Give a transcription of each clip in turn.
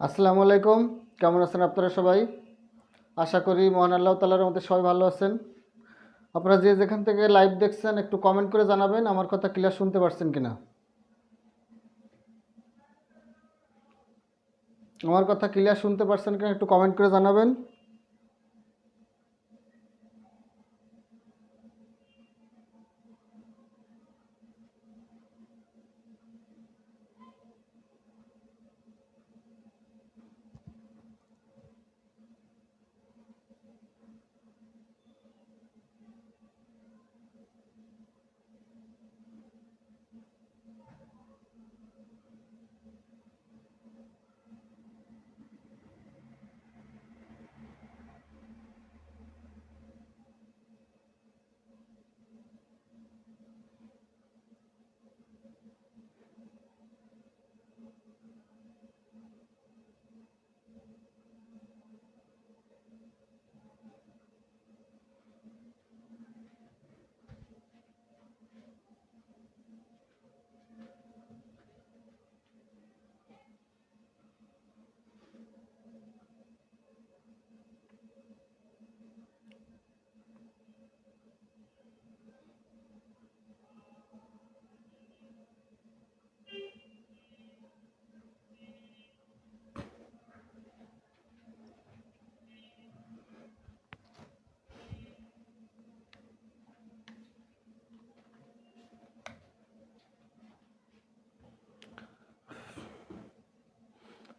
আসসালামু আলাইকুম। কেমন আছেন আপনারা সবাই? আশা করি মহান আল্লাহ তাআলার রহমতে সবাই ভালো আছেন। আপনারা যে যেখান থেকে লাইভ দেখছেন একটু কমেন্ট করে জানাবেন আমার কথা ক্লিয়ার শুনতে পারছেন কিনা। আমার কথা ক্লিয়ার শুনতে পারছেন কিনা একটু কমেন্ট করে জানাবেন।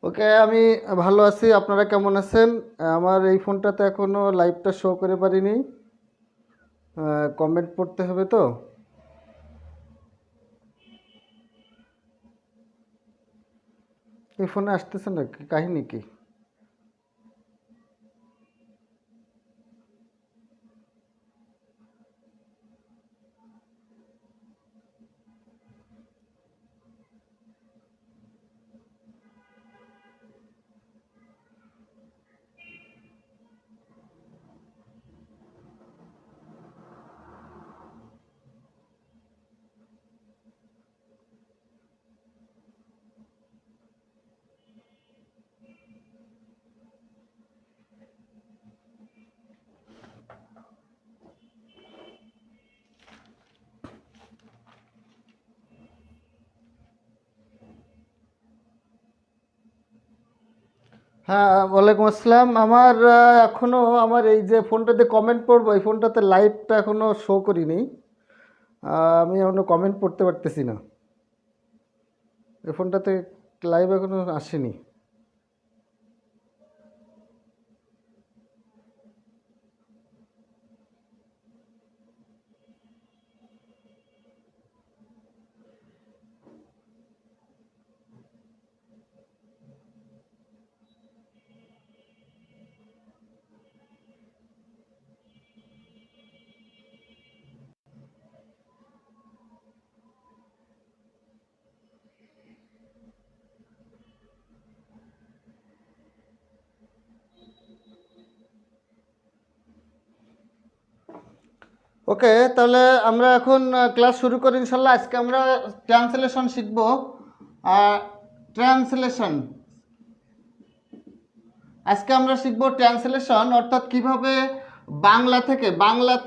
ওকে, আমি ভালো আছি। আপনারা কেমন আছেন? আমার এই ফোনটাতে এখনও লাইভটা শো করে পারিনি। কমেন্ট পড়তে হবে তো। এই ফোনে আসতেছে না কি কাহিনী কি? হ্যাঁ, ওয়ালাইকুম আসসালাম। আমার এখনও আমার এই যে ফোনটাতে কমেন্ট পড়বো এই ফোনটাতে লাইভটা এখনও শো করিনি। আমি এখনও কমেন্ট পড়তে পারতেছি না। এই ফোনটাতে লাইভ এখনও আসেনি। ওকে, তাহলে আমরা এখন ক্লাস শুরু করি ইনশাল্লাহ। আজকে আমরা ট্রান্সলেশন শিখব। ট্রান্সলেশন আজকে আমরা শিখব ট্রান্সলেশন, অর্থাৎ কিভাবে বাংলা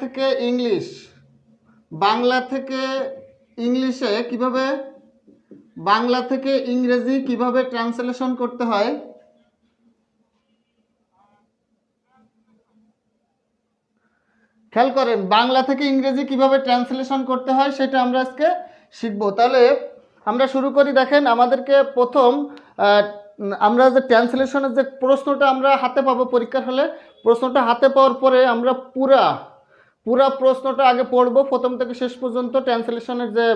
থেকে ইংলিশ, বাংলা থেকে ইংলিশে কিভাবে, বাংলা থেকে ইংরেজি কিভাবে ট্রান্সলেশন করতে হয়। খেয়াল করেন, বাংলা থেকে ইংরেজি কিভাবে ট্রান্সলেশন করতে হয় সেটা আমরা আজকে শিখব। তাহলে আমরা শুরু করি। দেখেন, আমাদেরকে প্রথম আমরা যে ট্রান্সলেশনের যে প্রশ্নটা আমরা হাতে পাবো পরীক্ষার হলে, প্রশ্নটা হাতে পাওয়ার পরে আমরা পুরা পুরা প্রশ্নটা আগে পড়বো, প্রথম থেকে শেষ পর্যন্ত ট্রান্সলেশনের যে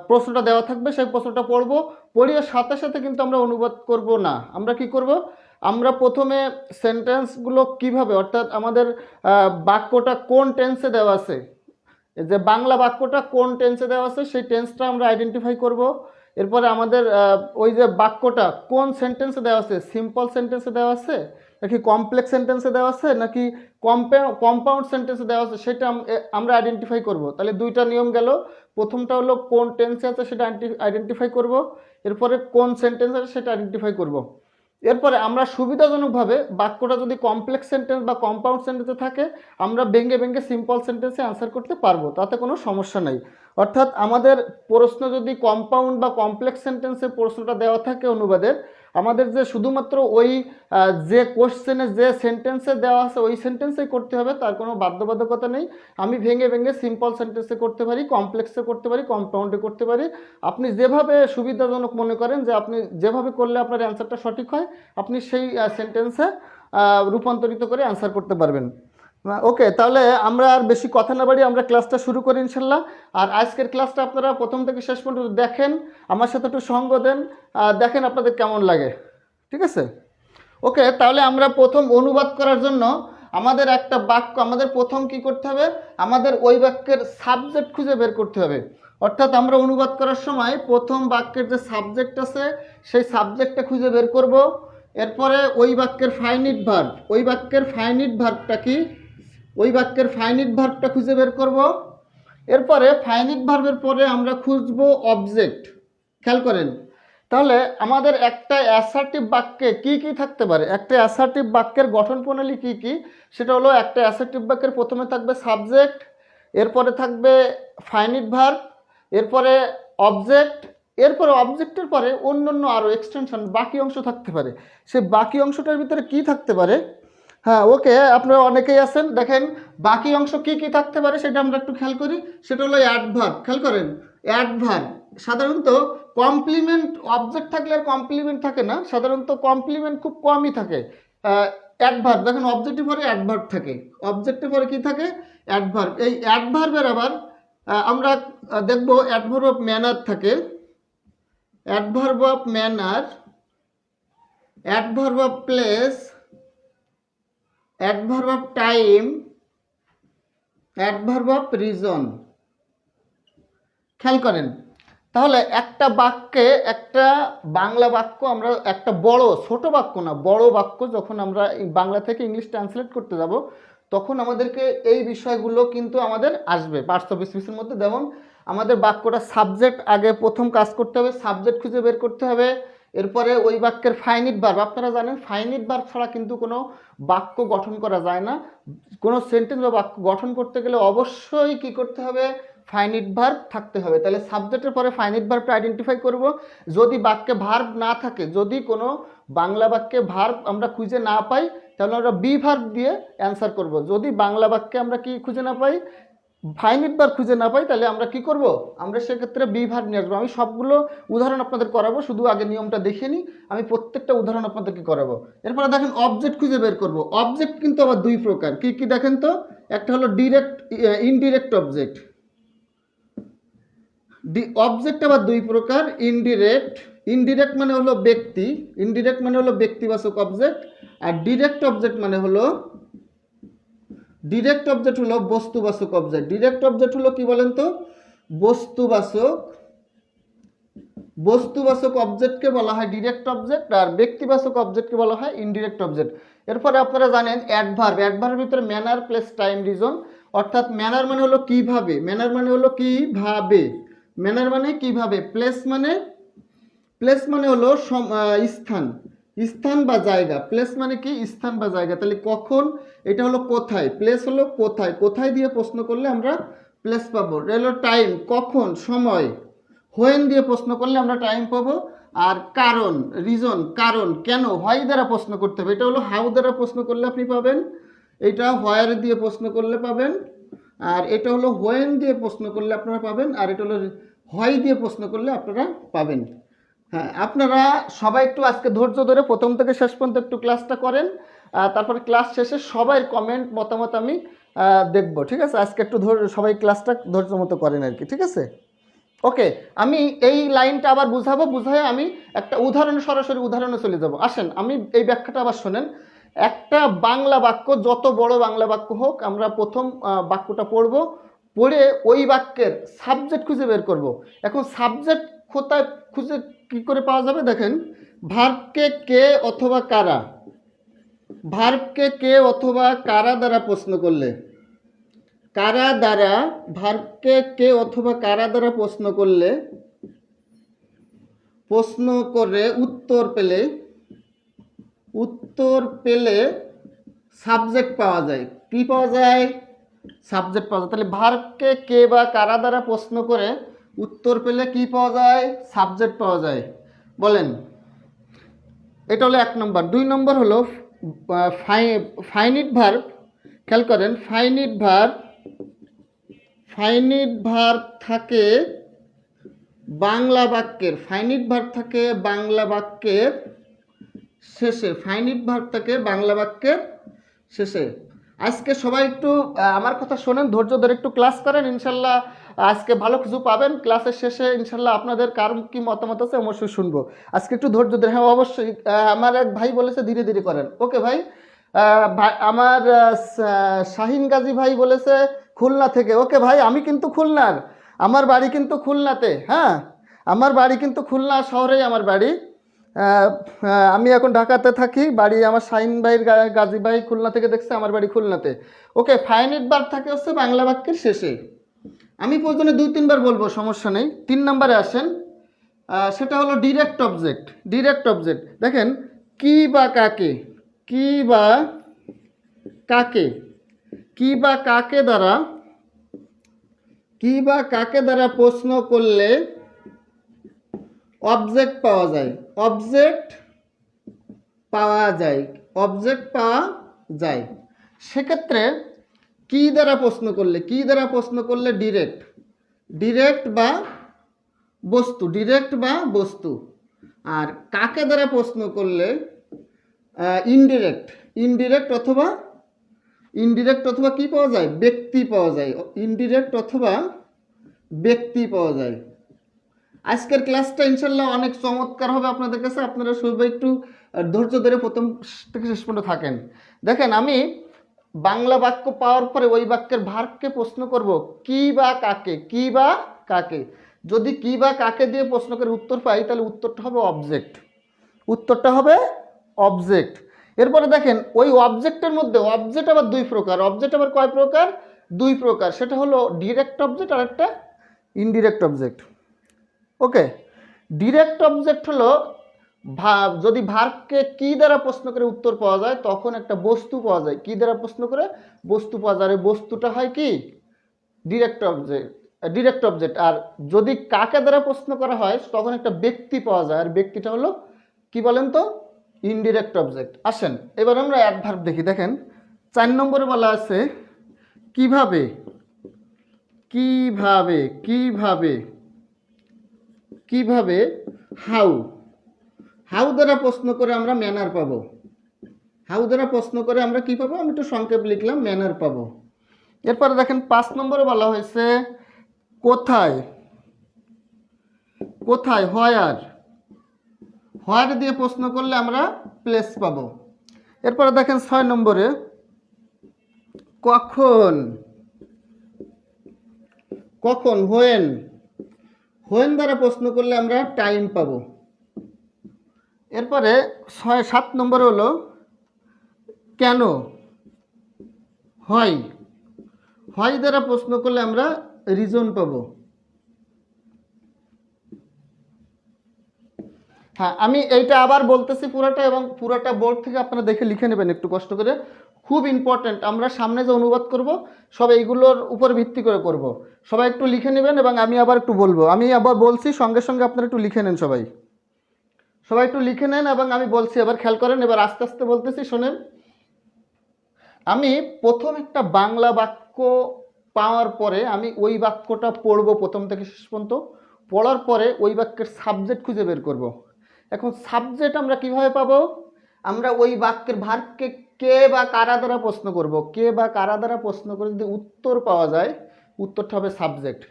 প্রশ্নটা দেওয়া থাকবে সেই প্রশ্নটা পড়বো। পড়িয়ে সাথে সাথে কিন্তু আমরা অনুবাদ করব না। আমরা কি করব, আমরা প্রথমে সেন্টেন্সগুলো কিভাবে, অর্থাৎ আমাদের বাক্যটা কোন টেন্সে দেওয়া আছে, যে বাংলা বাক্যটা কোন টেন্সে দেওয়া আছে সেই টেন্সটা আমরা আইডেন্টিফাই করব। এরপরে আমাদের ওই যে বাক্যটা কোন সেন্টেন্সে দেওয়া আছে, সিম্পল সেন্টেন্সে দেওয়া আছে নাকি কমপ্লেক্স সেন্টেন্সে দেওয়া আছে নাকি কম্পাউন্ড সেন্টেন্সে দেওয়া আছে, সেটা আমরা আইডেন্টিফাই করব। তাহলে দুইটা নিয়ম গেল। প্রথমটা হলো কোন টেন্সে আছে সেটা আইডেন্টিফাই করব। এরপরে কোন সেন্টেন্স আছে সেটা আইডেন্টিফাই করব। এরপরে আমরা সুবিধাজনকভাবে বাক্যটা যদি কমপ্লেক্স সেন্টেন্স বা কম্পাউন্ড সেন্টেন্সে থাকে আমরা ভেঙে ভেঙে সিম্পল সেন্টেন্সে অ্যান্সার করতে পারবো, তাতে কোনো সমস্যা নেই। অর্থাৎ আমাদের প্রশ্ন যদি কম্পাউন্ড বা কমপ্লেক্স সেন্টেন্সে প্রশ্নটা দেওয়া থাকে অনুবাদের, আমাদের যে শুধুমাত্র ওই যে কোশ্চেনে যে সেন্টেন্সে দেওয়া আছে ওই সেন্টেন্সেই করতে হবে তার কোনো বাধ্যবাধকতা নেই। আমি ভেঙে ভেঙে সিম্পল সেন্টেন্সে করতে পারি, কমপ্লেক্সে করতে পারি, কম্পাউন্ডে করতে পারি। আপনি যেভাবে সুবিধাজনক মনে করেন যে আপনি যেভাবে করলে আপনার অ্যান্সারটা সঠিক হয় আপনি সেই সেন্টেন্সে রূপান্তরিত করে অ্যান্সার করতে পারবেন। ওকে, তাহলে আমরা আর বেশি কথা না বাড়ি আমরা ক্লাসটা শুরু করি ইনশাল্লাহ। আর আজকের ক্লাসটা আপনারা প্রথম থেকে শেষ পর্যন্ত দেখেন, আমার সাথে একটু সঙ্গ দেন, দেখেন আপনাদের কেমন লাগে, ঠিক আছে? ওকে, তাহলে আমরা প্রথম অনুবাদ করার জন্য আমাদের একটা বাক্য আমাদের প্রথম কি করতে হবে, আমাদের ওই বাক্যের সাবজেক্ট খুঁজে বের করতে হবে। অর্থাৎ আমরা অনুবাদ করার সময় প্রথম বাক্যের যে সাবজেক্ট আছে সেই সাবজেক্টটা খুঁজে বের করব। এরপরে ওই বাক্যের ফাইনিট ভার্ব, ওই বাক্যের ফাইনিট ভার্বটা কি, ওই বাক্যের ফাইনিট ভার্বটা খুঁজে বের করব। এরপরে ফাইনিট ভার্বের পরে আমরা খুঁজব অবজেক্ট। খেয়াল করেন, তাহলে আমাদের একটা অ্যাসার্টিভ বাক্যে কি কি থাকতে পারে, একটা অ্যাসার্টিভ বাক্যের গঠন প্রণালী কি কি, সেটা হলো একটা অ্যাসার্টিভ বাক্যের প্রথমে থাকবে সাবজেক্ট, এরপরে থাকবে ফাইনিট ভার্ব, এরপরে অবজেক্ট, এরপরে অবজেক্টের পরে অন্য অন্য আরও এক্সটেনশন বাকি অংশ থাকতে পারে। সে বাকি অংশটার ভিতরে কি থাকতে পারে, হ্যাঁ ওকে, আপনারা অনেকেই আছেন, দেখেন বাকি অংশ কি কি থাকতে পারে সেটা আমরা একটু খেয়াল করি। সেটা হলো অ্যাডভার্ব। খেয়াল করেন, অ্যাডভার্ব সাধারণত কমপ্লিমেন্ট, অবজেক্ট থাকলে আর কমপ্লিমেন্ট থাকে না, সাধারণত কমপ্লিমেন্ট খুব কমই থাকে। অ্যাডভার্ব, দেখেন অবজেক্টের পরে অ্যাডভার্ব থাকে, অবজেক্টের পরে কি থাকে, অ্যাডভার্ব। এই অ্যাডভার্বের আবার আমরা দেখব অ্যাডভার্ব অফ ম্যানার থাকে, adverb of manner, adverb of place, adverb of time, adverb of reason. খেয়াল করেন, তাহলে একটা বাক্যে, একটা বাংলা বাক্য আমরা একটা বড়, ছোট বাক্য না বড় বাক্য যখন আমরা বাংলা থেকে ইংলিশ ট্রান্সলেট করতে যাব তখন আমাদেরকে এই বিষয়গুলো কিন্তু আমাদের আসবে পার্টস অফ স্পিচের মধ্যে। যেমন আমাদের বাক্যটা সাবজেক্ট আগে প্রথম কাজ করতে হবে, সাবজেক্ট খুঁজে বের করতে হবে। এরপরে ওই বাক্যের ফাইনিট ভার্ব, আপনারা জানেন ফাইনিট ভার্ব ছাড়া কিন্তু কোনো বাক্য গঠন করা যায় না। কোনো সেন্টেন্স বা বাক্য গঠন করতে গেলে অবশ্যই কি করতে হবে, ফাইনিট ভার্ব থাকতে হবে। তাহলে সাবজেক্টের পরে ফাইনিট ভার্বটা আইডেন্টিফাই করব। যদি বাক্যে ভার্ব না থাকে, যদি কোনো বাংলা বাক্যে ভার্ব আমরা খুঁজে না পাই তাহলে আমরা বি ভার্ব দিয়ে অ্যান্সার করব। যদি বাংলা বাক্যে আমরা কি খুঁজে না পাই, ফাইনিট ভার্ব খুঁজে না পাই, তাহলে আমরা কি করব, আমরা সেক্ষেত্রে বি ভার্ব নিয়ে আসবো। আমি সবগুলো উদাহরণ আপনাদের করাবো, শুধু আগে নিয়মটা দেখে নিই, আমি প্রত্যেকটা উদাহরণ আপনাদেরকে করাবো। এরপরে দেখেন অবজেক্ট খুঁজে বের করব। অবজেক্ট কিন্তু আবার দুই প্রকার, কি কি দেখেন তো, একটা হলো ডিরেক্ট, ইনডিরেক্ট অবজেক্ট। অবজেক্ট আবার দুই প্রকার, ইনডিরেক্ট, ইনডিরেক্ট মানে হলো ব্যক্তি, ইনডিরেক্ট মানে হলো ব্যক্তিবাচক অবজেক্ট, আর ডিরেক্ট অবজেক্ট মানে হলো, ডিরেক্ট অবজেক্ট হলো বস্তুবাচক অবজেক্ট। ডিরেক্ট অবজেক্ট হলো কি বলেন তো, বস্তুবাচক, বস্তুবাচক অবজেক্টকে বলা হয় ডিরেক্ট অবজেক্ট, আর ব্যক্তিবাচক অবজেক্টকে বলা হয় ইনডিরেক্ট অবজেক্ট। এরপরে আপনারা জানেন অ্যাডভার্ব, অ্যাডভার্বের ভিতরে ম্যানার প্লাস টাইম রিজন, অর্থাৎ ম্যানার মানে হলো কিভাবে, ম্যানার মানে হলো কিভাবে, ম্যানার মানে কিভাবে, প্লেস মানে, প্লেস মানে হলো স্থান, স্থান বা জায়গা, প্লেস মানে কি স্থান বা জায়গা। তাহলে কখন, এটা হলো কোথায়, প্লেস হলো কোথায়, কোথায় দিয়ে প্রশ্ন করলে আমরা প্লেস পাবো। এটা হলো টাইম, কখন সময়, হোয়েন দিয়ে প্রশ্ন করলে আমরা টাইম পাবো। আর কারণ, রিজন কারণ, কেন, হোয়াই দ্বারা প্রশ্ন করতে হবে। এটা হলো হাউ দ্বারা প্রশ্ন করলে আপনি পাবেন, এটা হোয়ার দিয়ে প্রশ্ন করলে পাবেন, আর এটা হলো হোয়েন দিয়ে প্রশ্ন করলে আপনারা পাবেন, আর এটা হলো হোয়াই দিয়ে প্রশ্ন করলে আপনারা পাবেন। হ্যাঁ, আপনারা সবাই একটু আজকে ধৈর্য ধরে প্রথম থেকে শেষ পর্যন্ত একটু ক্লাসটা করেন, তারপরে ক্লাস শেষে সবাই কমেন্ট মতামত আমি দেখব, ঠিক আছে? আজকে একটু সবাই ক্লাসটা ধৈর্য মতো করেন আর কি, ঠিক আছে? ওকে, আমি এই লাইনটা আবার বুঝাবো, বুঝায় আমি একটা উদাহরণে, সরাসরি উদাহরণে চলে যাব। আসেন আমি এই ব্যাখ্যাটা আবার শোনেন। একটা বাংলা বাক্য, যত বড় বাংলা বাক্য হোক, আমরা প্রথম বাক্যটা পড়ব, পড়ে ওই বাক্যের সাবজেক্ট খুঁজে বের করব। এখন সাবজেক্ট কোথায় খুঁজে কী করে পাওয়া যাবে, দেখেন ভার্বকে কে অথবা কারা, ভার্বকে কে অথবা কারা দ্বারা প্রশ্ন করলে, কারা দ্বারা, ভার্বকে কে অথবা কারা দ্বারা প্রশ্ন করলে প্রশ্ন করে উত্তর পেলে সাবজেক্ট পাওয়া যায়। কি পাওয়া যায়? সাবজেক্ট পাওয়া যায়। তাহলে ভার্বকে কে বা কারা দ্বারা প্রশ্ন করে উত্তর পেলে কি পাওয়া যায়? সাবজেক্ট পাওয়া যায়। বলেন, এটা হলো 1 নম্বর। 2 নম্বর হলো ফাইনিট ভার্ব। খেয়াল করেন, ফাইনিট ভার্ব থাকে বাংলা বাক্যের, ফাইনিট ভার্ব থাকে বাংলা বাক্যের শেষে, ফাইনিট ভার্ব থাকে বাংলা বাক্যের শেষে। আজকে সবাই একটু আমার কথা শোনেন, ধৈর্য ধরে একটু ক্লাস করেন, ইনশাল্লাহ আজকে ভালো কিছু পাবেন। ক্লাসের শেষে ইনশাল্লাহ আপনাদের কার কি মতামত আছে অবশ্যই শুনবো। আজকে একটু ধৈর্য ধরে, হ্যাঁ অবশ্যই। আমার এক ভাই বলেছে ধীরে ধীরে করেন। ওকে ভাই। আমার শাহিন গাজী ভাই বলেছে খুলনা থেকে। ওকে ভাই, আমি কিন্তু খুলনার, আমার বাড়ি কিন্তু খুলনাতে। হ্যাঁ, আমার বাড়ি কিন্তু খুলনা শহরেই আমার বাড়ি। আমি এখন ঢাকাতে থাকি, বাড়ি আমার শাহিন ভাইয়ের গাজী ভাই খুলনা থেকে দেখছে, আমার বাড়ি খুলনাতে। ওকে, ফাইনিট ভার্ব থাকে হচ্ছে বাংলা বাক্যের শেষে। আমি প্রয়োজনে 2-3 বার বলবো, সমস্যা নেই। 3 নম্বরে আসেন, সেটা হলো ডিরেক্ট অবজেক্ট। ডিরেক্ট অবজেক্ট দেখেন, কি বা কাকে, কি বা কাকে, কি বা কাকে দ্বারা, কি বা কাকে দ্বারা প্রশ্ন করলে অবজেক্ট পাওয়া যায়। অবজেক্ট পাওয়া যায়, অবজেক্ট পাওয়া যায়। সেক্ষেত্রে কি দ্বারা প্রশ্ন করলে, কি দ্বারা প্রশ্ন করলে ডিরেক্ট, ডিরেক্ট বা বস্তু, ডিরেক্ট বা বস্তু। আর কাকে দ্বারা প্রশ্ন করলে ইনডিরেক্ট, ইনডিরেক্ট অথবা ইনডিরেক্ট অথবা কি পাওয়া যায়? ব্যক্তি পাওয়া যায়। ইনডিরেক্ট অথবা ব্যক্তি পাওয়া যায়। আজকের ক্লাসটা ইনশাল্লাহ অনেক চমৎকার হবে আপনাদের কাছে। আপনারা সবাই একটু ধৈর্য ধরে প্রথম থেকে শেষ পর্যন্ত থাকেন। দেখেন, আমি বাংলা বাক্য পাওয়ার পরে ওই বাক্যের ভার্বকে প্রশ্ন করব কি বা কাকে, কি বা কাকে। যদি কি বা কাকে দিয়ে প্রশ্ন করে উত্তর পাই, তাহলে উত্তরটা হবে অবজেক্ট, উত্তরটা হবে অবজেক্ট। এরপরে দেখেন, ওই অবজেক্টের মধ্যে অবজেক্ট আবার 2 প্রকার। অবজেক্ট আবার কয় প্রকার? 2 প্রকার। সেটা হলো ডিরেক্ট অবজেক্ট আর একটা ইনডিরেক্ট অবজেক্ট। ওকে, ডিরেক্ট অবজেক্ট হলো যদি ভার্বকে কি দ্বারা প্রশ্ন করে উত্তর পাওয়া যায়, তখন একটা বস্তু পাওয়া যায়। কি দ্বারা প্রশ্ন করে? বস্তু পাওয়া যায়। বস্তুটা হয় কি? Direct object, direct object. আর যদি কাকে দ্বারা প্রশ্ন করা হয়, তখন একটা ব্যক্তি পাওয়া যায়। আর ব্যক্তিটা হলো কি বলেন তো? Indirect object. আসেন এবার আমরা অ্যাডভার্ব দেখি। দেখেন, 4 নম্বরে বলা আছে কিভাবে, কিভাবে, কিভাবে, কিভাবে, হাউ। হাউ দ্বারা প্রশ্ন করে আমরা ম্যানার পাবো। হাউ দ্বারা প্রশ্ন করে আমরা কি পাবো? আমি একটু সংক্ষেপ লিখলাম, ম্যানার পাবো। এরপরে দেখেন 5 নম্বরে বলা হয়েছে কোথায়, কোথায়, হোয়ার। হোয়ার দিয়ে প্রশ্ন করলে আমরা প্লেস পাবো। এরপরে দেখেন 6 নম্বরে কখন, কখন, হোয়েন। হোয়েন দ্বারা প্রশ্ন করলে আমরা টাইম পাবো। এরপরে 7 নম্বরে হলো কেন, হয়। হয় দ্বারা প্রশ্ন করলে আমরা রিজন পাবো। হ্যাঁ, আমি এইটা আবার বলতেছি পুরোটা, এবং পুরোটা বোর্ড থেকে আপনারা দেখে লিখে নেবেন একটু কষ্ট করে। খুব ইম্পর্ট্যান্ট, আমরা সামনে যে অনুবাদ করব সব এইগুলোর উপর ভিত্তি করে করব। সবাই একটু লিখে নেবেন, এবং আমি আবার একটু বলবো। আমি আবার বলছি, সঙ্গে সঙ্গে আপনারা একটু লিখে নেন। সবাই সবাই একটু লিখে নেন, এবং আমি বলছি এবার খেয়াল করেন। এবার আস্তে আস্তে বলতেছি, শোনেন। আমি প্রথম একটা বাংলা বাক্য পাওয়ার পরে আমি ওই বাক্যটা পড়বো প্রথম থেকে শেষ পর্যন্ত। পড়ার পরে ওই বাক্যের সাবজেক্ট খুঁজে বের করব। এখন সাবজেক্ট আমরা কিভাবে পাবো? আমরা ওই বাক্যের ভার্বকে কে বা কারা দ্বারা প্রশ্ন করব। কে বা কারা দ্বারা প্রশ্ন করে যদি উত্তর পাওয়া যায়, উত্তরটা হবে সাবজেক্ট।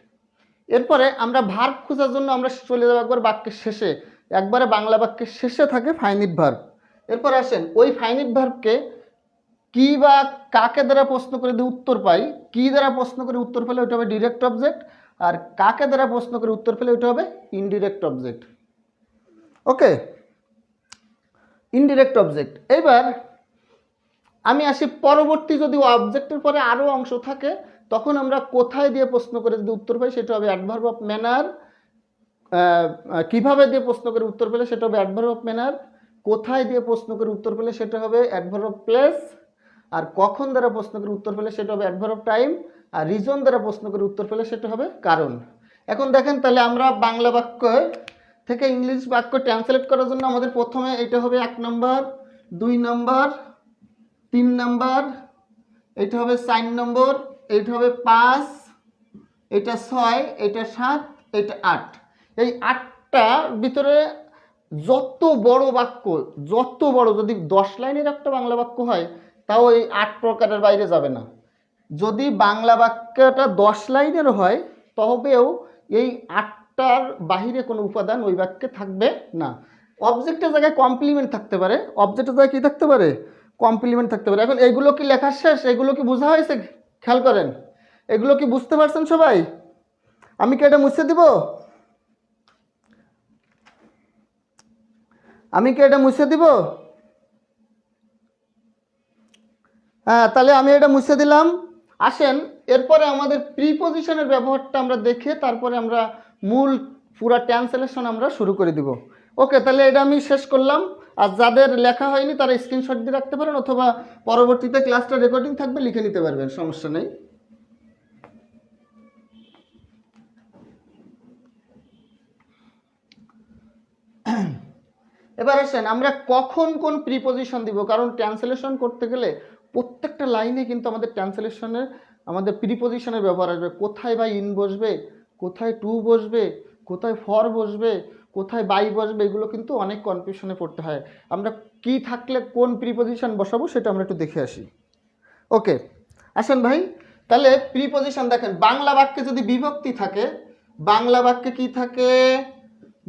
এরপরে আমরা ভার্ব খোঁজার জন্য আমরা চলে যাবো একবার বাক্যের শেষে। একবারে বাংলা বাক্যের শেষে থাকে ফাইনিট ভার্ব। এরপর আসেন, ওই ফাইনিট ভার্বকে কি বা কাকে দ্বারা প্রশ্ন করে যদি উত্তর পাই, কি দ্বারা প্রশ্ন করে উত্তর পেলে ওইটা হবে ডিরেক্ট অবজেক্ট। আর কাকে দ্বারা প্রশ্ন করে উত্তর পেলে ওইটা হবে ইনডিরেক্ট অবজেক্ট। ওকে, ইনডিরেক্ট অবজেক্ট। এবার আমি আসি পরবর্তী, যদি অবজেক্টের পরে আরও অংশ থাকে, তখন আমরা কোথায় দিয়ে প্রশ্ন করে যদি উত্তর পাই, সেটা হবে অ্যাডভার্ব অফ ম্যানার, কিভাবে দিয়ে প্রশ্ন করে উত্তর পেলে সেটা হবে অ্যাডভার্ব অফ ম্যানার, কোথায় দিয়ে প্রশ্ন করে উত্তর পেলে সেটা হবে অ্যাডভার্ব অফ প্লেস, আর কখন দ্বারা প্রশ্ন করে উত্তর পেলে সেটা হবে অ্যাডভার্ব অফ টাইম, আর রিজন দ্বারা প্রশ্ন করে উত্তর পেলে সেটা হবে কারণ। এখন দেখেন তাহলে আমরা বাংলা বাক্য থেকে ইংলিশ বাক্য ট্রান্সলেট করার জন্য আমাদের প্রথমে এটা হবে 1 নম্বর, 2 নম্বর, 3 নম্বর, এটা হবে 4 নম্বর, এটা হবে 5, এটা 6, এটা 7, এটা 8। এই 8টার ভিতরে যত বড় বাক্য, যত বড়, যদি 10 লাইনের একটা বাংলা বাক্য হয় তাও এই 8 প্রকারের বাইরে যাবে না। যদি বাংলা বাক্যটা 10 লাইনের হয় তবেও এই 8টার বাহিরে কোনো উপাদান ওই বাক্যে থাকবে না। অবজেক্টের জায়গায় কমপ্লিমেন্ট থাকতে পারে, অবজেক্টের জায়গায় কী থাকতে পারে, কমপ্লিমেন্ট থাকতে পারে। এখন এগুলো কি লেখার শেষ? এগুলো কি বোঝা হয়েছে? খেয়াল করেন, এগুলো কি বুঝতে পারছেন সবাই? আমি কি এটা মুছে দিব? আমি কি এটা মুছে দিব? হ্যাঁ, তাহলে আমি এটা মুছে দিলাম। আসেন এরপরে আমাদের প্রিপজিশনের ব্যবহারটা আমরা দেখে তারপরে আমরা মূল পুরা ট্রান্সলেশন আমরা শুরু করে দিব। ওকে, তাহলে এটা আমি শেষ করলাম। আর যাদের লেখা হয়নি তারা স্ক্রিনশট দিয়ে রাখতে পারেন, অথবা পরবর্তীতে ক্লাসটা রেকর্ডিং থাকবে, লিখে নিতে পারবেন, সমস্যা নেই। এবার আসেন আমরা কখন কোন প্রিপজিশন দিব, কারণ ট্রান্সলেশন করতে গেলে প্রত্যেকটা লাইনে কিন্তু আমাদের ট্রান্সলেশনে আমাদের প্রিপজিশনের ব্যবহার আসবে। কোথায় বা ইন বসবে, কোথায় টু বসবে, কোথায় ফর বসবে, কোথায় বাই বসবে, এগুলো কিন্তু অনেক কনফিউশনে পড়তে হয়। আমরা কি থাকলে কোন প্রিপজিশন বসাবো সেটা আমরা একটু দেখে আসি। ওকে, আসেন ভাই, তাহলে প্রিপজিশন দেখেন, বাংলা বাক্যে যদি বিভক্তি থাকে, বাংলা বাক্যে কি থাকে,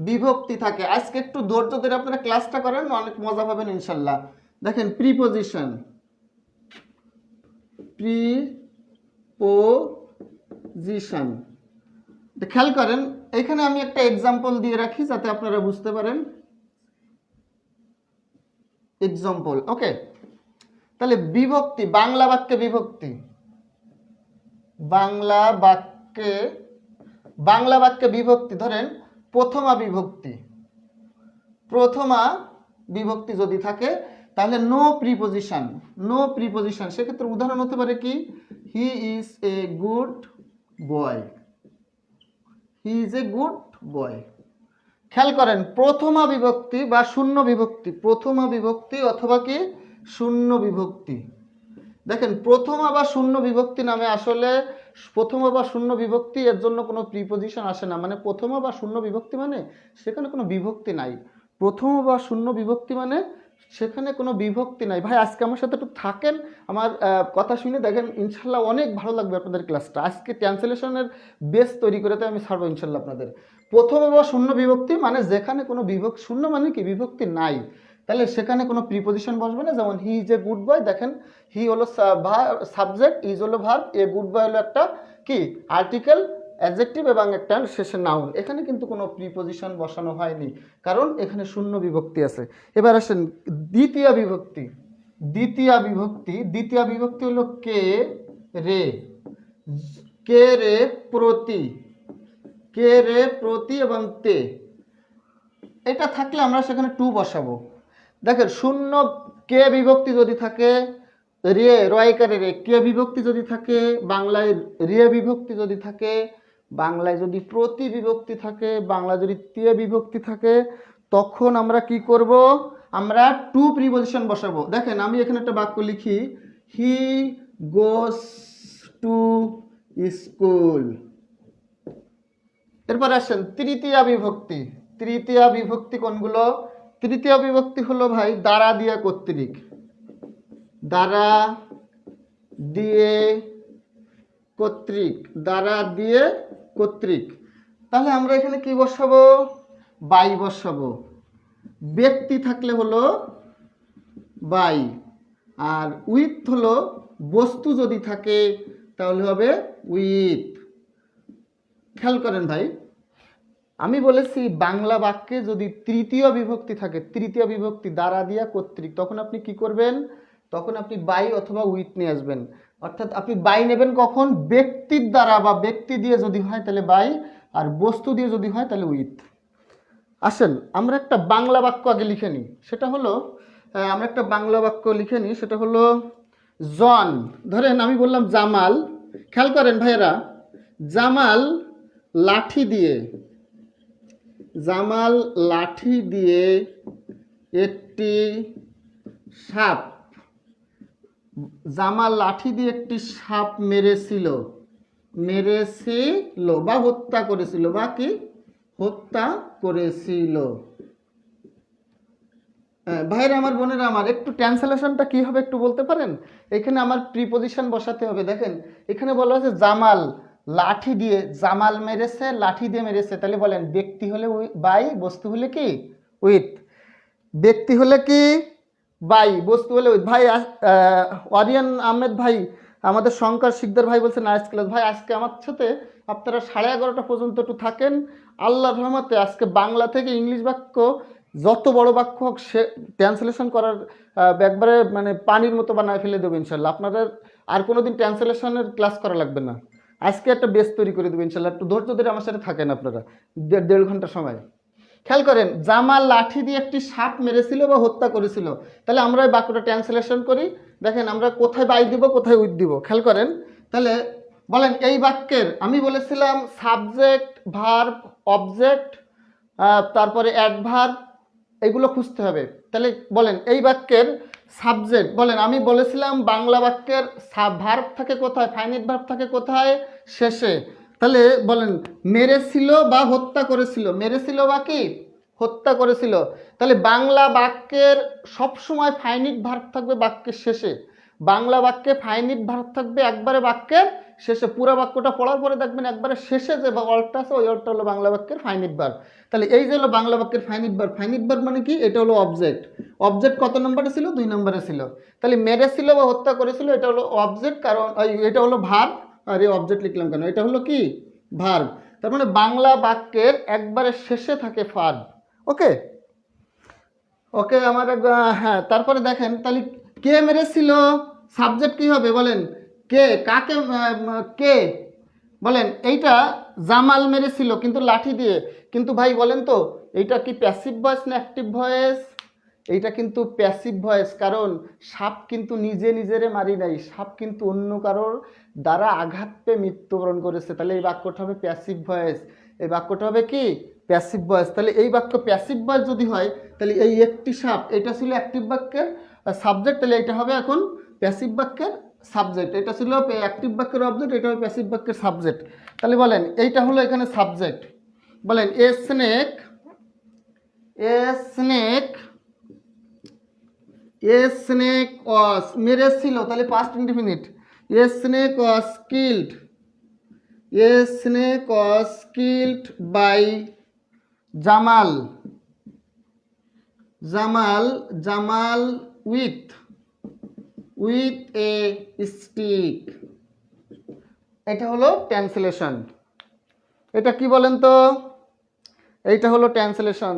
বিভক্তি থাকে। আজকে একটু ধৈর্য ধরে আপনারা ক্লাসটা করেন, অনেক মজা পাবেন ইনশাল্লাহ। দেখেন প্রিপজিশন, প্রিপজিশন খেয়াল করেন, এখানে আমি একটা এক্সাম্পল দিয়ে রাখি যাতে আপনারা বুঝতে পারেন। এক্সাম্পল, ওকে। তাহলে বিভক্তি, বাংলা বাক্যে বিভক্তি, বাংলা বাক্যে বিভক্তি, ধরেন প্রথমা বিভক্তি, প্রথমা বিভক্তি যদি থাকে তাহলে নো প্রিপজিশন, নো প্রিপজিশন। সেক্ষেত্রে উদাহরণ হতে পারে কি, he is a good boy, he is a good boy. খেয়াল করেন, প্রথমা বিভক্তি বা শূন্য বিভক্তি, প্রথমা বিভক্তি অথবা কি শূন্য বিভক্তি। দেখেন প্রথমা বা শূন্য বিভক্তি নামে আসলে প্রথমা বা শূন্য বিভক্তি, এর জন্য কোনো প্রিপজিশন আসে না। মানে প্রথমা বা শূন্য বিভক্তি মানে সেখানে কোনো বিভক্তি নাই। প্রথমা বা শূন্য বিভক্তি মানে সেখানে কোনো বিভক্তি নাই। ভাই আজকে আমার সাথে একটু থাকেন, আমার কথা শুনে দেখেন, ইনশাল্লাহ অনেক ভালো লাগবে আপনাদের ক্লাসটা। আজকে ট্রান্সলেশনের বেস তৈরি করে তো আমি ছাড়বো ইনশাল্লাহ আপনাদের। প্রথমা বা শূন্য বিভক্তি মানে যেখানে কোনো বিভক্তি, শূন্য মানে কি বিভক্তি নাই, তাহলে সেখানে কোনো প্রিপজিশন বসবে না। যেমন he is a good boy, দেখেন হি হলো সাবজেক্ট, ইজ হলো ভার্ব, এ গুড বয় হলো একটা কি আর্টিকেল, অ্যাডজেক্টিভ এবং একটা শেষে নাউন। এখানে কিন্তু কোনো প্রিপজিশন বসানো হয়নি, কারণ এখানে শূন্য বিভক্তি আছে। এবার আসেন দ্বিতীয় বিভক্তি, দ্বিতীয় বিভক্তি, দ্বিতীয় বিভক্তি হলো কে রে, কে রে প্রতি, কে রে প্রতি এবং তে। এটা থাকলে আমরা সেখানে টু বসাবো। দেখেন শূন্য কে বিভক্তি যদি থাকে, রে রয়কারে রে, কে বিভক্তি যদি থাকে, বাংলায় রে বিভক্তি যদি থাকে, বাংলায় যদি প্রতি বিভক্তি থাকে, বাংলায় যদি তে বিভক্তি থাকে, তখন আমরা কি করব, আমরা টু প্রিপজিশন বসাবো। দেখেন আমি এখানে একটা বাক্য লিখি, হি গোস টু স্কুল। এরপর আসেন তৃতীয় বিভক্তি, তৃতীয় বিভক্তি কোনগুলো, তৃতীয় বিভক্তি হলো ভাই দ্বারা দিয়ে কর্তৃক, দ্বারা দিয়ে কর্তৃক, দ্বারা দিয়ে কর্তৃক। তাহলে আমরা এখানে কি বসাবো, বাই বসাবো। ব্যক্তি থাকলে হলো বাই, আর উইথ হলো বস্তু যদি থাকে তাহলে হবে উইথ। খেয়াল করেন ভাই, আমি বলেছি বাংলা বাক্যে যদি তৃতীয় বিভক্তি থাকে, তৃতীয় বিভক্তি দ্বারা দিয়া কর্তৃক, তখন আপনি কি করবেন, তখন আপনি বাই অথবা উইথ নিয়ে আসবেন। অর্থাৎ আপনি বাই নেবেন কখন, ব্যক্তির দ্বারা বা ব্যক্তি দিয়ে যদি হয় তাহলে বাই, আর বস্তু দিয়ে যদি হয় তাহলে উইথ। আসেন আমরা একটা বাংলা বাক্য আগে লিখে নিই, সেটা হলো আমরা একটা বাংলা বাক্য লিখে নিই, সেটা হলো জন। ধরেন আমি বললাম জামাল, খেয়াল করেন ভাইয়েরা, জামাল লাঠি দিয়ে, জামাল লাঠি দিয়ে একটি সাপ, জামাল লাঠি দিয়ে একটি সাপ মেরেছিল, মেরেছিল বা হত্যা করেছিল, বা কি হত্যা করেছিল। ভাইরা আমার, বোনেরা আমার, একটু ট্রান্সলেশনটা কি হবে একটু বলতে পারেন? এখানে আমার প্রিপজিশন বসাতে হবে। দেখেন এখানে বলা হয়েছে জামাল লাঠি দিয়ে, জামাল মেরেছে লাঠি দিয়ে মেরেছে, তাহলে বলেন ব্যক্তি হলে বাই, বস্তু হলে কি উইথ। ব্যক্তি হলে কি বাই, বস্তু হলে উইথ। ভাই অরিয়ান আহমেদ ভাই, আমাদের শঙ্কর শিকদার ভাই বলছে নাইস ক্লাস। ভাই আজকে আমার সাথে আপনারা 11:30 পর্যন্ত একটু থাকেন, আল্লাহর রহমতে আজকে বাংলা থেকে ইংলিশ বাক্য যত বড় বাক্য হোক সে ট্রান্সলেশন করার একবারে মানে পানির মতো বানায় ফেলে দেবো ইনশাল্লাহ। আপনাদের আর কোনো দিন ট্রান্সলেশনের ক্লাস করা লাগবে না, আজকে একটা বেস তৈরি করে দেবো ইনশাল্লাহ। একটু ধৈর্য ধরে আমার সাথে থাকেন আপনারা, 1.5 ঘন্টা সময়। খেয়াল করেন, জামাল লাঠি দিয়ে একটি সাপ মেরেছিল বা হত্যা করেছিল, তাহলে আমরা এই বাক্যটা ট্রান্সলেশন করি। দেখেন আমরা কোথায় বাই দিব, কোথায় উইথ দিব, খেয়াল করেন। তাহলে বলেন এই বাক্যের, আমি বলেছিলাম সাবজেক্ট ভার্ব অবজেক্ট তারপরে অ্যাডভার্ব, এগুলো খুঁজতে হবে। তাহলে বলেন এই বাক্যের সাবজেক্ট, বলেন আমি বলেছিলাম বাংলা বাক্যের ভার্ব থাকে কোথায়, ফাইনাইট ভার্ব থাকে কোথায়, শেষে। তাহলে বলেন মেরেছিল বা হত্যা করেছিল, মেরেছিল বা কি হত্যা করেছিল। তাহলে বাংলা বাক্যের সবসময় ফাইনাইট ভার্ব থাকবে বাক্যের শেষে, বাংলা বাক্যে ফাইনাইট ভার্ব থাকবে একবারে বাক্যের শেষে। পুরো বাক্যটা পড়ার পরে দেখবেন একবারে শেষে যে ওয়ার্ডটা আছে ওই ওয়ার্ডটা হলো বাংলা বাক্যের ফাইনাইট ভার্ব। তাহলে এই যে হলো বাংলা বাক্যের ফাইনাইট ভার্ব, ফাইনাইট ভার্ব মানে কি, এটা হলো অবজেক্ট। অবজেক্ট কত নম্বরে ছিল, 2 নম্বরে ছিল। তাহলে মেরেছিল বা হত্যা করেছিল এটা হলো অবজেক্ট, কারণ এটা হলো ভার্ব, আর এই অবজেক্ট লিখলাম কেন, এটা হলো কি ভার্ব। তার মানে বাংলা বাক্যের একবারে শেষে থাকে ভার্ব। ওকে ওকে আমার হ্যাঁ। তারপরে দেখেন তাহলে কে মেরেছিল, সাবজেক্ট কি হবে বলেন, কে, কাকে, কে, বলেন এইটা জামাল মেরেছিল কিন্তু লাঠি দিয়ে। কিন্তু ভাই বলেন তো এইটা কি প্যাসিভ ভয়েস না অ্যাক্টিভ ভয়েস? এইটা কিন্তু প্যাসিভ ভয়েস, কারণ সাপ কিন্তু নিজে নিজেরে মারি নাই, সাপ কিন্তু অন্য কারোর দ্বারা আঘাত পেয়ে মৃত্যুবরণ করেছে। তাহলে এই বাক্যটা হবে প্যাসিভ ভয়েস, এই বাক্যটা হবে কি প্যাসিভ ভয়েস। তাহলে এই বাক্য প্যাসিভ ভয়েস যদি হয়, তাহলে এই একটি সাপ এটা ছিল অ্যাক্টিভ বাক্যের সাবজেক্ট, তাহলে এটা হবে এখন প্যাসিভ বাক্যের সাবজেক্ট। এটা ছিল অ্যাক্টিভ বাক্যের অবজেক্ট, এটা হবে প্যাসিভ বাক্যের সাবজেক্ট। তাহলে বলেন এইটা হলো এখানে সাবজেক্ট। বলেন a snake, a snake, a snake was মেরেছিল, তাহলে past indefinite. A snake was killed, a snake was killed by Jamal, Jamal, Jamal with, with a stick. এটা হলো ট্রান্সলেশন। এটা কি বলেন তো, এইটা হলো ট্রান্সলেশন।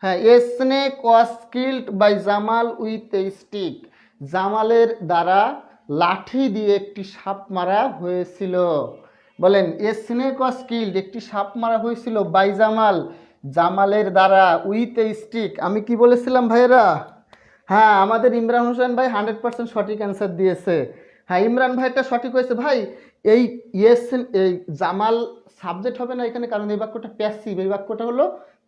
হ্যাঁ, a snake was killed by Jamal with a stick, জামালের দ্বারা লাঠি দিয়ে একটি সাপ মারা হয়েছিল। বলেন এ স্নেক ওয়াজ কিল্ড, একটি সাপ মারা হয়েছিল বাই জামাল, জামালের দ্বারা, উইথ এ স্টিক। আমি কি বলেছিলাম ভাইয়েরা? হ্যাঁ, আমাদের ইমরান হোসেন ভাই 100% সঠিক অ্যান্সার দিয়েছে। হ্যাঁ, ইমরান ভাইটা সঠিক হয়েছে। ভাই এই ইয়েস, এই জামাল সাবজেক্ট হবে না এখানে, কারণ এই বাক্যটা প্যাসিভ, এই বাক্যটা হলো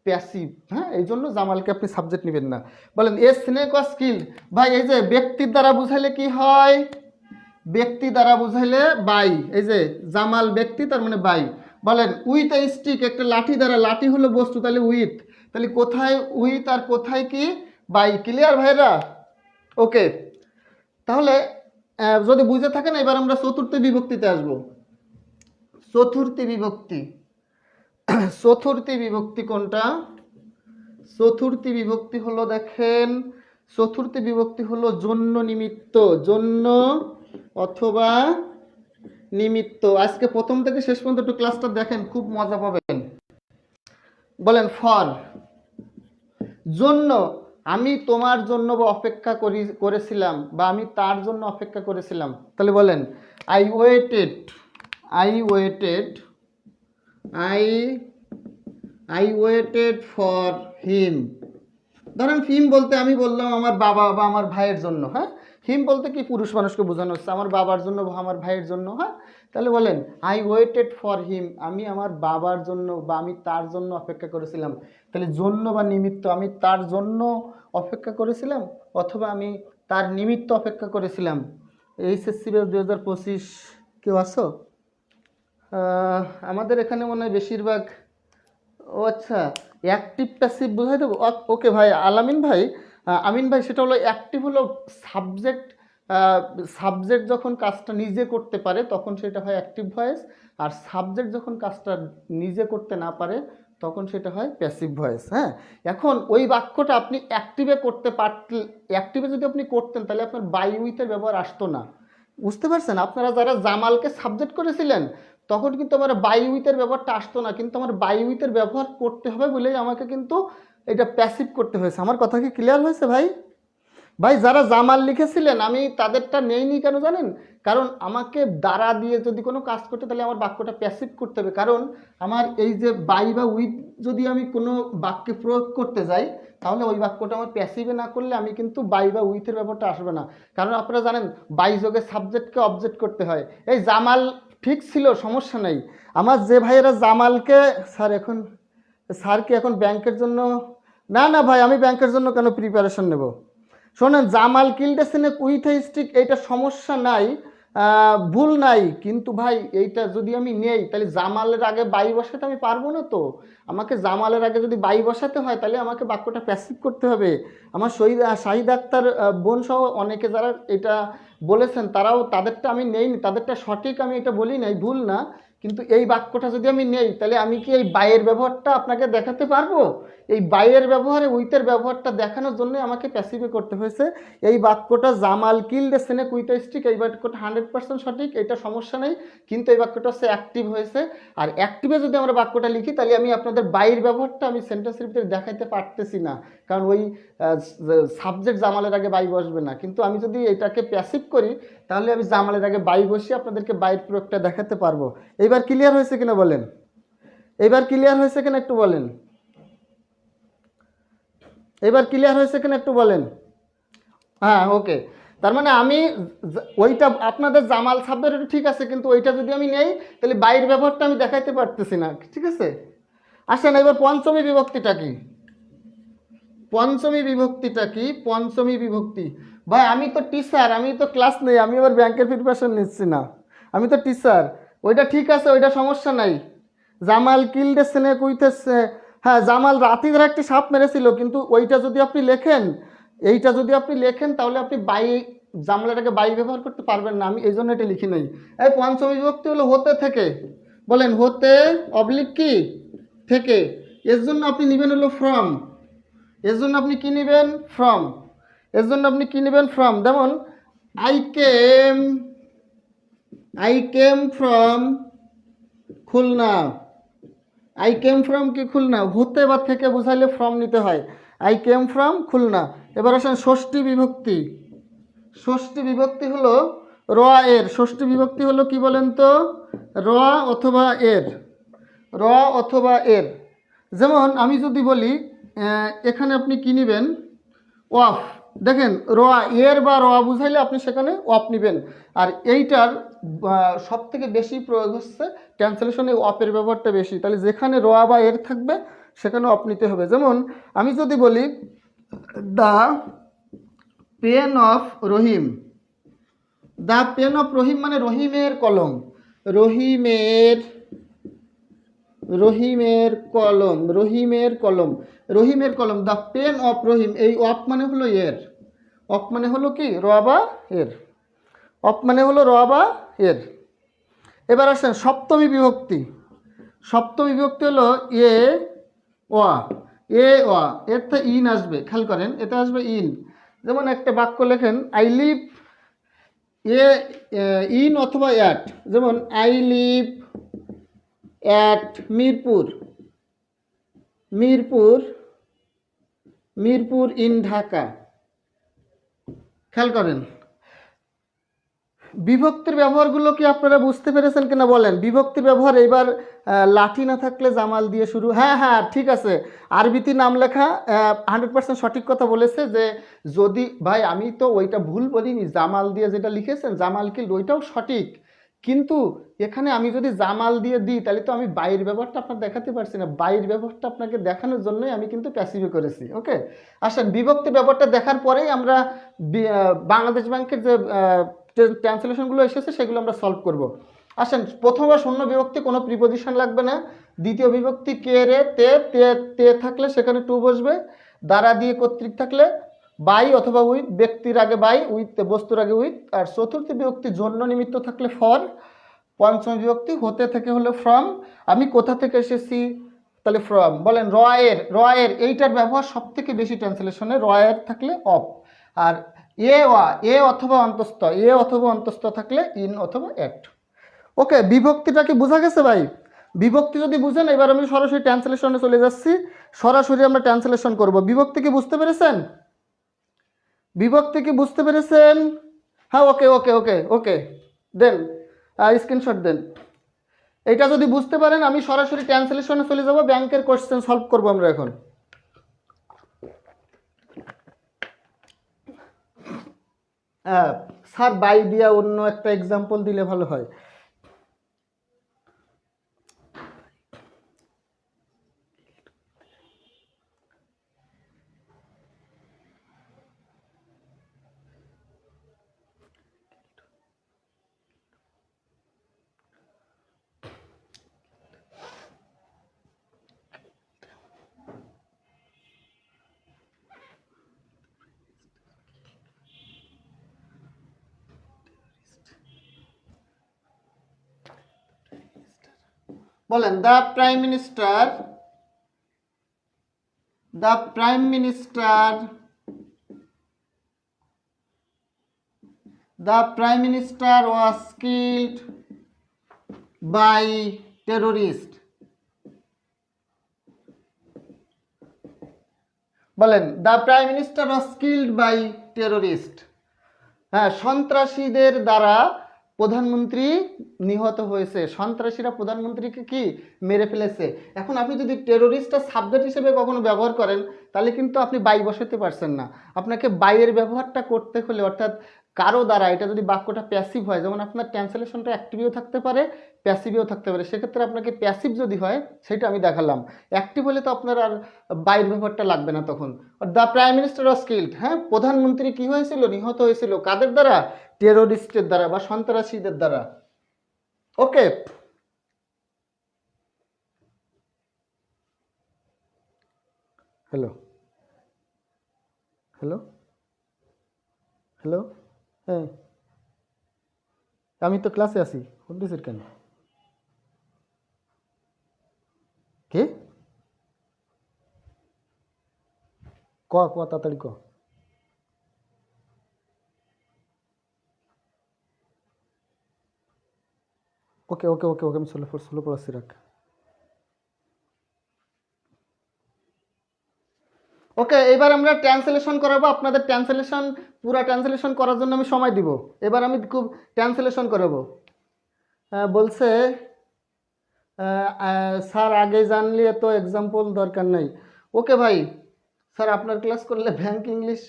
প্যাসিভ। হ্যাঁ, এই জন্য জামালকে আপনি সাবজেক্ট নেবেন না। বলেন এ স্নেক ওয়াজ কিল্ড, ভাই এই যে ব্যক্তির দ্বারা বুঝাইলে কি হয়, ব্যক্তি দ্বারা বুঝাইলে বাই, এই যে জামাল ব্যক্তি তার মানে বাই। বলেন উইথ এ স্টিক, একটা লাঠি দ্বারা, লাঠি হলো বস্তু তাহলে উইথ, তাহলে কোথায় উইথ আর কোথায় কি বাই। ক্লিয়ার ভাইরা? ওকে, তাহলে যদি বুঝে থাকেন এবার আমরা চতুর্থ বিভক্তিতে আসব। চতুর্থী বিভক্তি, চতুর্থী বিভক্তি কোনটা? চতুর্থী বিভক্তি হলো, দেখেন চতুর্থী বিভক্তি হলো জন্য নিমিত্ত, জন্য অথবা নিমিত্ত। আজকে প্রথম থেকে শেষ পর্যন্ত একটু ক্লাসটা দেখেন, খুব মজা পাবেন। বলেন ফর, জন্য, আমি তোমার জন্য বা অপেক্ষা করেছিলাম, বা আমি তার জন্য অপেক্ষা করেছিলাম। তাহলে বলেন I waited, I waited, I I waited for him. ধরেন হিম বলতে আমি বললাম আমার বাবা বা আমার ভাইয়ের জন্য, হ্যাঁ। হিম বলতে কি পুরুষ মানুষকে বোঝানো হচ্ছে, আমার বাবার জন্য বা আমার ভাইয়ের জন্য, হ্যাঁ। তাহলে বলেন আই ওয়েটেড ফর হিম, আমি আমার বাবার জন্য বা আমি তার জন্য অপেক্ষা করেছিলাম। তাহলে জন্য বা নিমিত্ত, আমি তার জন্য অপেক্ষা করেছিলাম অথবা আমি তার নিমিত্ত অপেক্ষা করেছিলাম। এইচএসসি ব্যাচ 2025 কেউ আছো? আমাদের এখানে মনে হয় বেশিরভাগ, ও আচ্ছা, অ্যাক্টিভ প্যাসিভ বোঝাই দেবো। ওকে ভাই আলামিন ভাই, আমিন ভাই, সেটা হলো অ্যাক্টিভ হলো সাবজেক্ট। সাবজেক্ট যখন কাজটা নিজে করতে পারে তখন সেটা হয় অ্যাক্টিভ ভয়েস, আর সাবজেক্ট যখন কাজটা নিজে করতে না পারে তখন সেটা হয় প্যাসিভ ভয়েস। হ্যাঁ, এখন ওই বাক্যটা আপনি অ্যাক্টিভে করতে পারতেন, অ্যাক্টিভে যদি আপনি করতেন তাহলে আপনার বাই উইথের ব্যবহার আসতো না। বুঝতে পারছেন? আপনারা যারা জামালকে সাবজেক্ট করেছিলেন তখন কিন্তু আমার বাই উইথের ব্যবহারটা আসতো না, কিন্তু আমার বাই উইথের ব্যবহার করতে হবে বলেই আমাকে কিন্তু এটা প্যাসিভ করতে হয়েছে। আমার কথা কি ক্লিয়ার হয়েছে ভাই? ভাই যারা জামাল লিখেছিলেন আমি তাদেরটা নেইনি, কেন জানেন? কারণ আমাকে দ্বারা দিয়ে যদি কোনো কাজ করতে তাহলে আমার বাক্যটা প্যাসিভ করতে হবে, কারণ আমার এই যে বাই বা উইথ যদি আমি কোনো বাক্যে প্রয়োগ করতে যাই তাহলে ওই বাক্যটা আমার প্যাসিভে না করলে আমি কিন্তু বাই বা উইথের ব্যাপারটা আসবে না। কারণ আপনারা জানেন বাই যোগে সাবজেক্টকে অবজেক্ট করতে হয়। এই জামাল ঠিক ছিল, সমস্যা নেই। আমার যে ভাইয়েরা জামালকে, স্যার এখন, স্যার কি এখন ব্যাংকের জন্য, না না ভাই আমি ব্যাংকের জন্য কেন প্রিপারেশন নেব? শোনেন, Jamal killed a snake with a stick, এইটা সমস্যা নাই, ভুল নাই, কিন্তু ভাই এইটা যদি আমি নেই তাহলে জামালের আগে বাই বসাতে আমি পারবো না তো। আমাকে জামালের আগে যদি বাই বসাতে হয় তাহলে আমাকে বাক্যটা প্যাসিভ করতে হবে। আমার শাহিদ আক্তার বোন সহ অনেকে যারা এটা বলেছেন তারাও, তাদেরটা আমি নেইনি, তাদেরটা সঠিক আমি এটা বলি নাই, ভুল না, কিন্তু এই বাক্যটা যদি আমি নেই তাহলে আমি কি এই বাইয়ের ব্যবহারটা আপনাকে দেখাতে পারবো? এই বাইয়ের ব্যবহারে উইথের ব্যবহারটা দেখানোর জন্য আমাকে প্যাসিভে করতে হয়েছে। এই বাক্যটা Jamal killed a snake with a stick, এই বাক্যটা 100% সঠিক, এটা সমস্যা নেই, কিন্তু এই বাক্যটা হচ্ছে অ্যাক্টিভ হয়েছে। আর অ্যাক্টিভে যদি আমরা বাক্যটা লিখি তাহলে আমি আপনাদের বাইয়ের ব্যবহারটা আমি সেন্টেন্সের ভিতরে দেখাইতে পারতেছি না, কারণ ওই সাবজেক্ট জামালের আগে বাই বসবে না। কিন্তু আমি যদি এটাকে প্যাসিভ করি তাহলে আমি জামালের আগে বাই বসিয়ে আপনাদেরকে বাইয়ের প্রয়োগটা দেখাতে পারবো। এইবার ক্লিয়ার হয়েছে কিনা বলেন? এইবার ক্লিয়ার হয়েছে কিনা একটু বলেন? এবার ক্লিয়ার হয়েছে কিনা একটু বলেন? হ্যাঁ, ওকে। তার মানে আমি ওইটা আপনাদের জামাল শব্দটা ঠিক আছে, কিন্তু ওইটা যদি আমি নেই তাহলে বাইরের ব্যবহারটা আমি দেখাইতে পারতেছি না, ঠিক আছে? আসেন এবার পঞ্চমী বিভক্তিটা কি? পঞ্চমী বিভক্তিটা কি? পঞ্চমী বিভক্তি, ভাই আমি তো টিচার, আমি তো ক্লাস নেই, আমি আবার ব্যাংকের প্রিপারেশন নিচ্ছি না, আমি তো টিচার। ওইটা ঠিক আছে, ওইটা সমস্যা নাই। জামাল কিল্ডে স্নেক উইথ, হ্যাঁ জামাল রাতে ধরে একটি সাপ মেরেছিল, কিন্তু ওইটা যদি আপনি লেখেন, এইটা যদি আপনি লেখেন তাহলে আপনি বাই, জামলাটাকে বাই ব্যবহার করতে পারবেন না, আমি এই জন্য এটা লিখি নাই। এই পঞ্চমী বিভক্তি হলো হতে থেকে, বলেন হতে অবলিক কি থেকে, এর জন্য আপনি নেবেন হলো ফ্রম, এর জন্য আপনি কি নেবেন? ফ্রম। এর জন্য আপনি কি নেবেন? ফ্রম। যেমন I came, I came from Khulna, I came from কি খুলনা, হতে বা থেকে বোঝাইলে ফ্রম নিতে হয়। I came from Khulna. এবার আসেন ষষ্ঠী বিভক্তি। ষষ্ঠী বিভক্তি হলো র এর, ষষ্ঠী বিভক্তি হলো কি বলেন তো? র অথবা এর, র অথবা এর। যেমন আমি যদি বলি এখানে আপনি কি নেবেন? অফ। দেখেন র এর বা র বুঝাইলে আপনি সেখানে অফ নেবেন। আর এইটার সব থেকে বেশি প্রয়োগ হচ্ছে ট্রান্সলেশনে, অফের ব্যবহারটা বেশি, তাহলে যেখানে র বা এর থাকবে সেখানে অফ নিতে হবে। যেমন আমি যদি বলি the pen of Rahim, the pen of Rahim মানে রহিমের কলম, রহিমের, রহিমের কলম, রহিমের কলম, রহিমের কলম, দ্য পেন অফ রহিম, এই অফ মানে হলো এর, অফ মানে হলো কি র বা এর, অফ মানে হলো র বা এর। এবার আসেন সপ্তমী বিভক্তি। সপ্তমী বিভক্তি হলো এ ওয়া, এ ওয়া, এর তো ইন আসবে, খেয়াল করেন এতে আসবে ইন। যেমন একটা বাক্য লেখেন আই লিভ এ ইন অথবা অ্যাট, যেমন I live at Mirpur, Mirpur, Mirpur in Dhaka. খেয়াল করেন বিভক্তির ব্যবহারগুলো কি আপনারা বুঝতে পেরেছেন কিনা বলেন? বিভক্তির ব্যবহার এবার লাঠি না থাকলে জামাল দিয়ে শুরু। হ্যাঁ হ্যাঁ ঠিক আছে, আরবিতে নাম লেখা 100% সঠিক কথা বলেছে যে যদি ভাই আমি তো ওইটা ভুল বলিনি, জামাল দিয়ে যেটা লিখেছেন জামাল কি ওইটাও সঠিক, কিন্তু এখানে আমি যদি জামাল দিয়ে দিই তাহলে তো আমি বাইরের ব্যবহারটা আপনার দেখাতে পারছি না, বাইরের ব্যবহারটা আপনাকে দেখানোর জন্যই আমি কিন্তু প্যাসিভে করেছি। ওকে, আসেন বিভক্তি ব্যবহারটা দেখার পরেই আমরা বাংলাদেশ ব্যাংকের যে ট্রান্সলেশনগুলো এসেছে সেগুলো আমরা সলভ করব। আসেন, প্রথমবার শূন্য বিভক্তি কোনো প্রিপোজিশন লাগবে না। দ্বিতীয় বিভক্তি কে রে তে তে তে থাকলে সেখানে টু বসবে, দ্বারা দিয়ে কর্তৃক থাকলে বাই অথবা উইথ, ব্যক্তির আগে বাই, উইথ বস্তুর আগে উইথ। আর চতুর্থ বিভক্তি জন্য নিমিত্ত থাকলে ফর। পঞ্চম বিভক্তি হতে থেকে হলো ফ্রম। আমি কোথা থেকে এসেছি, তাহলে ফ্রম। বলেন রয়ের, রয়ের এইটার ব্যবহার সব থেকে বেশি ট্রান্সলেশনে, রয়ের থাকলে অফ। আর এ অথবা অন্তস্থ, এ অথবা অন্তস্থ থাকলে ইন অথবা অ্যাট। ওকে, বিভক্তিটা কি বোঝা গেছে ভাই? বিভক্তি যদি বুঝেন এবার আমি সরাসরি ট্রান্সলেশনে চলে যাচ্ছি, সরাসরি আমরা ট্রান্সলেশন করব। বিভক্তি কি বুঝতে পেরেছেন? বিভক্তি কি বুঝতে পেরেছেন? হ্যাঁ, ওকে ওকে ওকে ওকে, দেন স্ক্রিনশট দেন। এটা যদি বুঝতে পারেন আমি সরাসরি ট্রান্সলেশনে চলে যাব, ব্যাংকের কোশ্চেন সলভ করব আমরা এখন। স্যার বাই দিয়া অন্য একটা এক্সাম্পল দিলে ভালো হয়। বলেন the prime minister, the prime minister, the prime minister was killed by terrorist. বলেন the prime minister was killed by terrorist. হ্যাঁ, সন্ত্রাসীদের দ্বারা প্রধানমন্ত্রী নিহত হয়েছে, সন্ত্রাসীরা প্রধানমন্ত্রীকে কি মেরে ফেলেছে। এখন আপনি যদি টেরোরিস্টটা সাবজেক্ট হিসেবে কখনো ব্যবহার করেন তাহলে কিন্তু আপনি বাই বসাতে পারছেন না। আপনাকে বাইয়ের ব্যবহারটা করতে হলে অর্থাৎ কারো দ্বারা, এটা যদি বাক্যটা প্যাসিভ হয়, যেমন আপনার ট্রান্সলেশনটা অ্যাক্টিভও থাকতে পারে প্যাসিভও থাকতে পারে, সেক্ষেত্রে আপনাকে প্যাসিভ যদি হয় সেটা আমি দেখালাম। অ্যাক্টিভ হলে তো আপনার আর বাইরের ব্যবহারটা লাগবে না তখন। The prime minister was killed, হ্যাঁ প্রধানমন্ত্রী কি হয়েছিল, নিহত হয়েছিল, কাদের দ্বারা? টেরোরিস্টের দ্বারা বা সন্ত্রাসীদের দ্বারা। ওকে, হ্যালো হ্যালো হ্যালো, হ্যাঁ আমি তো ক্লাসে আছি, বলতেছেন কেন? কে ক ক তাড়াতাড়ি ক। ওকে ওকে ওকে ওকে, আমি স্লো পড়াচ্ছি, রাখ। ওকে, এবার আমরা ট্রান্সলেশন করাবো আপনাদের। ট্রান্সলেশন, পুরা ট্রান্সলেশন করার জন্য আমি সময় দিব। এবার আমি খুব ট্রান্সলেশন করাবো। বলছে স্যার আগে জানলে তো এক্সাম্পল দরকার নাই। ওকে ভাই, স্যার আপনার ক্লাস করলে ব্যাংক ইংলিশ,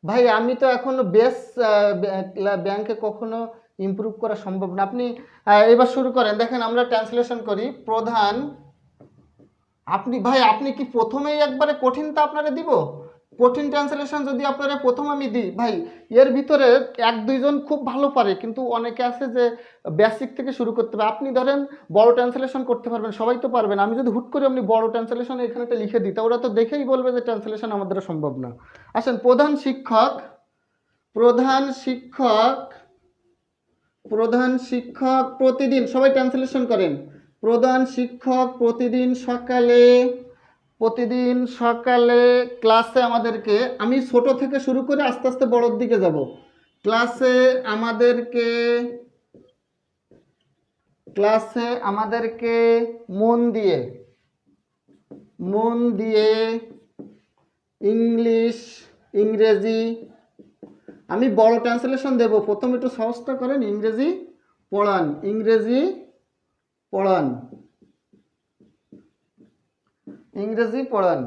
ভাই আমি তো এখনো বেস ব্যাংকে কখনো ইমপ্রুভ করা সম্ভব না। আপনি এবার শুরু করেন, দেখেন আমরা ট্রান্সলেশন করি। প্রধান, আপনি ভাই আপনি কি প্রথমেই একবারে কঠিনটা আপনারা দিব? কঠিন ট্রান্সলেশন যদি আপনারা প্রথম আমি দিই ভাই, এর ভিতরে এক দুইজন খুব ভালো পারে, কিন্তু অনেকে আছে যে বেসিক থেকে শুরু করতে হবে। আপনি ধরেন বড় ট্রান্সলেশন করতে পারবেন, সবাই তো পারবেন। আমি যদি হুট করে আপনি বড় ট্রান্সলেশন এখানে একটা লিখে দিই তা ওরা তো দেখেই বলবে যে ট্রান্সলেশন আমাদের দ্বারা সম্ভব না। আসেন, প্রধান শিক্ষক, প্রধান শিক্ষক, প্রধান শিক্ষক প্রতিদিন, সবাই ট্রান্সলেশন করেন। প্রধান শিক্ষক প্রতিদিন সকালে, প্রতিদিন সকালে ক্লাসে আমাদেরকে, আমি ছোট থেকে শুরু করে আস্তে আস্তে বড়র দিকে যাব। ক্লাসে আমাদেরকে, ক্লাসে আমাদেরকে মন দিয়ে, মন দিয়ে ইংলিশ, ইংরেজি আমি বড় ট্রান্সলেশন দেব, প্রথম একটু সহজটা করেন, ইংরেজি পড়ান, ইংরেজি পড়ান, ইংরেজি পড়ান।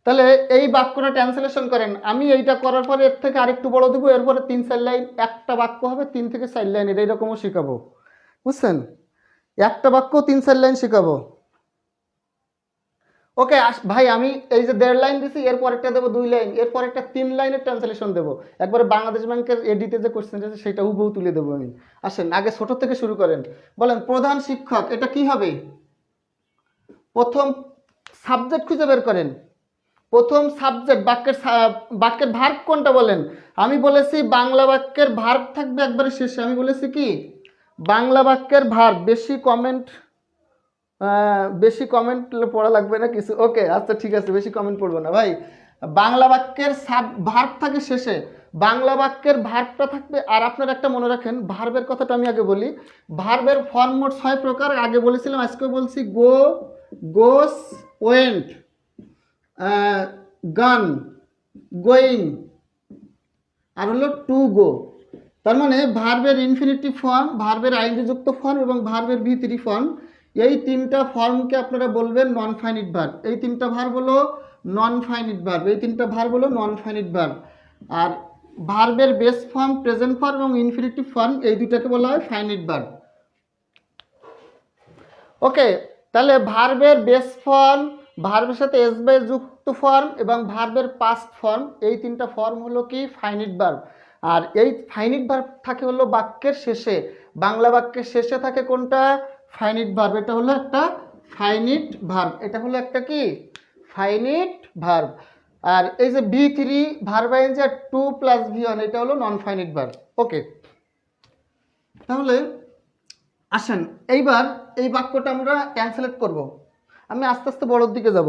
তাহলে এই বাক্যটা ট্রান্সলেশন করেন। আমি এইটা করার পরে এর থেকে আরেকটু বড় দেবো, এরপরে 3-4 লাইন, একটা বাক্য হবে 3 থেকে 4 লাইনের, এইরকমও শেখাবো, বুঝছেন? একটা বাক্য 3-4 লাইন শেখাবো। ওকে ভাই, আমি এই যে 1.5 লাইন দিছি, এরপর একটা দেবো 2 লাইন, এরপর একটা 3 লাইনের ট্রান্সলেশন দেবো, একবারে বাংলাদেশ ব্যাংকের এডিটে যে কোশ্চেন আছে সেটা হুবহু তুলে দেবো আমি। আসেন আগে ছোট থেকে শুরু করেন। বলেন প্রধান শিক্ষক, এটা কি হবে? প্রথম সাবজেক্ট খুঁজে বের করেন। প্রথম সাবজেক্ট, বাক্যের ভার্ব কোনটা বলেন? আমি বলেছি বাংলা বাক্যের ভার্ব থাকবে একবারে শেষে। আমি বলেছি কি বাংলা বাক্যের ভার্ব, বেশি কমেন্ট পড়া লাগবে না কিছু। ওকে আচ্ছা ঠিক আছে, বেশি কমেন্ট পড়বো না ভাই। বাংলা বাক্যের ভার্ব থাকে শেষে, বাংলা বাক্যের ভার্বটা থাকবে। আর আপনারা একটা মনে রাখেন, ভার্বের কথাটা আমি আগে বলি। ভার্বের ফর্ম মোট 6 প্রকার, আগে বলেছিলাম, আজকে বলছি। গো, গোস, ওয়েন্ট, গান, গোয়িং, আর হলো টু গো। তার মানে ভার্বের ইনফিনিটিভ ফর্ম, ভার্বের আইনযুক্ত ফর্ম এবং ভার্বের ভি3 ফর্ম, এই 3টা ফর্মকে আপনারা বলবেন নন ফাইনিট ভার্ব। এই 3টা ভার্ব হলো নন ফাইনিট ভার্ব, এই 3টা ভার্ব হলো নন ফাইনিট ভার্ব। আর ভার্বের বেস ফর্ম, প্রেজেন্ট ফর্ম এবং ইনফিনিটিভ ফর্ম, এই দুটাকে বলা হয় ফাইনিট ভার্ব। ওকে, তাহলে ভার্বের বেস ফর্ম, ভার্বের সাথে এস বাই যুক্ত ফর্ম এবং ভার্বের পাস্ট ফর্ম, এই 3টা ফর্ম হলো কি ফাইনিট ভার্ব। আর এই ফাইনিট ভার্ব থাকে হলো বাক্যের শেষে। বাংলা বাক্যের শেষে থাকে কোনটা? Finite verb. এটা হলো একটা ফাইনিট ভার্ব, এটা হলো একটা কি ফাইনিট ভার্ব। আর এই যে ভি3 ভার্ব আইএনজি আর 2 + ভি1, এটা হলো নন ফাইনিট ভার্ব। ওকে, তাহলে আসেন এইবার এই বাক্যটা আমরা ট্রান্সলেট করব। আমি আস্তে আস্তে বড়োর দিকে যাব।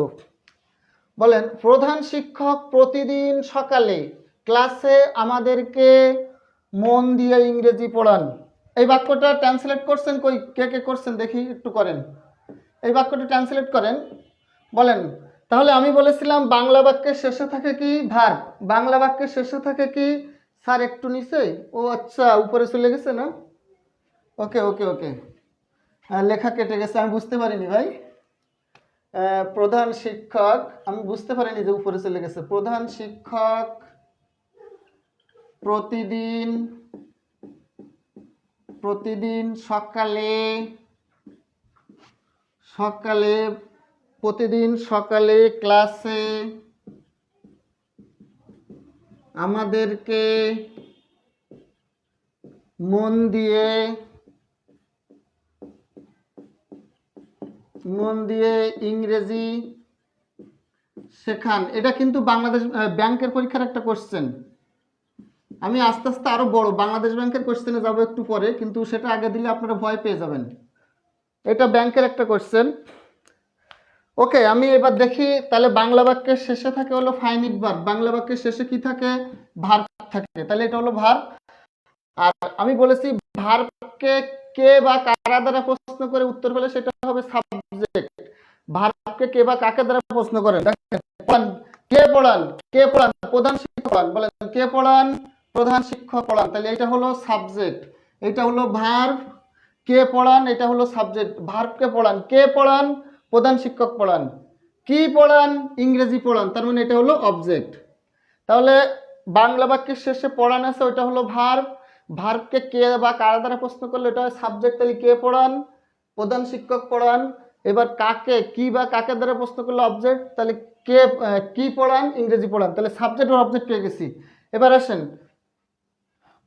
বলেন প্রধান শিক্ষক প্রতিদিন সকালে ক্লাসে আমাদেরকে মন দিয়ে ইংরেজি পড়ান। এই বাক্যটা ট্রান্সলেট করছেন? কই কে কে করছেন দেখি, একটু করেন। এই বাক্যটা ট্রান্সলেট করেন। বলেন, তাহলে আমি বলেছিলাম বাংলা বাক্যের শেষে থাকে কি ভার্ব, বাংলা বাক্যের শেষে থাকে কি? স্যার একটু নিচে, ও আচ্ছা উপরে চলে গেছে না? ওকে ওকে ওকে, লেখা কেটে গেছে, আমি বুঝতে পারিনি ভাই। প্রধান শিক্ষক, আমি বুঝতে পারিনি যে উপরে চলে গেছে। প্রধান শিক্ষক প্রতিদিন সকালে ক্লাসে আমাদেরকে মন দিয়ে ইংরেজি শেখান। এটা কিন্তু বাংলাদেশ ব্যাংকের পরীক্ষার একটা কোশ্চেন। আমি আস্তে আস্তে আরো বড় বাংলাদেশ ব্যাংকের কোশ্চেনে যাবো একটু পরে, কিন্তু সেটা আগে দিলে আপনারা ভয় পেয়ে যাবেন। এটা ব্যাংকের একটা কোশ্চেন। ওকে, আমি এবার দেখি তাহলে বাংলা বাক্যের শেষে থাকে হলো ফাইনিট ভার্ব, বাংলা বাক্যের শেষে কি থাকে? ভার্ব থাকে। তাহলে এটা হলো ভার্ব। আর আমি বলেছি ভার্বকে কে বা কারা দ্বারা প্রশ্ন করে উত্তর হলে সেটা হবে সাবজেক্ট। ভার্বকে কে বা কাকে দ্বারা প্রশ্ন করেন? দেখেন, কে পড়ান? প্রধান শিক্ষক পড়ান। বলেন কে পড়ান? প্রধান শিক্ষক পড়ান। তাহলে এটা হলো সাবজেক্ট, এটা হলো ভার্ব। কে পড়ান, এটা হলো সাবজেক্ট। ভার্বকে পড়ান, কে পড়ান? প্রধান শিক্ষক পড়ান। কি পড়ান? ইংরেজি পড়ান। তার মানে এটা হলো অবজেক্ট। তাহলে বাংলা বাক্যের শেষে পড়ান আছে, ওইটা হলো ভার্ব। ভার্বকে কে বা কারা দ্বারা প্রশ্ন করলে এটা হয় সাবজেক্ট। তাহলে কে পড়ান? প্রধান শিক্ষক পড়ান। এবার কাকে, কি বা কাকে দ্বারা প্রশ্ন করলে অবজেক্ট। তাহলে কে, কি পড়ান? ইংরেজি পড়ান। তাহলে সাবজেক্ট আর অবজেক্ট পেয়ে গেছি। এবার আসেন,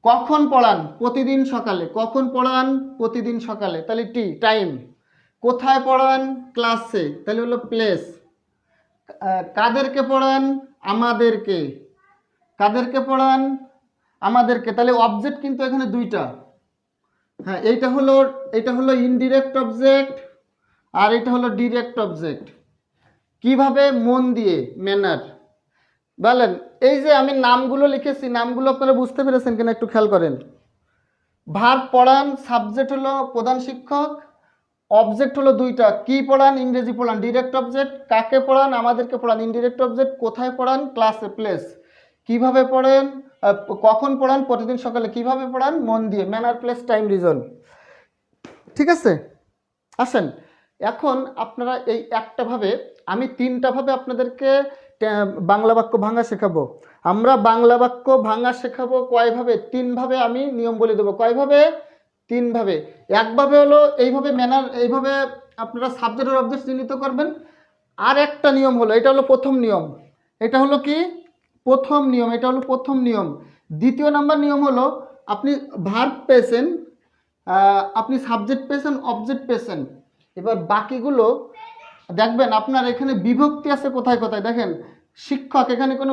কখন পড়ান? প্রতিদিন সকালে। কখন পড়ান? প্রতিদিন সকালে। তাহলে টি, টাইম। কোথায় পড়ান? ক্লাসে। তাহলে হলো প্লেস। কাদেরকে পড়ান? আমাদেরকে। কাদেরকে পড়ান? আমাদেরকে। তাহলে অবজেক্ট কিন্তু এখানে দুইটা। হ্যাঁ, এটা হলো ইনডিরেক্ট অবজেক্ট আর এটা হলো ডিরেক্ট অবজেক্ট। কিভাবে? মন দিয়ে, ম্যানার। বলেন, এই যে আমি নামগুলো লিখেছি, নামগুলো আপনারা বুঝতে পেরেছেন কিনা একটু খেয়াল করেন। ভার্ব পড়ান, সাবজেক্ট হলো প্রধান শিক্ষক, অবজেক্ট হলো দুইটা। কি পড়ান? ইংরেজি পড়ান, ডিরেক্ট অবজেক্ট। কাকে পড়ান? আমাদেরকে পড়ান, ইনডিরেক্ট অবজেক্ট। কোথায় পড়ান? ক্লাসে, প্লেস। কিভাবে পড়েন? কখন পড়ান? প্রতিদিন সকালে। কিভাবে পড়ান? মন দিয়ে, ম্যানার প্লেস টাইম রিজন। ঠিক আছে, আসেন এখন আপনারা এই একটা ভাবে, আমি তিনটা ভাবে আপনাদেরকে বাংলা বাক্য ভাঙা শেখাবো। আমরা বাংলা বাক্য ভাঙা শেখাবো কয়ভাবে? তিনভাবে আমি নিয়ম বলে দেবো। কয়ভাবে? তিনভাবে। একভাবে হলো এইভাবে ম্যানার, এইভাবে আপনারা সাবজেক্ট আর অবজেক্ট চিহ্নিত করবেন। আর একটা নিয়ম হলো, এটা হলো প্রথম নিয়ম, এটা হলো কি প্রথম নিয়ম, এটা হলো প্রথম নিয়ম। দ্বিতীয় নাম্বার নিয়ম হলো আপনি ভার্ব পেয়েছেন, আপনি সাবজেক্ট পেয়েছেন, অবজেক্ট পেয়েছেন, এবার বাকিগুলো দেখবেন আপনার এখানে বিভক্তি আছে কোথায় কোথায়। দেখেন শিক্ষক, এখানে কোনো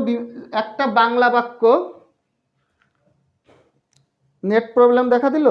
একটা বাংলা বাক্য, নেট প্রবলেম দেখা দিল।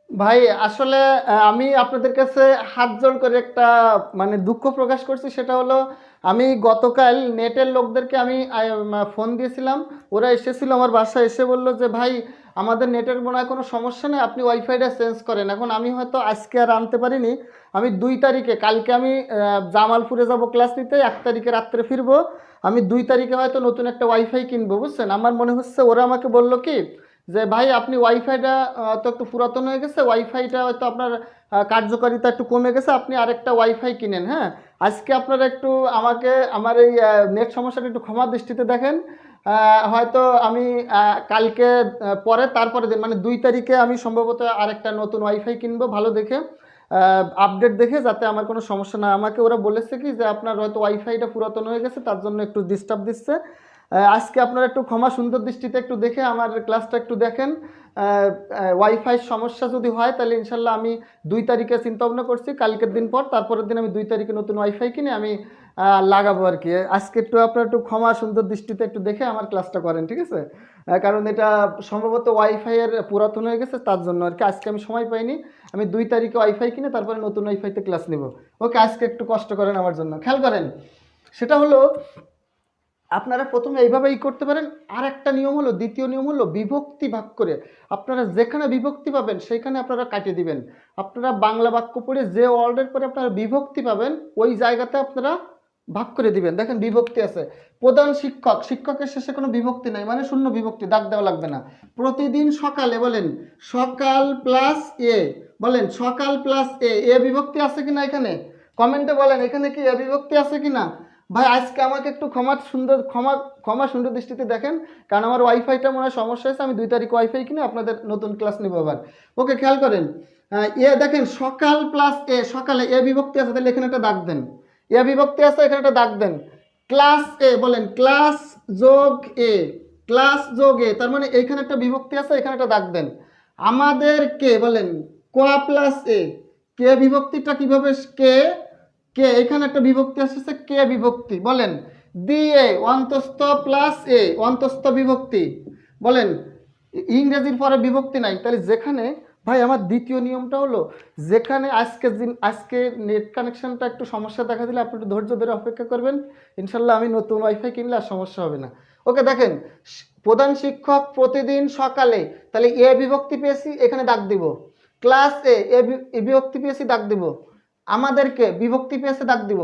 ভাই আসলে আমি আপনাদের কাছে হাত জোড় করে একটা মানে দুঃখ প্রকাশ করছি। সেটা হলো আমি গতকাল নেটের লোকদেরকে আমি ফোন দিয়েছিলাম, ওরা এসেছিল আমার বাসায়, এসে বলল যে ভাই আমাদের নেটের মনে হয় কোনো সমস্যা নেই, আপনি ওয়াইফাইটা চেঞ্জ করেন। এখন আমি হয়তো আজকে আর আনতে পারিনি, আমি 2 তারিখে, কালকে আমি জামালপুরে যাব ক্লাস নিতে, 1 তারিখে রাত্রে ফিরবো, আমি 2 তারিখে হয়তো নতুন একটা ওয়াইফাই কিনবো, বুঝছেন। আমার মনে হচ্ছে ওরা আমাকে বললো কি যে ভাই আপনি ওয়াইফাইটা তো একটু পুরাতন হয়ে গেছে, ওয়াইফাইটা হয়তো আপনার কার্যকারিতা একটু কমে গেছে, আপনি আরেকটা ওয়াইফাই কিনেন। হ্যাঁ, আজকে আপনারা একটু আমাকে আমার এই নেট সমস্যাটা একটু ক্ষমা দৃষ্টিতে দেখেন। হয়তো আমি কালকে পরে তারপরে দিন মানে 2 তারিখে আমি সম্ভবত আরেকটা নতুন ওয়াইফাই কিনবো ভালো দেখে, আপডেট দেখে, যাতে আমার কোনো সমস্যা না। আমাকে ওরা বলেছে কি যে আপনার হয়তো ওয়াইফাইটা পুরাতন হয়ে গেছে, তার জন্য একটু ডিস্টার্ব দিচ্ছে। আজকে আপনারা একটু ক্ষমা সুন্দর দৃষ্টিতে একটু দেখে আমার ক্লাসটা একটু দেখেন। ওয়াইফাই সমস্যা যদি হয় তাহলে ইনশাল্লাহ আমি 2 তারিখে চিন্তা ভাবনা করছি, কালকের দিন পর তারপরের দিন আমি 2 তারিখে নতুন ওয়াইফাই কিনে আমি লাগাবো আর কি। আজকে একটু আপনারা একটু ক্ষমা সুন্দর দৃষ্টিতে একটু দেখে আমার ক্লাসটা করেন, ঠিক আছে। কারণ এটা সম্ভবত ওয়াইফাইয়ের পুরাতন হয়ে গেছে, তার জন্য আর কি আজকে আমি সময় পাইনি। আমি 2 তারিখে ওয়াইফাই কিনে তারপরে নতুন ওয়াইফাইতে ক্লাস নিব। ওকে, আজকে একটু কষ্ট করেন আমার জন্য, খেয়াল করেন। সেটা হলো আপনারা প্রথমে এইভাবেই করতে পারেন। আর একটা নিয়ম হলো, দ্বিতীয় নিয়ম হলো বিভক্তি ভাগ করে। আপনারা যেখানে বিভক্তি পাবেন সেইখানে আপনারা কাটিয়ে দিবেন। আপনারা বাংলা বাক্য পড়ে যে ওয়ার্ডের পরে আপনারা বিভক্তি পাবেন ওই জায়গাতে আপনারা ভাগ করে দিবেন। দেখেন বিভক্তি আছে, প্রধান শিক্ষক, শিক্ষকের শেষে কোনো বিভক্তি নাই, মানে শূন্য বিভক্তি, দাগ দেওয়া লাগবে না। প্রতিদিন সকালে, বলেন সকাল প্লাস এ, বলেন সকাল প্লাস এ, এ বিভক্তি আছে কিনা এখানে? কমেন্টে বলেন এখানে কি এ বিভক্তি আছে কিনা। ভাই আজকে আমাকে একটু ক্ষমা সুন্দর দৃষ্টিতে দেখেন, কারণ আমার ওয়াইফাইটা মনে হয় সমস্যা হয়েছে। আমি 2 তারিখ ওয়াইফাই কিনে আপনাদের নতুন ক্লাস নিব আবার। ওকে, খেয়াল করেন। এ দেখেন সকাল প্লাস এ, সকালে এ বিভক্তি আছে, তাহলে এখানে একটা দাগ দেন। এ বিভক্তি আছে, এখানে একটা দাগ দেন। ক্লাস এ, বলেন ক্লাস যোগ এ, ক্লাস যোগ এ, তার মানে এখানে একটা বিভক্তি আছে, এখানে একটা দাগ দেন। আমাদের কে, বলেন কোয়া প্লাস এ, কে বিভক্তিটা কিভাবে? কে, কে এখানে একটা বিভক্তি আসছে, কে বিভক্তি, বলেন দিয়ে অন্তস্থ প্লাস এ, অন্তস্থ বিভক্তি, বলেন ইংরেজির পরে বিভক্তি নাই। তাহলে যেখানে, ভাই আমার দ্বিতীয় নিয়মটা হলো, যেখানে আজকে নেট কানেকশনটা একটু সমস্যা দেখা দিলে আপনি একটু ধৈর্য ধরে অপেক্ষা করবেন, ইনশাল্লাহ আমি নতুন ওয়াইফাই কিনলে আর সমস্যা হবে না। ওকে দেখেন, প্রধান শিক্ষক প্রতিদিন সকালে, তাহলে এ বিভক্তি পেয়েছি, এখানে দাগ দিব। ক্লাস এ বিভক্তি পেয়েছি, দাগ দিব। আমাদেরকে বিভক্তি পেয়েছে, দাগ দিব।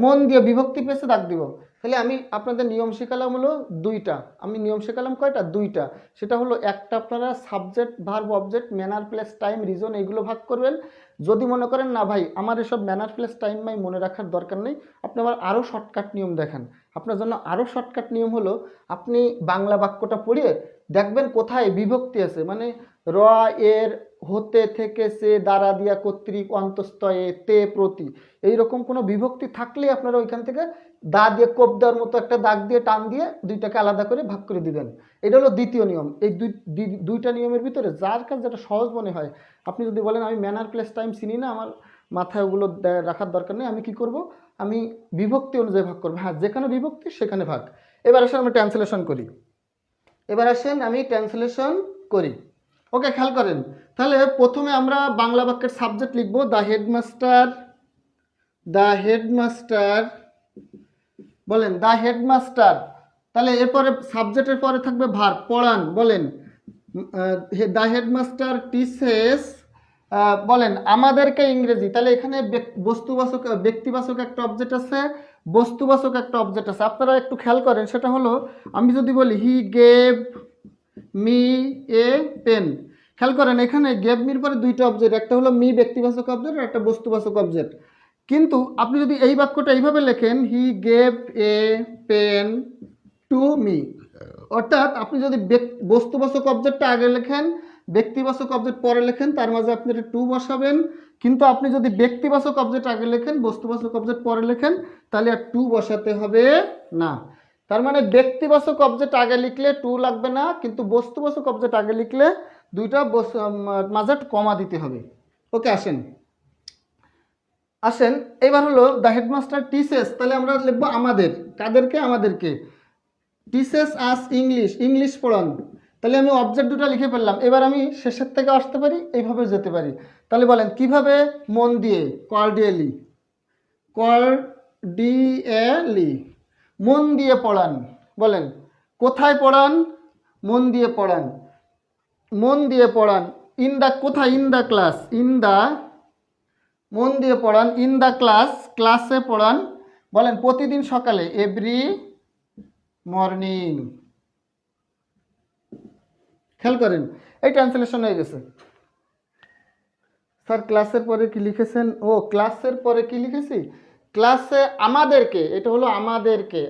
মন দিয়ে বিভক্তি পেয়েছে, দাগ দিব। তাহলে আমি আপনাদের নিয়ম শেখালাম হলো দুইটা। আমি নিয়ম শেখালাম কয়টা? দুইটা। সেটা হলো একটা আপনারা subject, verb, object, manner, place, time, reason এইগুলো ভাগ করবেন। যদি মনে করেন না ভাই আমার এসব ম্যানার, প্লেস, টাইম ভাই মনে রাখার দরকার নেই, আপনি আবার আরও শর্টকাট নিয়ম দেখেন। আপনার জন্য আরও শর্টকাট নিয়ম হলো আপনি বাংলা বাক্যটা পড়িয়ে দেখবেন কোথায় বিভক্তি আছে, মানে র, এর, হতে, থেকে, সে, দ্বারা, দিয়া, কর্তৃক, অন্তস্থ, এ, তে, প্রতি, এইরকম কোনো বিভক্তি থাকলে আপনারা ওইখান থেকে দা দিয়ে কোপ দেওয়ার মতো একটা দাগ দিয়ে টান দিয়ে দুইটাকে আলাদা করে ভাগ করে দিবেন। এটা হলো দ্বিতীয় নিয়ম। এই দুইটা নিয়মের ভিতরে যার কাছে যেটা সহজ মনে হয়, আপনি যদি বলেন আমি ম্যানার, প্লেস, টাইম চিনি না, আমার মাথায় ওগুলো রাখার দরকার নেই, আমি কি করব, আমি বিভক্তি অনুযায়ী ভাগ করবো। হ্যাঁ, যেখানে বিভক্তি সেখানে ভাগ। এবার আসেন আমি ট্রান্সলেশন করি। ওকে, খেয়াল করেন। তাহলে প্রথমে আমরা বাংলা বাক্যের সাবজেক্ট লিখবো দ্য হেডমাস্টার। বলেন দ্য হেডমাস্টার। তাহলে এরপরে সাবজেক্টের পরে থাকবে ভার্ব, পড়ান। বলেন দ্য হেডমাস্টার টিচেস। বলেন আমাদেরকে ইংরেজি। তাহলে এখানে বস্তুবাচক, ব্যক্তিবাচক একটা অবজেক্ট আছে, বস্তুবাচক একটা অবজেক্ট আছে। আপনারা একটু খেয়াল করেন, সেটা হলো আমি যদি বলি he gave me a pen, খেয়াল করেন এখানে গেভ মির পরে দুইটা অবজেক্ট, একটা হলো মি ব্যক্তিবাচক অবজেক্ট আর একটা বস্তুবাচক অবজেক্ট। কিন্তু আপনি যদি এই বাক্যটা এইভাবে লেখেন he gave a pen to me, অর্থাৎ আপনি যদি বস্তুবাচক অবজেক্টটা আগে লেখেন, ব্যক্তিবাচক অবজেক্ট পরে লেখেন, তার মাঝে আপনি একটা টু বসাবেন। কিন্তু আপনি যদি ব্যক্তিবাচক অবজেক্ট আগে লেখেন, বস্তুবাচক অবজেক্ট পরে লেখেন, তাহলে আর টু বসাতে হবে না। তার মানে ব্যক্তিবাচক অবজেক্ট আগে লিখলে টু লাগবে না, কিন্তু বস্তুবাচক অবজেক্ট আগে লিখলে দুইটা মাঝে কমা দিতে হবে। ওকে, আসেন এবার হলো দ্য হেডমাস্টার টিচেস। তাহলে আমরা লিখবো আমাদের, কাদেরকে? আমাদেরকে। টিচেস আস ইংলিশ, ইংলিশ পড়ান। তাহলে আমি অবজেক্ট দুটো লিখে ফেললাম। এবার আমি শেষের থেকে আসতে পারি, এইভাবে যেতে পারি। তাহলে বলেন কিভাবে? মন দিয়ে, কর্ডিয়ালি, মন দিয়ে পড়ান। বলেন কোথায় পড়ান? মন দিয়ে পড়ান, মন দিয়ে পড়ান। ইন দা, কোথায়? ইন দা ক্লাস, মন দিয়ে পড়ান। ইন দা ক্লাস, ক্লাসে পড়ান। বলেন প্রতিদিন সকালে, এভরি মর্নিং। খেয়াল করেন এই ট্রান্সলেশন হয়ে গেছে। স্যার ক্লাসের পরে কি লিখেছেন? ও ক্লাসের পরে কি লিখেছি? ক্লাসে আমাদেরকে, এটা হলো আমাদেরকে,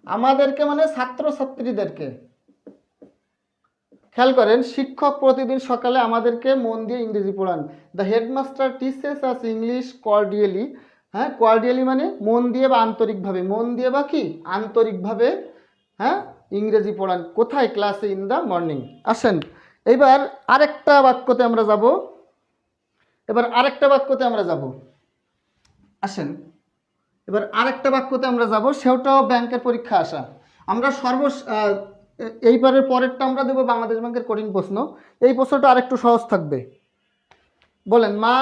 আমাদেরকে মানে ছাত্রছাত্রীদেরকে। খেয়াল করেন শিক্ষক প্রতিদিন সকালে আমাদেরকে মন দিয়ে ইংরেজি পড়ান। The headmaster teaches us English cordially. হ্যাঁ, কর্ডিয়ালি মানে মন দিয়ে বা আন্তরিকভাবে, মন দিয়ে বা কি আন্তরিকভাবে, হ্যাঁ, ইংরেজি পড়ান। কোথায়? ক্লাসে, ইন দ্য মর্নিং। আসেন এইবার আরেকটা বাক্যতে আমরা যাব। আসেন এবার আরেকটা বাক্যতে আমরা যাব, সেটাও ব্যাংকের পরীক্ষা আসা। আমরা এইবারের পরেরটা আমরা দেবো বাংলাদেশ ব্যাংকের কঠিন প্রশ্ন। এই প্রশ্নটা আরেকটু সহজ থাকবে। বলেন মা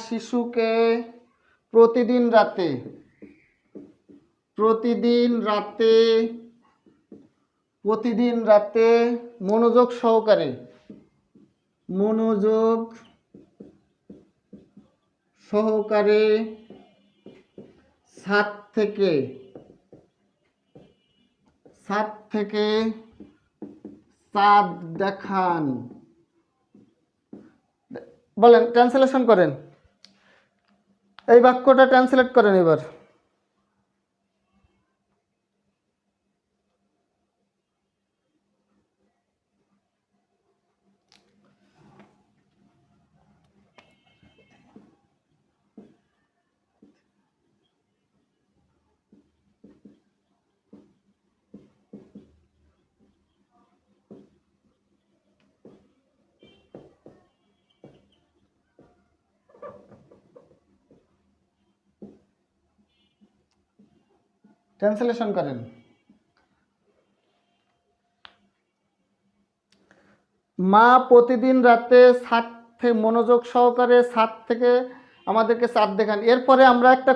শিশুকে প্রতিদিন রাতে মনোযোগ সহকারে ছাদ থেকে চাঁদ দেখান। বলেন ট্রান্সলেশন করেন, এই বাক্যটা ট্রান্সলেট করেন এবার। ট্রান্সলেশন করেন। মা প্রতিদিন রাতে থেকে মনোযোগ সহকারে ছাদ থেকে আমাদেরকে চাঁদ দেখান। এরপরে আমরা একটা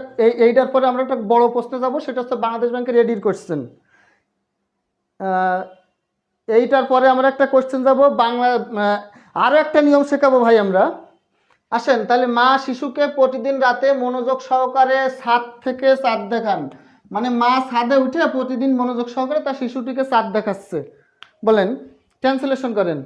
এইটার পরে আমরা একটা বড় প্রশ্নে যাব, সেটা হচ্ছে বাংলাদেশ ব্যাংকের রেডির কোশ্চেন। এইটার পরে আমরা একটা কোশ্চেন যাব বাংলা, আরও একটা নিয়ম শেখাবো ভাই আমরা। আসেন তাহলে, মা শিশুকে প্রতিদিন রাতে মনোযোগ সহকারে ছাদ থেকে চাঁদ দেখান, মানে মা ছাদে উঠে প্রতিদিন মনোযোগ সহকারে তার শিশুটিকে চাঁদ দেখাচ্ছে। বলেন, ট্রান্সলেশন করেন।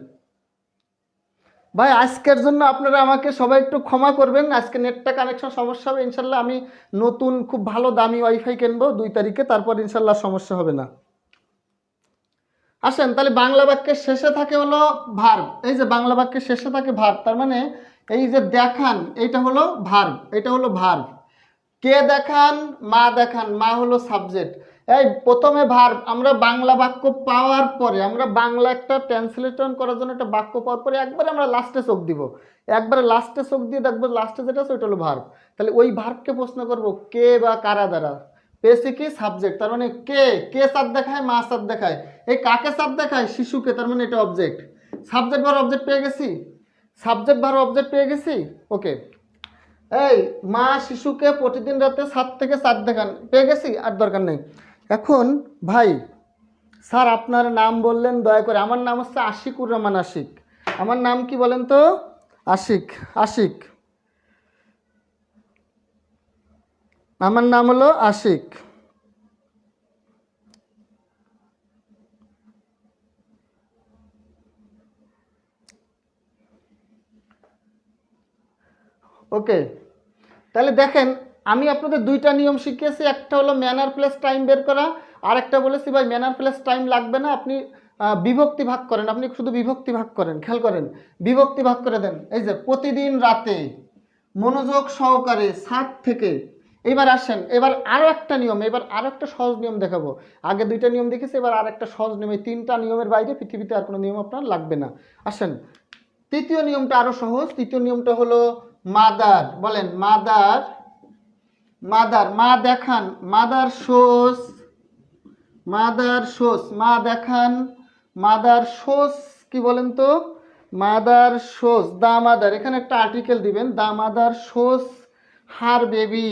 ভাই আজকের জন্য আপনারা আমাকে সবাই একটু ক্ষমা করবেন, আজকে নেটটা কানেকশন সমস্যা হবে। ইনশাল্লাহ আমি নতুন খুব ভালো দামি ওয়াইফাই কিনবো 2 তারিখে, তারপর ইনশাল্লাহ সমস্যা হবে না। আসেন তাহলে, বাংলা বাক্যের শেষে থাকে হলো ভার্ব। এই যে বাংলা বাক্যের শেষে থাকে ভার্ব, তার মানে এই যে দেখান, এইটা হলো ভার্ব, এটা হলো ভার্ব। কে দেখান? মা দেখান, মা হলো সাবজেক্ট। এই প্রথমে ভার্ব, আমরা বাংলা বাক্য পাওয়ার পরে, আমরা বাংলা একটা ট্রান্সলেশন করার জন্য একটা বাক্য পাওয়ার পরে একবারে আমরা লাস্টে চোখ দিব, একবারে লাস্টে চোখ দিয়ে দেখবো লাস্টে যেটা আছে ওইটা হলো ভার্ব। তাহলে ওই ভার্বকে প্রশ্ন করব কে বা কারা দ্বারা, পেয়েছি কি সাবজেক্ট, তার মানে কে, কে চাঁদ দেখায়? মা চাঁদ দেখায়। এই কাকে চাঁদ দেখায়? শিশুকে, তার মানে এটা অবজেক্ট। সাবজেক্ট ভার্ব অবজেক্ট পেয়ে গেছি, সাবজেক্ট ভার্ব অবজেক্ট পেয়ে গেছি। ওকে, এই মা শিশুকে প্রতিদিন রাতে ছাদ থেকে চাঁদ দেখান পেয়ে গেছি, আর দরকার নেই। এখন ভাই, স্যার আপনার নাম বললেন দয়া করে। আমার নাম হচ্ছে আশিকুর রহমান আশিক। আমার নাম কি বলেন তো? আশিক, আশিক, আমার নাম হলো আশিক। ওকে, তাহলে দেখেন, আমি আপনাদের 2টা নিয়ম শিখিয়েছি। একটা হলো ম্যানার প্লাস টাইম বের করা, আর একটা বলেছি ভাই ম্যানার প্লাস টাইম লাগবে না, আপনি বিভক্তি ভাগ করেন, আপনি শুধু বিভক্তি ভাগ করেন। খেয়াল করেন, বিভক্তি ভাগ করে দেন। এই যে প্রতিদিন রাতে মনোযোগ সহকারে ছাদ থেকে। এবার আসেন, এবার আরও একটা নিয়ম, এবার আরও একটা সহজ নিয়ম দেখাবো। আগে 2টা নিয়ম দেখেছি, এবার আর একটা সহজ নিয়ম। এই 3টা নিয়মের বাইরে পৃথিবীতে আর কোনো নিয়ম আপনার লাগবে না। আসেন, তৃতীয় নিয়মটা আরও সহজ। তৃতীয় নিয়মটা হলো মাদার। বলেন মাদার, মাদার, মা দেখান, মাদার শোস, মাদার শোস, মা দেখান, মাদার শোস কি বলেন তো? মাদার শোস দা মাদার, এখানে একটা আর্টিকেল দিবেন, the mother shows her baby,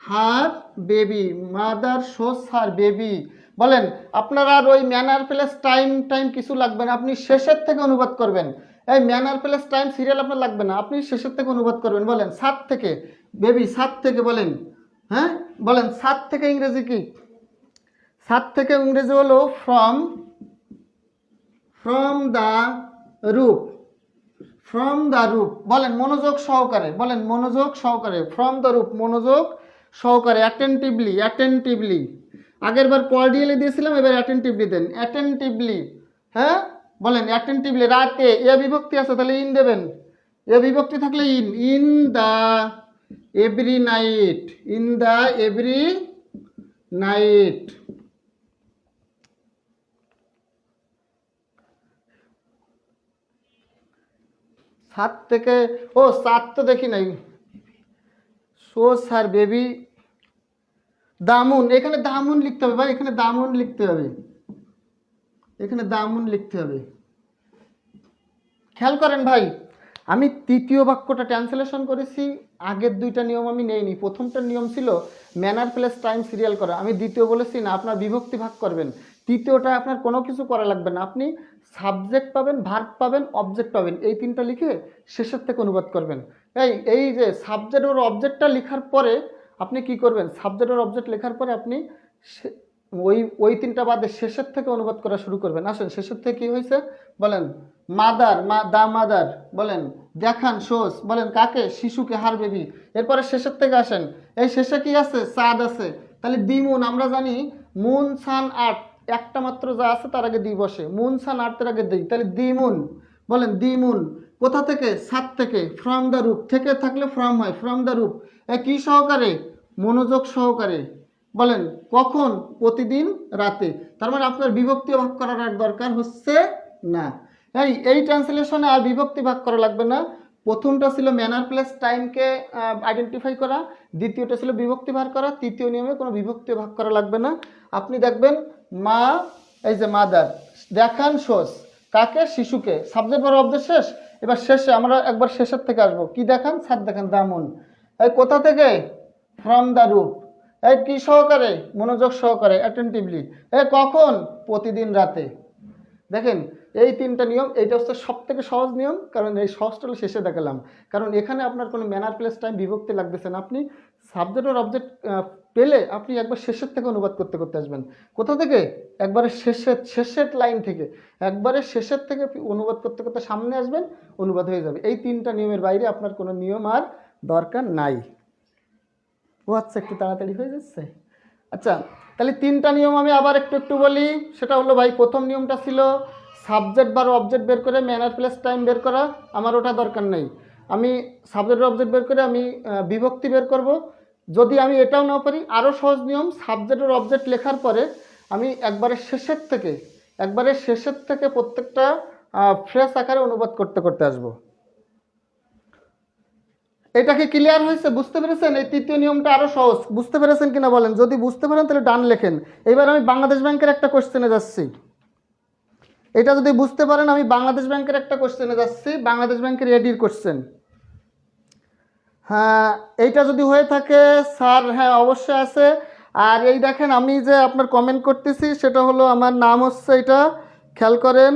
her baby, mother shows her baby. বলেন, আপনার আর ওই ম্যানার প্লাস টাইম টাইম কিছু লাগবে না, আপনি শেষের থেকে অনুবাদ করবেন। এই ম্যানার প্লাস টাইম সিরিয়াল আপনার লাগবে না, আপনি শেষের থেকে অনুবাদ করবেন। বলেন সাত থেকে, বেবি সাত থেকে, বলেন হ্যাঁ, বলেন সাত থেকে ইংরেজি কি? সাত থেকে ইংরেজি হলো from, from the roof, from the roof. বলেন মনোযোগ সহকারে, বলেন মনোযোগ সহকারে, ফ্রম দ্য রুপ মনোযোগ সহকারে, অ্যাটেন্টিভলি, অ্যাটেন্টিভলি। আগের বার কর্ডিয়ালি দিয়েছিলাম, এবার অ্যাটেন্টিভলি দেন, অ্যাটেন্টিভলি। হ্যাঁ, বলেন অ্যাটেন্টিভলি। রাতে এ বিভক্তি আছে, তাহলে ইন দেবেন, এ বিভক্তি থাকলে in, in the every night, in the every night. সাত থেকে, ও সাত তো দেখি নাই, সো স্যার বেবি দামুন, এখানে দামুন লিখতে হবে ভাই, এখানে দামুন লিখতে হবে, এখানে দামুন লিখতে হবে। খেয়াল করেন ভাই, আমি তৃতীয় বাক্যটা ট্রান্সলেশন করেছি, আগের 2টা নিয়ম আমি নেইনি। প্রথমটার নিয়ম ছিল ম্যানার প্লাস টাইম সিরিয়াল করা, আমি দ্বিতীয় বলেছি না, আপনার বিভক্তি ভাগ করবেন। তৃতীয়টা আপনার কোনো কিছু করা লাগবে না, আপনি সাবজেক্ট পাবেন, ভার্ব পাবেন, অবজেক্ট পাবেন, এই 3টা লিখে শেষের থেকে অনুবাদ করবেন। এই যে সাবজেক্ট ওর অবজেক্টটা লেখার পরে আপনি কি করবেন? সাবজেক্ট ওর অবজেক্ট লেখার পরে আপনি ওই 3টা বাদে শেষের থেকে অনুবাদ করা শুরু করবেন। আসেন, শেষের থেকে কি হয়েছে বলেন? মাদার, দা মাদার, বলেন দেখান শোস, বলেন কাকে? শিশুকে, হার বেবি। এরপরে শেষের থেকে আসেন, এই শেষে কি আছে? চাঁদ আছে, তাহলে দি মুন। আমরা জানি মুন সান আর্থ, একটা মাত্র যা আছে তার আগে দি বসে, মুন সান আর্থের আগে দিই, তাহলে দি মুন। বলেন দি মুন কোথা থেকে? ছাদ থেকে। ফ্রম দ্য রুপ, থেকে থাকলে ফ্রম হয়, ফ্রম দ্য রুপ। কি সহকারে? মনোযোগ সহকারে। বলেন কখন? প্রতিদিন রাতে। তার মানে আপনার বিভক্তি ভাগ করার আর দরকার হচ্ছে না। এই ট্রান্সলেশনে আর বিভক্তি ভাগ করা লাগবে না। প্রথমটা ছিল ম্যানার প্লাস টাইমকে আইডেন্টিফাই করা, দ্বিতীয়টা ছিল বিভক্তি ভাগ করা, তৃতীয় নিয়মে কোনো বিভক্তি ভাগ করা লাগবে না। আপনি দেখবেন মা, এই যে মাদার, দেখান শোস কাকে? শিশুকে। সাবজেক্ট ভার্ব অবজেক্ট শেষ, এবার শেষে আমরা একবার শেষের থেকে আসবো, কি দেখান স্যার, দেখেন দামন, এই কোথা থেকে, ফ্রম দ্য রূপ, এই কি সহকারে, মনোযোগ সহকারে, অ্যাটেন্টিভলি, এ কখন, প্রতিদিন রাতে। দেখেন এই তিনটা নিয়ম, এইটা হচ্ছে সব থেকে সহজ নিয়ম, কারণ এই সহজটা হলো শেষে দেখালাম, কারণ এখানে আপনার কোনো ম্যানার প্লেস টাইম বিভক্তি লাগতেছে না, আপনি সাবজেক্ট আর অবজেক্ট পেলে আপনি একবার শেষের থেকে অনুবাদ করতে করতে আসবেন। কোথা থেকে, একবারে শেষের লাইন থেকে, একবারে শেষের থেকে অনুবাদ করতে করতে সামনে আসবেন, অনুবাদ হয়ে যাবে। এই তিনটা নিয়মের বাইরে আপনার কোনো নিয়ম আর দরকার নাই। ও আচ্ছা, একটু তাড়াতাড়ি হয়ে যাচ্ছে। আচ্ছা, তাহলে তিনটা নিয়ম আমি আবার একটু একটু বলি। সেটা হলো ভাই, প্রথম নিয়মটা ছিল সাবজেক্ট বা অবজেক্ট বের করে ম্যানার প্লেস টাইম বের করা, আমার ওটা দরকার নেই। আমি সাবজেক্ট অবজেক্ট বের করে আমি বিভক্তি বের করব। যদি আমি এটাও না পারি, আরও সহজ নিয়ম, সাবজেক্ট আর অবজেক্ট লেখার পরে আমি একবারে শেষের থেকে প্রত্যেকটা ফ্রেশ আকারে অনুবাদ করতে করতে আসবো। এটা কি ক্লিয়ার হয়েছে, বুঝতে পেরেছেন? এই তৃতীয় নিয়মটা আরো সহজ, বুঝতে পেরেছেন কিনা বলেন? যদি বুঝতে পারেন তাহলে ডান লেখেন। এবার আমি বাংলাদেশ ব্যাংকের একটা কোশ্চেনে যাচ্ছি। এটা যদি বুঝতে পারেন, আমি বাংলাদেশ ব্যাংকের একটা কোশ্চেনে যাচ্ছি, বাংলাদেশ ব্যাংকের এডির কোশ্চেন। হ্যাঁ, এইটা যদি হয়ে থাকে স্যার, হ্যাঁ অবশ্যই আছে। আর এই দেখেন আমি যে আপনার কমেন্ট করতেছি, সেটা হলো আমার নাম হচ্ছে, এটা খেয়াল করেন,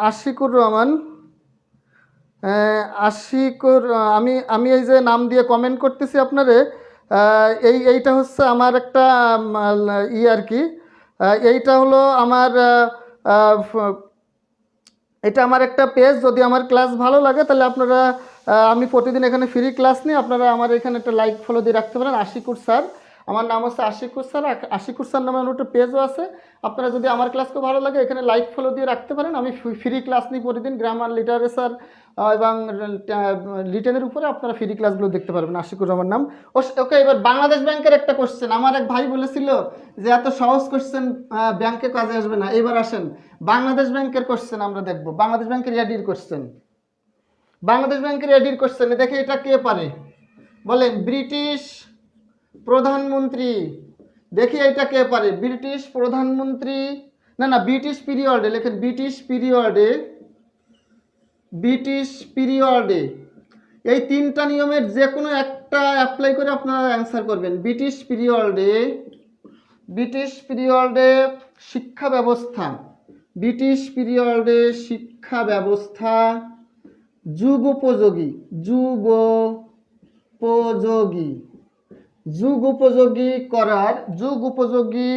আশিকুর রহমান। আশিকুর, আমি আমি এই যে নাম দিয়ে কমেন্ট করতেছি আপনারে, এইটা হচ্ছে আমার একটা আর কি, এইটা হলো আমার এটা আমার একটা পেজ। যদি আমার ক্লাস ভালো লাগে তাহলে আপনারা, আমি প্রতিদিন এখানে ফ্রি ক্লাস নিই, আপনারা আমার এখানে একটা লাইক ফলো দিয়ে রাখতে পারেন, আশিকুর স্যার। আমার নাম হচ্ছে আশিকুর স্যার, আশিকুর স্যার নামে আমার একটা পেজও আছে। আপনারা যদি আমার ক্লাসকে ভালো লাগে এখানে লাইক ফলো দিয়ে রাখতে পারেন। আমি ফ্রি ক্লাস নিই প্রতিদিন, গ্রামার, লিটারেচার এবং রিটেনের উপরে আপনারা ফ্রি ক্লাসগুলো দেখতে পারবেন। আশিকুর রহমান নাম। ওকে, এবার বাংলাদেশ ব্যাংকের একটা কোশ্চেন, আমার এক ভাই বলেছিল যে এত সহজ কোশ্চেন ব্যাংকে কাজে আসবে না। এবার আসেন বাংলাদেশ ব্যাংকের কোশ্চেন আমরা দেখব, বাংলাদেশ ব্যাংকের এডির কোশ্চেন। বাংলাদেশ ব্যাংকের এডির কোশ্চেনে দেখে এটা কে পারে বলেন? ব্রিটিশ প্রধানমন্ত্রী। দেখি এটা কে পারে? ব্রিটিশ প্রধানমন্ত্রী, না ব্রিটিশ পিরিয়ডে লেখেন, ব্রিটিশ পিরিয়ডে এই তিনটা নিয়মের যে কোনো একটা অ্যাপ্লাই করে আপনারা অ্যান্সার করবেন। ব্রিটিশ পিরিয়ডে শিক্ষা ব্যবস্থা, ব্রিটিশ পিরিয়ডে শিক্ষা ব্যবস্থা যুগোপযোগী করার, যুগোপযোগী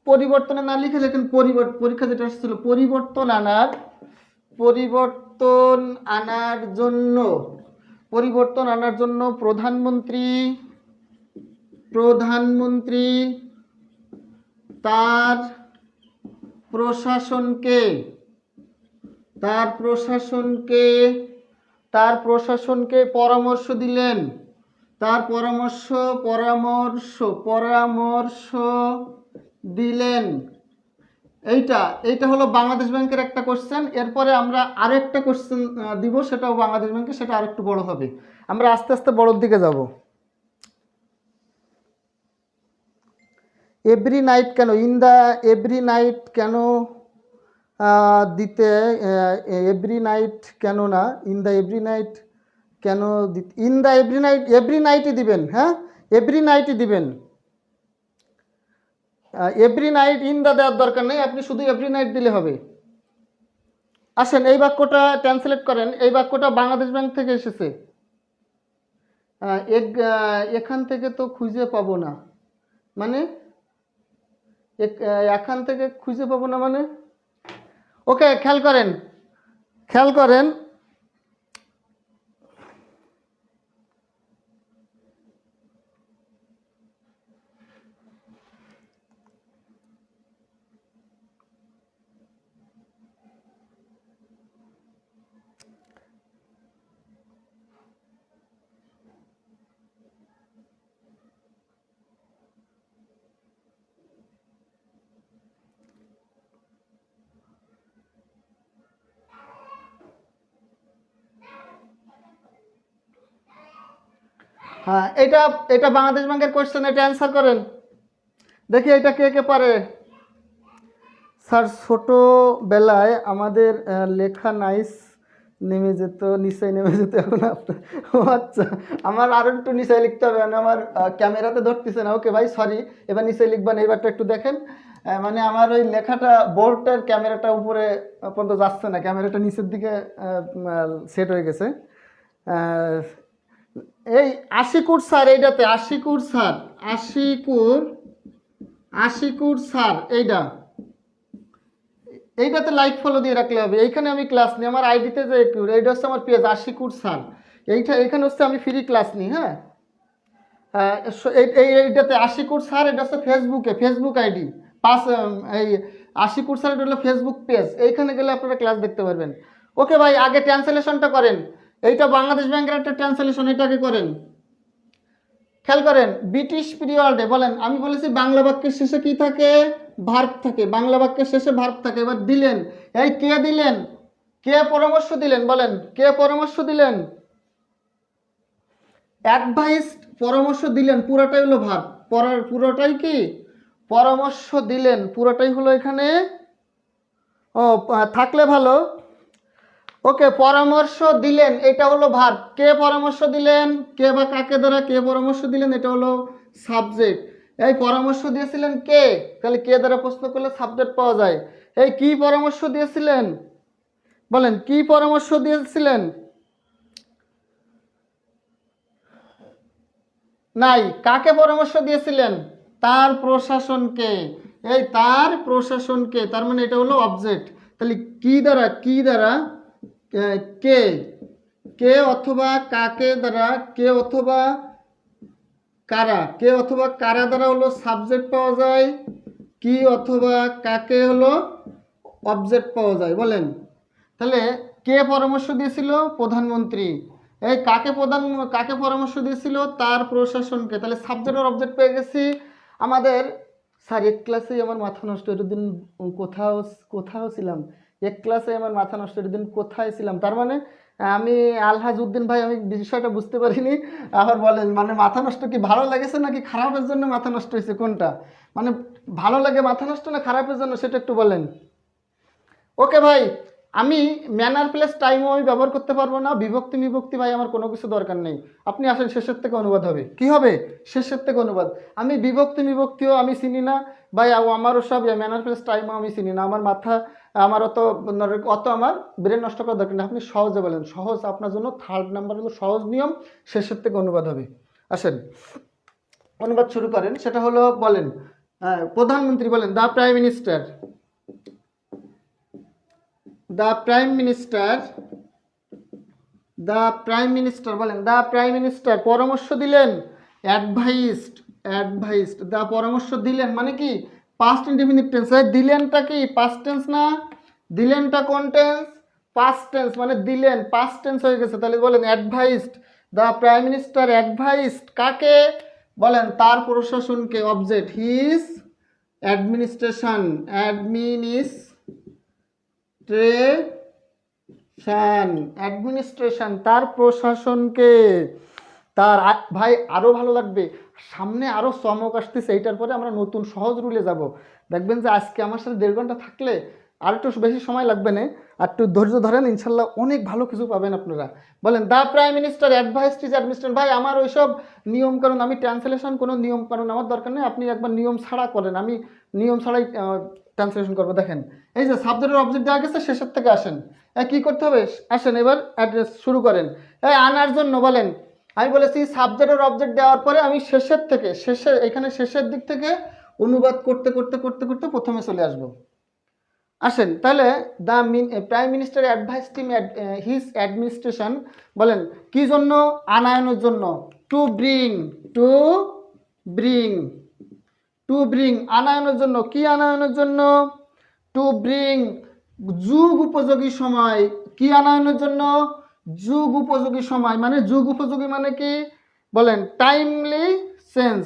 পরিবর্তনে না লিখে লেখেন পরীক্ষা যেটা আসছিল, পরিবর্তন আনার জন্য প্রধানমন্ত্রী তার প্রশাসনকে পরামর্শ দিলেন, এইটা হলো বাংলাদেশ ব্যাংকের একটা কোশ্চেন। এরপরে আমরা আরেকটা কোশ্চেন দিব, সেটাও বাংলাদেশ ব্যাংকের, সেটা আরেকটু বড় হবে। আমরা আস্তে আস্তে বড়র দিকে যাব। এভরি নাইট কেন, ইন দ্য এভরি নাইট কেন দিতে, এভরি নাইট কেন না, ইন দ্য এভরি নাইট কেন, ইন দ্য এভরি নাইটই দিবেন। হ্যাঁ, এভরি নাইটই দিবেন। এভরি নাইট ইন দা দেওয়ার দরকার নেই, আপনি শুধু এভরি নাইট দিলে হবে। আসেন এই বাক্যটা ট্রান্সলেট করেন। এই বাক্যটা বাংলাদেশ ব্যাংক থেকে এসেছে। এখান থেকে তো খুঁজে পাবো না, মানে এখান থেকে খুঁজে পাবো না মানে, ওকে খেয়াল করেন হ্যাঁ, এটা এটা বাংলাদেশ ব্যাংকের কোয়েশ্চেন, এটা অ্যান্সার করেন দেখি এটা কে কে পারে। স্যার ছোটোবেলায় আমাদের লেখা নাইস নেমে যেত, নিচে নেমে যেত, এখন আপনার ও আচ্ছা, আমার আরও একটু নিচে লিখতে হবে, মানে আমার ক্যামেরাতে ধরতেছে না। ওকে ভাই সরি, এবার নিচে লিখবেন। এবারটা একটু দেখেন, মানে আমার ওই লেখাটা বোর্ডটার ক্যামেরাটা উপরে পর্যন্ত যাচ্ছে না, ক্যামেরাটা নিচের দিকে সেট হয়ে গেছে। এই আশিকুর স্যার, এইটাতে আশিকুর স্যার, আশিকুর স্যার এইটাতে লাইক ফলো দিয়ে রাখলে হবে। এইখানে আমি ক্লাস নিই, আমার আইডিতে যে একটু, এইটা হচ্ছে আমার পেজ আশিকুর স্যার, এইখানে হচ্ছে আমি ফ্রি ক্লাস নিই। হ্যাঁ, এইটাতে আশিকুর স্যার, এটা হচ্ছে ফেসবুক আইডি এই আশিকুর স্যার, এটা হলো ফেসবুক পেজ, এইখানে গেলে আপনারা ক্লাস দেখতে পারবেন। ওকে ভাই, আগে ট্রান্সলেশনটা করেন। এইটা বাংলাদেশ ব্যাংকের একটা ট্রান্সলেশন, এটাকে করেন। খেয়াল করেন, ব্রিটিশ পিরিয়ডে বলেন, আমি বলেছি বাংলা বাক্যের শেষে কি থাকে, ভার্ব থাকে, বাংলা বাক্যের শেষে ভার্ব থাকে। এবার দিলেন, এই কে দিলেন, কে পরামর্শ দিলেন, বলেন কে পরামর্শ দিলেন, অ্যাডভাইস পরামর্শ দিলেন, পুরোটাই হলো ভার্ব, পুরোটাই কি পরামর্শ দিলেন, পুরোটাই হলো এখানে ও থাকলে ভালো। ওকে, পরামর্শ দিলেন, এটা হলো ভার্ব। কে পরামর্শ দিলেন, কে বা কাকে দ্বারা কে পরামর্শ দিলেন, এটা হলো সাবজেক্ট। এই পরামর্শ দিয়েছিলেন কে, তাহলে কে দ্বারা প্রশ্ন করলে সাবজেক্ট পাওয়া যায়। এই কি পরামর্শ দিয়েছিলেন, বলেন কি পরামর্শ দিয়েছিলেন, নাই, কাকে পরামর্শ দিয়েছিলেন, তার প্রশাসনকে। এই তার প্রশাসনকে, তার মানে এটা হলো অবজেক্ট। তাহলে কি দ্বারা কে, কে অথবা কাকে দ্বারা, কে অথবা কারা দ্বারা হলো সাবজেক্ট পাওয়া যায়, কি অথবা কাকে হলো অবজেক্ট পাওয়া যায়। বলেন তাহলে কে পরামর্শ দিয়েছিল, প্রধানমন্ত্রী। এই কাকে পরামর্শ দিয়েছিল, তার প্রশাসনকে। তাহলে সাবজেক্ট আর অবজেক্ট পেয়ে গেছি আমাদের। স্যার এক ক্লাসেই আমার মাথা নষ্ট, এতদিন কোথাও কোথাও ছিলাম, এক ক্লাসে আমার মাথা নষ্ট, এতদিন কোথায় ছিলাম। তার মানে আমি আলহাজ উদ্দিন ভাই, আমি বিষয়টা বুঝতে পারিনি। আবার বলেন, মানে মাথা নষ্ট কি ভালো লেগেছে নাকি খারাপের জন্য মাথা নষ্ট হয়েছে, কোনটা, মানে ভালো লাগে মাথা নষ্ট না খারাপের জন্য, সেটা একটু বলেন। ওকে ভাই, আমি ম্যানার প্লাস টাইমও আমি ব্যবহার করতে পারবো না, বিভক্তি ভাই আমার কোনো কিছু দরকার নেই। আপনি আসেন, শেষের থেকে অনুবাদ হবে, কি হবে, শেষের থেকে অনুবাদ। আমি বিভক্তিও আমি চিনি না ভাই, আমারও সব ম্যানার প্লাস টাইমও আমি চিনি না। আমার মাথা, আমার অত আমার ব্রেন নষ্ট করার দরকার নেই। আপনি সহজে বলেন, সহজ আপনার জন্য থার্ড নাম্বার হলো সহজ নিয়ম, শেষের থেকে অনুবাদ হবে। আসেন অনুবাদ শুরু করেন, সেটা হলো বলেন প্রধানমন্ত্রী, বলেন the prime minister, the prime minister বলেন, দ্য প্রাইম মিনিস্টার পরামর্শ দিলেন, অ্যাডভাইসড দ্য পরামর্শ দিলেন মানে কি পাস্ট ইনডেফিনিট টেন্স। দিলেনটা কি পাস্ট টেন্স না, দিলেনটা কোন টেন্স, পাস্ট টেন্স, মানে দিলেন পাস্ট টেন্স হয়ে গেছে। তাহলে বলেন advised, the prime minister advised কাকে, বলেন তার প্রশাসনকে, অবজেক্ট হিজ অ্যাডমিনিস্ট্রেশন তার প্রশাসনকে। তার ভাই আরও ভালো লাগবে, সামনে আরও চমক আসতেছে, এইটার পরে আমরা নতুন সহজ রুলে যাব। দেখবেন যে আজকে আমার সাথে 1.5 ঘন্টা থাকলে আর একটু বেশি সময় লাগবে না, আর একটু ধৈর্য ধরেন, ইনশাল্লাহ অনেক ভালো কিছু পাবেন আপনারা। বলেন the prime minister advises administration. ভাই আমার ওইসব নিয়মকানুন, আমি ট্রান্সলেশন কোনো নিয়মকানুন আমার দরকার নেই, আপনি একবার নিয়ম ছাড়া করেন, আমি নিয়ম ছাড়াই ট্রান্সলেশন করবো। দেখেন এই যে সাবজেক্টের অবজেক্ট দেওয়া গেছে, শেষের থেকে আসেন, কি করতে হবে, আসেন এবার অ্যাড্রেস শুরু করেন। আনার জন্য বলেন, আমি বলেছি সাবজেক্টের অবজেক্ট দেওয়ার পরে আমি এখানে শেষের দিক থেকে অনুবাদ করতে করতে করতে করতে প্রথমে চলে আসবো। আসেন তাহলে the prime minister advice team his administration, বলেন কি জন্য, আনায়নের জন্য, টু ব্রিং আনায়নের জন্য, কি আনায়নের জন্য, টু ব্রিং যুগ উপযোগী সময়, কি আনায়নের জন্য, যুগ উপযোগী সময়, মানে যুগ উপযোগী মানে কি, বলেন টাইমলি চেঞ্জ,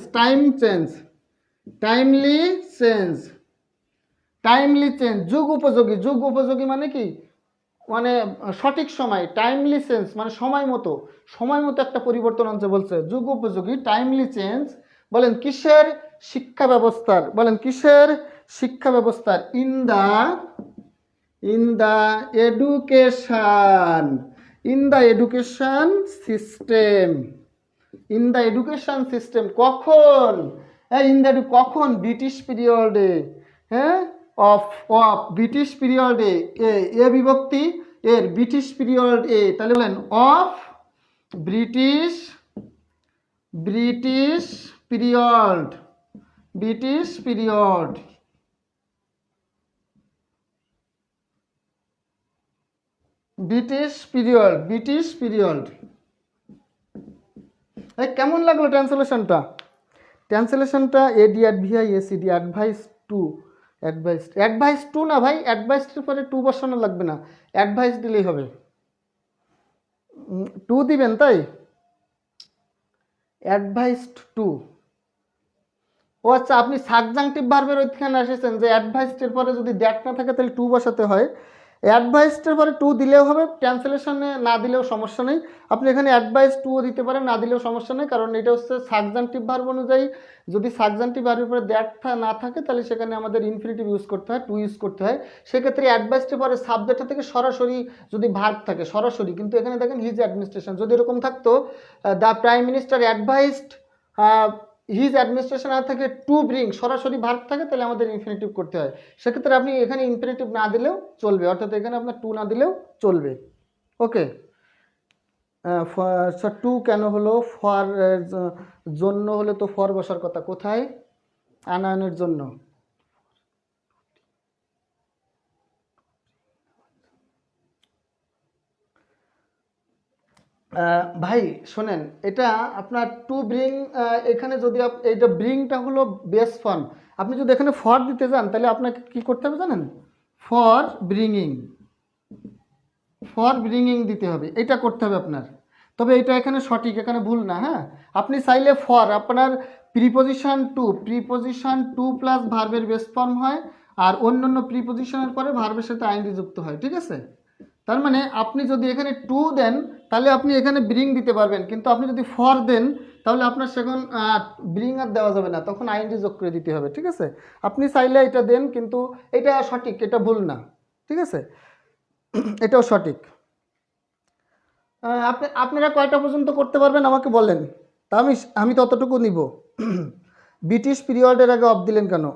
যুগ উপযোগী মানে কি, মানে সঠিক সময়, টাইমলি চেঞ্জ, মানে সময় মতো একটা পরিবর্তন আনছে বলছে, যুগ উপযোগী, টাইমলি চেঞ্জ। বলেন কিসের শিক্ষা ব্যবস্থার, বলেন কিসের শিক্ষা ব্যবস্থার, in the education, education system, education system. কখন? কখন? ব্রিটিশ পিরিয়ডে। হ্যাঁ, অফ অফ ব্রিটিশ পিরিয়ডে, এ বিভক্তি এর, ব্রিটিশ পিরিয়ড এ, তাহলে বলেন of British, British period, British period, British period. কেমন লাগলো ট্রান্সলেশনটা? এডি অ্যাডভিআই এসিডি, অ্যাডভাইস টু না ভাই, অ্যাডভাইসের পরে টু বসানো লাগবে না, অ্যাডভাইস দিলেই হবে। টু দিবেন তাই, অ্যাডভাইসড টু। ও আচ্ছা, আপনি সাবজাংটিভ ভার্বের ওইখানে এসেছেন যে অ্যাডভাইসডের পরে যদি দ্যাট না থাকে তাহলে টু বসাতে হয়। অ্যাডভাইসডের পরে টু দিলেও হবে, ট্রান্সলেশনে না দিলেও সমস্যা নেই। আপনি এখানে অ্যাডভাইস টুও দিতে পারেন, না দিলেও সমস্যা নেই, কারণ এটা হচ্ছে সাবজাংটিভ ভার্ব অনুযায়ী। যদি সাবজাংটিভ ভার্বের পরে দ্যাট না থাকে তাহলে সেখানে আমাদের ইনফিনিটিভ ইউজ করতে হয়, টু ইউজ করতে হয়। সেক্ষেত্রে অ্যাডভাইসডের পরে সাবজেক্টটা থেকে সরাসরি যদি ভার্ব থাকে সরাসরি, কিন্তু এখানে দেখেন হিজ অ্যাডমিনিস্ট্রেশন, যদি এরকম থাকতো the prime minister advised his administration আর থাকে টু ব্রিং, সরাসরি ভার্ব থাকে, তাহলে আমাদের ইনফিনিটিভ করতে হয়। সেক্ষেত্রে আপনি এখানে ইনফিনিটিভ না দিলেও চলবে, অর্থাৎ এখানে আপনার টু না দিলেও চলবে। ওকে, টু কেন হলো? ফর জন্য হলে তো ফর বসার কথা, কোথায়? আনয়নের জন্য। ভাই শোনেন, এটা আপনার টু ব্রিং, এখানে যদি এইটা ব্রিংটা হলো বেস ফর্ম, আপনি যদি এখানে ফর দিতে যান তাহলে আপনাকে কি করতে হবে জানেন? ফর ব্রিঙিং দিতে হবে, এটা করতে হবে আপনার। তবে এটা এখানে সঠিক, এখানে ভুল না। হ্যাঁ, আপনি চাইলে ফর আপনার প্রিপোজিশন টু প্লাস ভার্বের বেস ফর্ম হয়, আর অন্য অন্য প্রিপোজিশনের পরে ভার্বের সাথে আইএনজি যুক্ত হয়, ঠিক আছে? তার মানে আপনি যদি এখানে টু দেন তাহলে আপনি এখানে ব্রিং দিতে পারবেন, কিন্তু আপনি যদি ফর দেন তাহলে আপনার সেখানে ব্রিং আর দেওয়া যাবে না, তখন আইএনজি যোগ করে দিতে হবে, ঠিক আছে? আপনি চাইলে এটা দেন, কিন্তু এটা সঠিক, এটা ভুল না, ঠিক আছে? এটাও সঠিক। আপনারা কয়টা পর্যন্ত করতে পারবেন আমাকে বলেন, তা আমি ততটুকু নিব। ব্রিটিশ পিরিয়ডের আগে অফ দিলেন কেন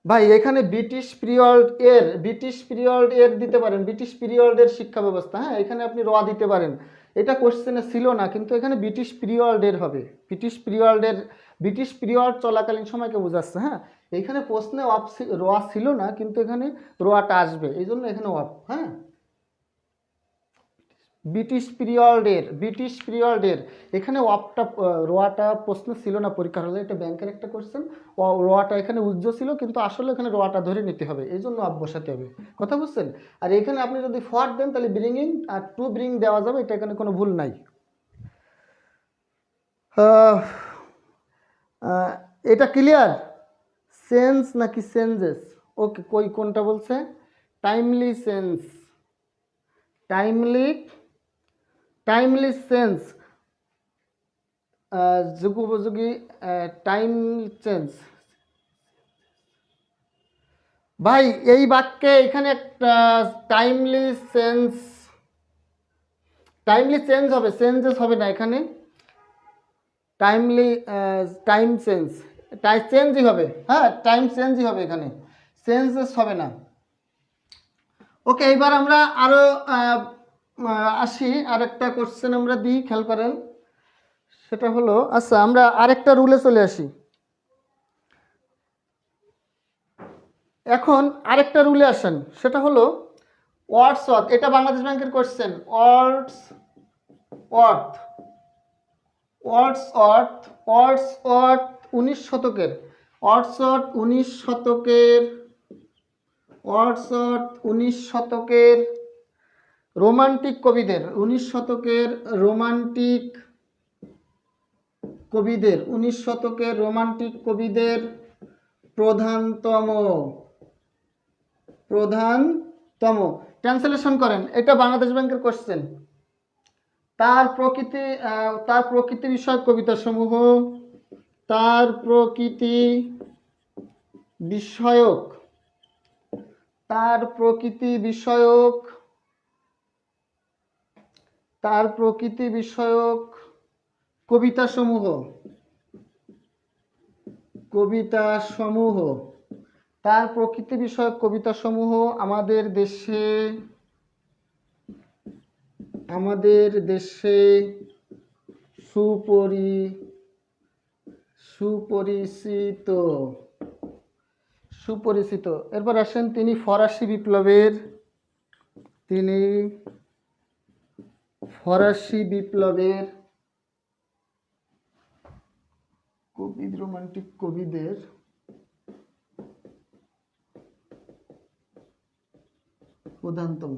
ভাই? এখানে ব্রিটিশ পিরিয়ড এর দিতে পারেন, ব্রিটিশ পিরিয়ডের শিক্ষা ব্যবস্থা। হ্যাঁ, এখানে আপনি র দিতে পারেন, এটা কোশ্চেনে ছিল না, কিন্তু এখানে ব্রিটিশ পিরিয়ডের হবে, ব্রিটিশ পিরিয়ড চলাকালীন সময়কে বোঝাচ্ছে। হ্যাঁ, এখানে প্রশ্নে অফ র ছিল না, কিন্তু এখানে রটা আসবে, এই জন্য এখানে অফ। হ্যাঁ, ব্রিটিশ পিরিয়ডের এখানে অফটা, রোয়াটা প্রশ্ন ছিল না পরীক্ষার হলে, এটা ব্যাংকের একটা কোশ্চেন। রোয়াটা এখানে উজ্জ্ব ছিল, কিন্তু আসলে এখানে রোয়াটা ধরে নিতে হবে, এই জন্য অফ বসাতে হবে, কথা বুঝছেন? আর এখানে আপনি যদি ফর দেন তাহলে ব্রিঙিং আর টু ব্রিং দেওয়া যাবে, এটা এখানে কোনো ভুল নাই। এটা ক্লিয়ার? সেন্স নাকি চেঞ্জেস? ওকে, কোনটা বলছে? টাইমলি চেঞ্জ, টাইমলি চেঞ্জ, যুগোপযোগী, টাইম চেঞ্জ। ভাই এই বাক্যে এখানে একটা টাইমলি চেঞ্জ হবে, চেঞ্জেস হবে না এখানে, চেঞ্জই হবে। হ্যাঁ, টাইম চেঞ্জই হবে, এখানে চেঞ্জেস হবে না। ওকে, এবার আমরা আরো আসি, আরেকটা কোশ্চেন আমরা দিই, খেয়াল করেন। সেটা হলো, আচ্ছা আমরা আরেকটা রুলে চলে আসি। এখন আরেকটা রুলে আসেন, সেটা হলো ওয়ার্ডসওয়ার্থ, এটা বাংলাদেশ ব্যাংকের কোশ্চেন। ওয়ার্ডসওয়ার্থ 19 শতকের, রোমান্টিক কবিদের, 19 শতকের রোমান্টিক কবিদের প্রধানতম প্রধানতম। ট্রান্সলেশন করেন, এটা বাংলাদেশ ব্যাংকের কোশ্চেন। তার প্রকৃতি বিষয়ক কবিতা সমূহ, তার প্রকৃতি বিষয়ক, তার প্রকৃতি বিষয়ক, তার প্রকৃতি বিষয়ক কবিতা সমূহ, কবিতা সমূহ, তার প্রকৃতি বিষয়ক কবিতা সমূহ আমাদের দেশে সুপরিচিত। এরপর আসেন, তিনি ফরাসি বিপ্লবের রোমান্টিক কবিদের প্রধানতম।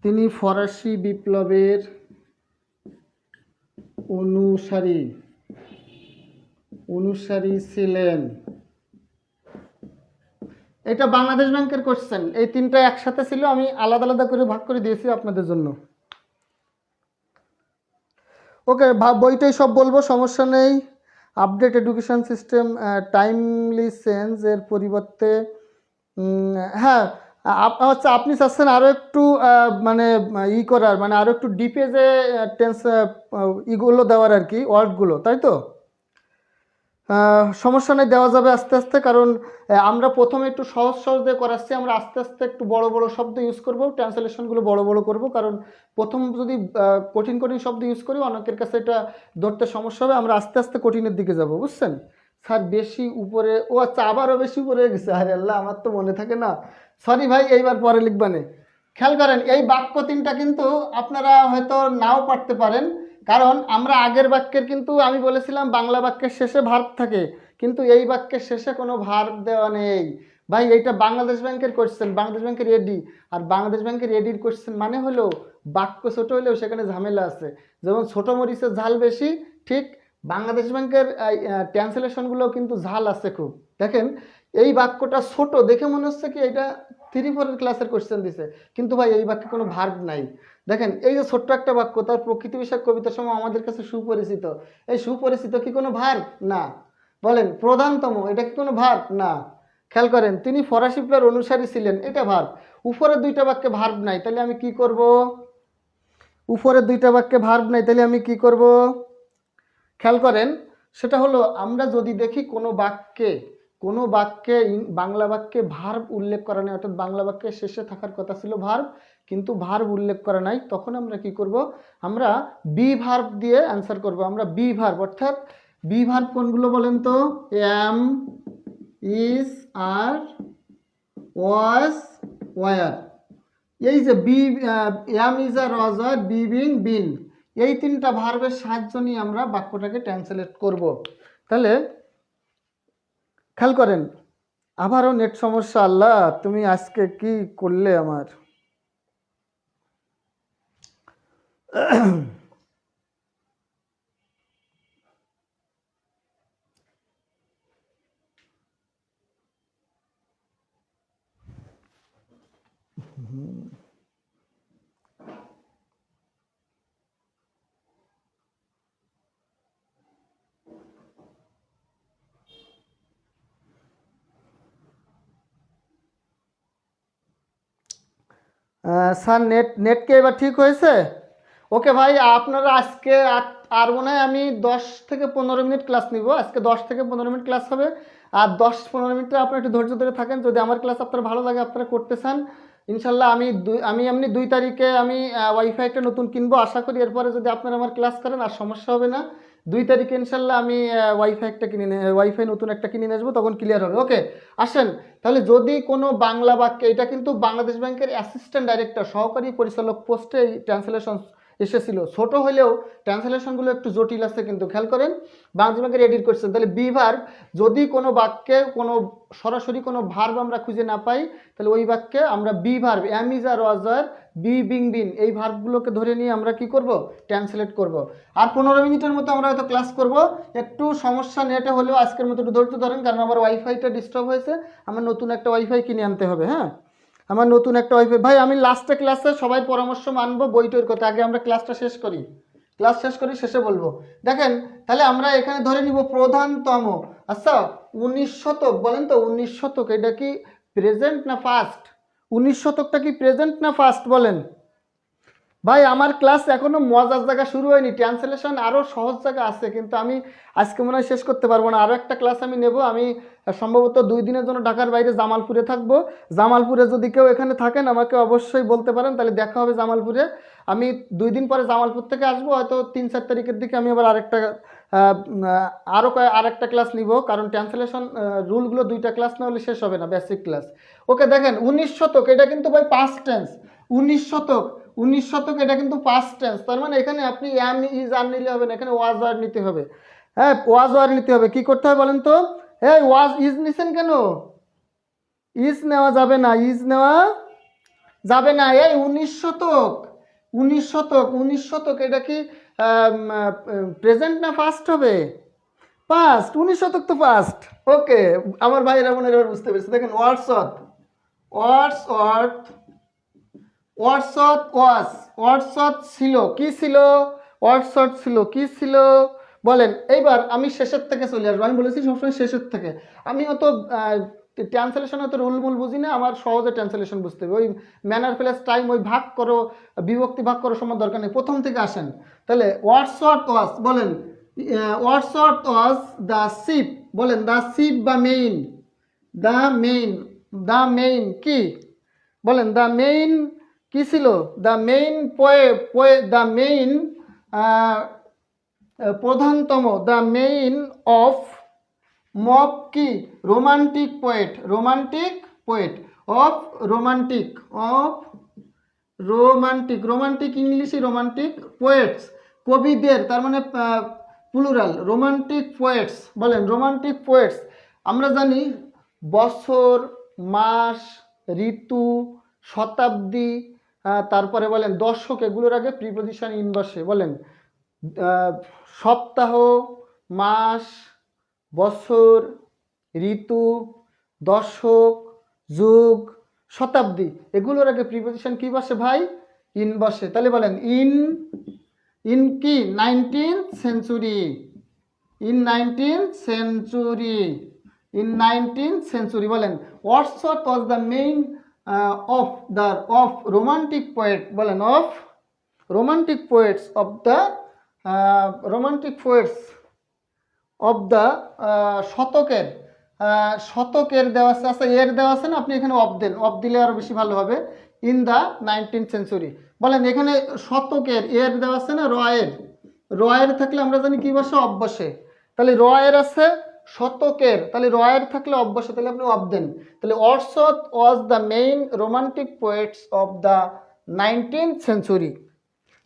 তিনি ফরাসি বিপ্লবের অনুসারী ছিলেন। এটা বাংলাদেশ ব্যাংকের কোশ্চেন। এই তিনটা একসাথে ছিল, আমি আলাদা আলাদা করে ভাগ করে দিয়েছি আপনাদের জন্য। ওকে, বইটাই সব বলবো, সমস্যা নেই। Update education system, timely change এর পরিবর্তে হ্যাঁ আচ্ছা, আপনি চাচ্ছেন আরও একটু মানে করার, মানে আরও একটু ডিপে যে টেন্স ইগুলো দেওয়ার আর কি, ওয়ার্ডগুলো, তাই তো? সমস্যা নেই, দেওয়া যাবে আস্তে আস্তে, কারণ আমরা প্রথমে একটু সহজ দিয়ে করাচ্ছি, আমরা আস্তে আস্তে একটু বড় বড় শব্দ ইউজ করব, ট্রান্সলেশনগুলো বড় বড় করব, কারণ প্রথম যদি কঠিন শব্দ ইউজ করি অনেকের কাছে এটা ধরতে সমস্যা হবে। আমরা আস্তে আস্তে কঠিনের দিকে যাব, বুঝছেন? স্যার বেশি উপরে, ও আচ্ছা, আবারও বেশি উপরে গেছে, আরে আল্লাহ, আমার তো মনে থাকে না, সরি ভাই, এইবার পরে লিখবানে। খেয়াল করেন, এই বাক্য তিনটা কিন্তু আপনারা হয়তো নাও পারতে পারেন, কারণ আমরা আগের বাক্যের কিন্তু আমি বলেছিলাম বাংলা বাক্যের শেষে ভার্ব থাকে, কিন্তু এই বাক্যের শেষে কোনো ভার্ব দেওয়া নেই। ভাই এইটা বাংলাদেশ ব্যাংকের কোশ্চেন, বাংলাদেশ ব্যাংকের এডি, আর বাংলাদেশ ব্যাংকের এডির কোশ্চেন মানে হলো বাক্য ছোট হলেও সেখানে ঝামেলা আছে। যেমন ছোট মরিচের ঝাল বেশি, ঠিক বাংলাদেশ ব্যাংকের ট্রান্সলেশনগুলো কিন্তু ঝাল আছে খুব। দেখেন এই বাক্যটা ছোট দেখে মনে হচ্ছে কি এটা 3-4 ক্লাসের কোশ্চেন দিছে, কিন্তু ভাই এই বাক্যে কোনো ভার্ব নাই। দেখেন এই যে ছোট্ট একটা বাক্য, তার প্রকৃতি বিষয়ক কবিতার সময় আমাদের কাছে সুপরিচিত, এই সুপরিচিত কি কোনো ভার্ব? না। বলেন প্রধানতম, এটা কি কোনো ভার্ব? না। খেয়াল করেন, তিনি ফরাসি বিপ্লবের অনুসারী ছিলেন, এটা ভার্ব। উপরের দুইটা বাক্যে ভার্ব নাই, তাহলে আমি কি করব? উপরের দুইটা বাক্যে ভার্ব নাই, তাহলে আমি কি করব? খেয়াল করেন, সেটা হলো আমরা যদি দেখি কোনো বাক্যে বাংলা বাক্যে ভার্ব উল্লেখ করা নেই, অর্থাৎ বাংলা বাক্যের শেষে থাকার কথা ছিল ভার্ব, কিন্তু ভার্ব উল্লেখ করা নাই, তখন আমরা কি করব? আমরা বি ভার্ব দিয়ে অ্যান্সার করব। আমরা বি ভার্ব, অর্থাৎ বি ভার্ব কোনগুলো বলেন তো? Am, is, are, was, were. এই যে be, am, is, are, was, were, be, being, been, এই তিনটা ভার্বের সাহায্য নিয়ে আমরা বাক্যটাকে ট্রান্সলেট করব। তাহলে খেয়াল করেন, আবারও নেট সমস্যা, আল্লাহ তুমি আজকে কি করলে আমার। স্যার নেট কি এবার ঠিক হয়েছে? ওকে ভাই, আপনারা আজকে আর মনে হয় আমি 10 থেকে 15 মিনিট ক্লাস নিব। আজকে 10 থেকে 15 মিনিট ক্লাস হবে, আর 10-15 মিনিটটা আপনারা একটু ধৈর্য ধরে থাকেন। যদি আমার ক্লাস আপনারা ভালো লাগে, আপনারা করতে চান, ইনশাল্লাহ আমি এমনি 2 তারিখে আমি ওয়াইফাই একটা নতুন কিনবো, আশা করি এরপরে যদি আপনারা আমার ক্লাস করেন আর সমস্যা হবে না। 2 তারিখে ইনশাল্লাহ আমি ওয়াইফাই নতুন একটা কিনে নিয়ে আসবো, তখন ক্লিয়ার হবে। ওকে আসেন, তাহলে যদি কোনো বাংলা বাক্যে, এটা কিন্তু বাংলাদেশ ব্যাংকের অ্যাসিস্ট্যান্ট ডাইরেক্টর, সহকারী পরিচালক পোস্টে এই ট্রান্সলেশন এসেছিল। ছোট হলেও ট্রান্সলেশনগুলো একটু জটিল আছে, কিন্তু খেয়াল করেন বাংলাদেশ ব্যাংকের এডিট করছেন। তাহলে বি ভার্ব, যদি কোনো বাক্যে কোনো সরাসরি কোনো ভার্ব আমরা খুঁজে না পাই, তাহলে ওই বাক্যে আমরা be verb, am, is, are, was, were, be, being, been, এই ভার্বগুলোকে ধরে নিয়ে আমরা কি করব? ট্রান্সলেট করব। আর 15 মিনিটের মতো আমরা হয়তো ক্লাস করব। একটু সমস্যা নেটে হলেও আজকের মতো একটু ধৈর্য ধরেন, কারণ আমার ওয়াইফাইটা ডিস্টার্ব হয়েছে, আমার নতুন একটা ওয়াইফাই কিনে আনতে হবে। হ্যাঁ, আমার নতুন একটা ওয়াইফাই। ভাই আমি লাস্টে ক্লাসে সবাই পরামর্শ মানবো, বইটার কথা আগে আমরা ক্লাসটা শেষ করি, ক্লাস শেষ করি শেষে বলবো। দেখেন তাহলে আমরা এখানে ধরে নিব প্রধানতম। আচ্ছা 19 শতক বলেন তো, 19 শতক এটা কি প্রেজেন্ট না ফাস্ট? 19 শতকটা কি প্রেজেন্ট না ফাস্ট বলেন? ভাই আমার ক্লাস এখনো মজার জায়গা শুরু হয়নি, ট্রান্সলেশন আরও সহজ জায়গা আছে, কিন্তু আমি আজকে মনে হয় শেষ করতে পারবো না। আরও একটা ক্লাস আমি নেব। আমি সম্ভবত 2 দিনের জন্য ঢাকার বাইরে জামালপুরে থাকবো। জামালপুরে যদি কেউ এখানে থাকেন আমাকে অবশ্যই বলতে পারেন, তাহলে দেখা হবে জামালপুরে। আমি 2 দিন পরে জামালপুর থেকে আসবো, হয়তো 3-4 তারিখের দিকে আমি আবার আরেকটা ক্লাস নিব, কারণ ট্রান্সলেশন রুলগুলো 2টা ক্লাস না হলে শেষ হবে না, বেসিক ক্লাস। ওকে দেখেন 19 শতক এটা কিন্তু ভাই পাস্ট টেন্স। 19 শতক, 19 শতক এটা কিন্তু পাস্ট টেন্স, তার মানে এখানে আপনি এম ইজ আর নিলে হবে না, এখানে ওয়াজ ওয়ার নিতে হবে। হ্যাঁ ওয়াজ ওয়ার নিতে হবে। কি করতে হবে বলেন তো? এই ওয়াজ ইজ নিছেন কেন? ইজ নেওয়া যাবে না, ইজ নেওয়া যাবে না। এই 19 শতক, 19 শতক, 19 শতক এটা কি প্রেজেন্ট না ফাস্ট হবে? পাস্ট। 19 শতক তো পাস্ট। ওকে আমার ভাইয়েরা বোনেরা এবার বুঝতে পেরেছে। দেখেন ওয়ার্ডসওয়ার্থ, ওয়ার্ডসওয়ার্থ, ওয়ার্ডসওয়ার্থ ওয়াজ, ওয়ার্ডসওয়ার্থ ছিল কি ছিল? ওয়ার্ডসওয়ার্থ ছিল কি ছিল বলেন? এইবার আমি শেষের থেকে চলে আসবো। আমি বলেছি সবসময় শেষের থেকে। আমি অত ট্রান্সলেশন অত রুলমুল বুঝি না, আমার সহজে ট্রান্সলেশন বুঝতে হবে। ওই ম্যানার প্লাস টাইম, ওই ভাগ করো বিভক্তি ভাগ করো সময় দরকার নেই, প্রথম থেকে আসেন। তাহলে ওয়ার্ডসওয়ার্থ ওয়াজ বলেন, ওয়ার্ডসওয়ার্থ ওয়াজ দ্য শিপ বলেন, দ্য শিপ বা main, the main, the main কি বলেন? দ্য মেইন কি ছিল? দ্য মেইন দ্য মেইন প্রধানতম, দ্য মেইন অফ মব কি? Romantic poet, romantic poet of romantic, of romantic, romantic ইংলিশে রোমান্টিক পোয়েটস কবিদের, তার মানে প্লুরাল রোমান্টিক পোয়েটস বলেন, রোমান্টিক পোয়েটস। আমরা জানি বছর, মাস, ঋতু, শতাব্দী, তারপরে বলেন দশক, এগুলোর আগে প্রিপজিশন ইন বসে। বলেন সপ্তাহ, মাস, বছর, ঋতু, দশক, যুগ, শতাব্দী, এগুলোর আগে প্রিপজিশন কি বসে ভাই? ইন বসে। তাহলে বলেন ইন, ইন কি? 19th century, in 19th century, in 19th century বলেন। Wordsworth was the main of romantic poet বলেন, of romantic poets, of the romantic poets of the শতকের, শতকের দেওয়া আছে। আচ্ছা এর দেওয়া আছে না, আপনি এখানে অফ দেন, অফ দিলে আরও বেশি ভালো হবে। ইন দ্য 19th সেঞ্চুরি বলেন। এখানে শতকের এর দেওয়া আছে না, রয়ের, রয়ের থাকলে আমরা জানি কি বসে? অফ বসে। তাহলে রয়ের আছে শতকের, তাহলে রয়ের থাকলে অফ বসে, তাহলে আপনি অফ দেন। তাহলে Wordsworth was the main romantic poets of the 19th century.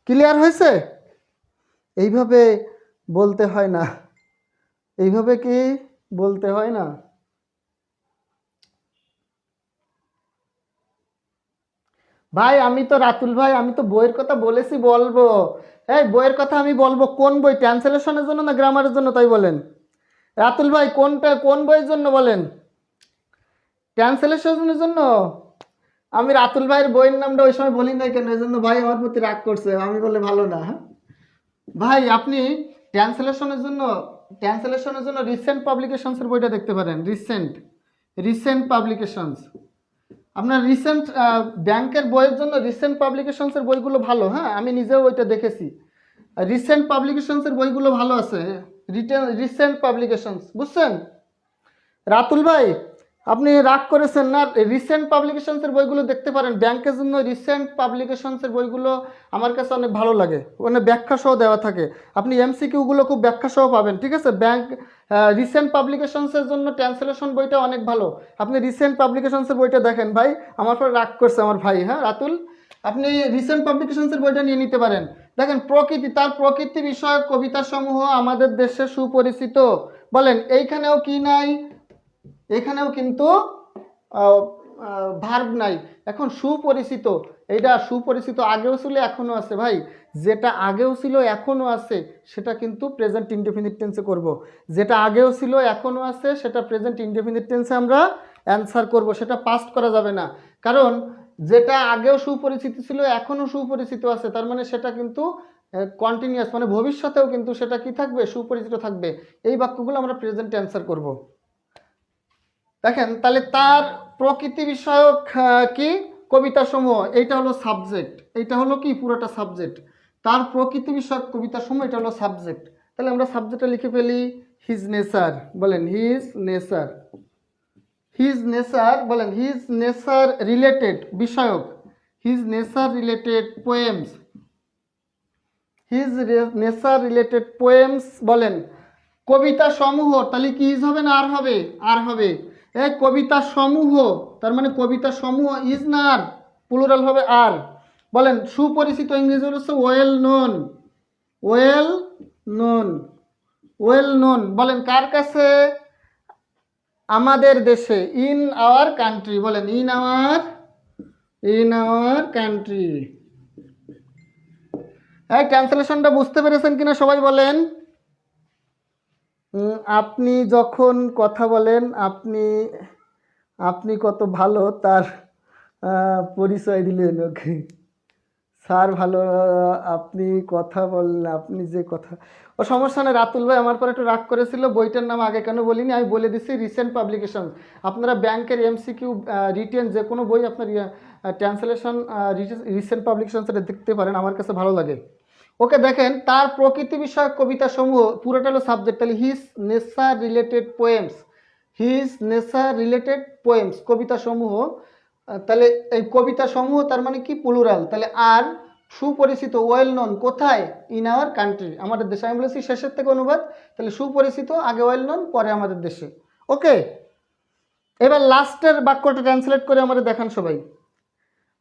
Clear হয়েছে? এইভাবে বলতে হয় না, এইভাবে কি বলতে হয় না? ভাই আমি তো রাতুল ভাই, আমি তো বইয়ের কথা বলেছি বলবো। এই বইয়ের কথা আমি বলবো। কোন বই? ট্রান্সলেশনের জন্য না গ্রামারের জন্য? তাই বলেন রাতুল ভাই, কোনটা, কোন বইয়ের জন্য বলেন? ট্রান্সলেশনের জন্য। আমি রাতুল ভাইয়ের বইয়ের নামটা ওই সময় বলি নাই কেন? এই জন্য ভাই আমার প্রতি রাগ করছে, আমি বলে ভালো না। হ্যাঁ ভাই আপনি ট্রান্সলেশনের জন্য, ট্রান্সলেশনের জন্য রিসেন্ট পাবলিকেশনসের বইটা দেখতে পারেন। Recent, recent publications. আপনার রিসেন্ট ব্যাংকের বইয়ের জন্য রিসেন্ট পাবলিকেশনসের বইগুলো ভালো। হ্যাঁ আমি নিজেও ওইটা দেখেছি। রিসেন্ট পাবলিকেশনসের বইগুলো ভালো আছে, রিসেন্ট পাবলিকেশনস, বুঝছেন রাতুল ভাই? আপনি রাগ করেছেন না? রিসেন্ট পাবলিকেশনসের বইগুলো দেখতে পারেন। ব্যাংকের জন্য রিসেন্ট পাবলিকেশনসের বইগুলো আমার কাছে অনেক ভালো লাগে, ওখানে ব্যাখ্যা সহ দেওয়া থাকে। আপনি এমসিকিউগুলো খুব ব্যাখ্যা সহ পাবেন, ঠিক আছে? ব্যাংক রিসেন্ট পাবলিকেশনসের জন্য ট্রান্সলেশন বইটা অনেক ভালো। আপনি রিসেন্ট পাবলিকেশনসের বইটা দেখেন ভাই। আমার পরে রাগ করছে আমার ভাই। হ্যাঁ রাতুল, আপনি রিসেন্ট পাবলিকেশনসের বইটা নিয়ে নিতে পারেন। দেখেন প্রকৃতি, তার প্রকৃতি বিষয়ক কবিতাসমূহ আমাদের দেশে সুপরিচিত। বলেন এইখানেও কি নাই? এখানেও কিন্তু ভার্ব নাই। এখন সুপরিচিত, এইটা সুপরিচিত আগেও ছিল এখনও আছে ভাই। যেটা আগেও ছিল এখনও আছে সেটা কিন্তু প্রেজেন্ট ইনডেফিনিট টেন্সে করব। যেটা আগেও ছিল এখনও আছে সেটা প্রেজেন্ট ইনডেফিনিট টেন্সে আমরা অ্যান্সার করব, সেটা পাস্ট করা যাবে না। কারণ যেটা আগেও সুপরিচিত ছিল এখনো সুপরিচিত আছে, তার মানে সেটা কিন্তু কন্টিনিউয়াস, মানে ভবিষ্যতেও কিন্তু সেটা কি থাকবে, সুপরিচিত থাকবে। এই বাক্যগুলো আমরা প্রেজেন্ট অ্যান্সার করব। দেখেন তাহলে তার প্রকৃতি বিষয়ক কি কবিতা সমূহ, এইটা হলো সাবজেক্ট, এইটা হলো কি পুরোটা সাবজেক্ট। তার প্রকৃতি বিষয়ক কবিতা সমূহ, এটা হলো সাবজেক্ট। তাহলে আমরা সাবজেক্টটা লিখে ফেলি হিজ নেচার, বলেন হিজ নেচার। হিজ নেচার, বলেন হিজ নেচার রিলেটেড বিষয়ক, his nature related poems, his nature related poems, বলেন কবিতা সমূহ। তাহলে কি ইজ হবে না আর হবে, আর হবে। এই কবিতা সমূহ, তার মানে কবিতা সমূহ ইজ না আর, প্লুরাল হবে আর। বলেন সুপরিচিত, ইংরেজি হচ্ছে well known, well known, well known. বলেন কার কাছে, আমাদের দেশে, ইন আওয়ার কান্ট্রি, বলেন ইন আওয়ার কান্ট্রি। এই ট্রান্সলেশনটা বুঝতে পেরেছেন কিনা সবাই বলেন। আপনি যখন কথা বলেন, আপনি আপনি কত ভালো তার পরিচয় দিলেন। ওকে স্যার ভালো, আপনি কথা বললেন, আপনি যে কথা, ও সমস্যা নেই। রাতুল ভাই আমার পর একটু রাগ করেছিল, বইটার নাম আগে কেন বলিনি, আমি বলে দিচ্ছি রিসেন্ট পাবলিকেশন। আপনারা ব্যাংকের এমসিকিউ রিটেন যে কোনো বই আপনার ট্রান্সলেশন রিসেন্ট পাবলিকেশন সেটা দেখতে পারেন, আমার কাছে ভালো লাগে। ওকে দেখেন তার প্রকৃতি বিষয়ক কবিতা সমূহ, পুরোটা হলো সাবজেক্ট। তাহলে his nature related poems, his nature related poems কবিতা সমূহ। তাহলে এই কবিতা সমূহ তার মানে কি প্লুরাল, তাহলে আর সুপরিচিত ওয়েল নোন কোথায়, ইন আওয়ার কান্ট্রি, আমাদের দেশে। আমি বলেছি শেষের থেকে অনুবাদ, তাহলে সুপরিচিত আগে ওয়েল নোন পরে আমাদের দেশে। ওকে এবার লাস্টের বাক্যটা ট্রান্সলেট করে আমাদের দেখান সবাই।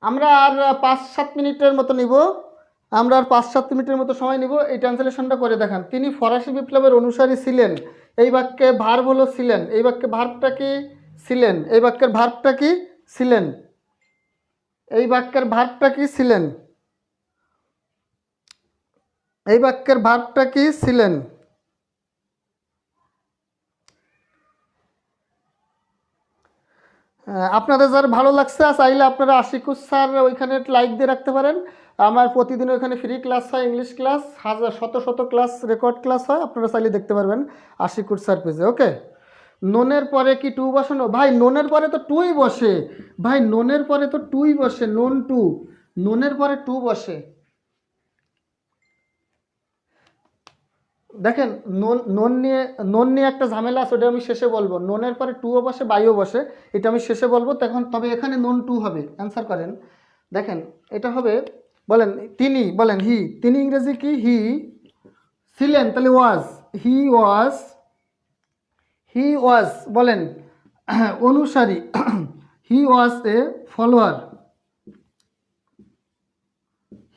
আমরা আর 5-7 মিনিটের মতো নিব, আমরা আর 5-7 মিনিটের মতো সময় নিব, এই ট্রান্সলেশনটা করে দেখান। তিনি ফরাসি বিপ্লবের অনুসারী ছিলেন, এই বাক্যে ভার্ব হলো ছিলেন, এই বাক্যে ভার্বটা কি ছিলেন, এই বাক্যের ভার্বটা কি ছিলেন, এই বাক্যের ভার্বটা কি ছিলেন, এই বাক্যের ভার্বটা কি ছিলেন। আপনাদের যার ভালো লাগছে চাইলে আপনারা আশিকুর স্যার ওইখানে লাইক দিয়ে রাখতে পারেন। আমার প্রতিদিন ওইখানে ফ্রি ক্লাস হয়, ইংলিশ ক্লাস, শত শত ক্লাস রেকর্ড ক্লাস হয়, আপনারা চাইলে দেখতে পারবেন আশিকুর স্যার পেজে। ওকে নোনের পরে কি টু বসানো, ভাই নোনের পরে তো টুই বসে, ভাই নোনের পরে তো টুই বসে, নোন টু, নোনের পরে টু বসে। দেখেন নোন নিয়ে একটা ঝামেলা আছে, ওটা আমি শেষে বলবো। নোনের পরে টুও বসে বাইও বসে, এটা আমি শেষে বলবো তখন। তবে এখানে নোন টু হবে, অ্যান্সার করেন। দেখেন এটা হবে, বলেন তিনি, বলেন হি, তিনি ইংরেজি কি, হি ছিলেন, তাহলে ওয়াজ, হি ওয়াজ, বলেন অনুসারী, he was a follower,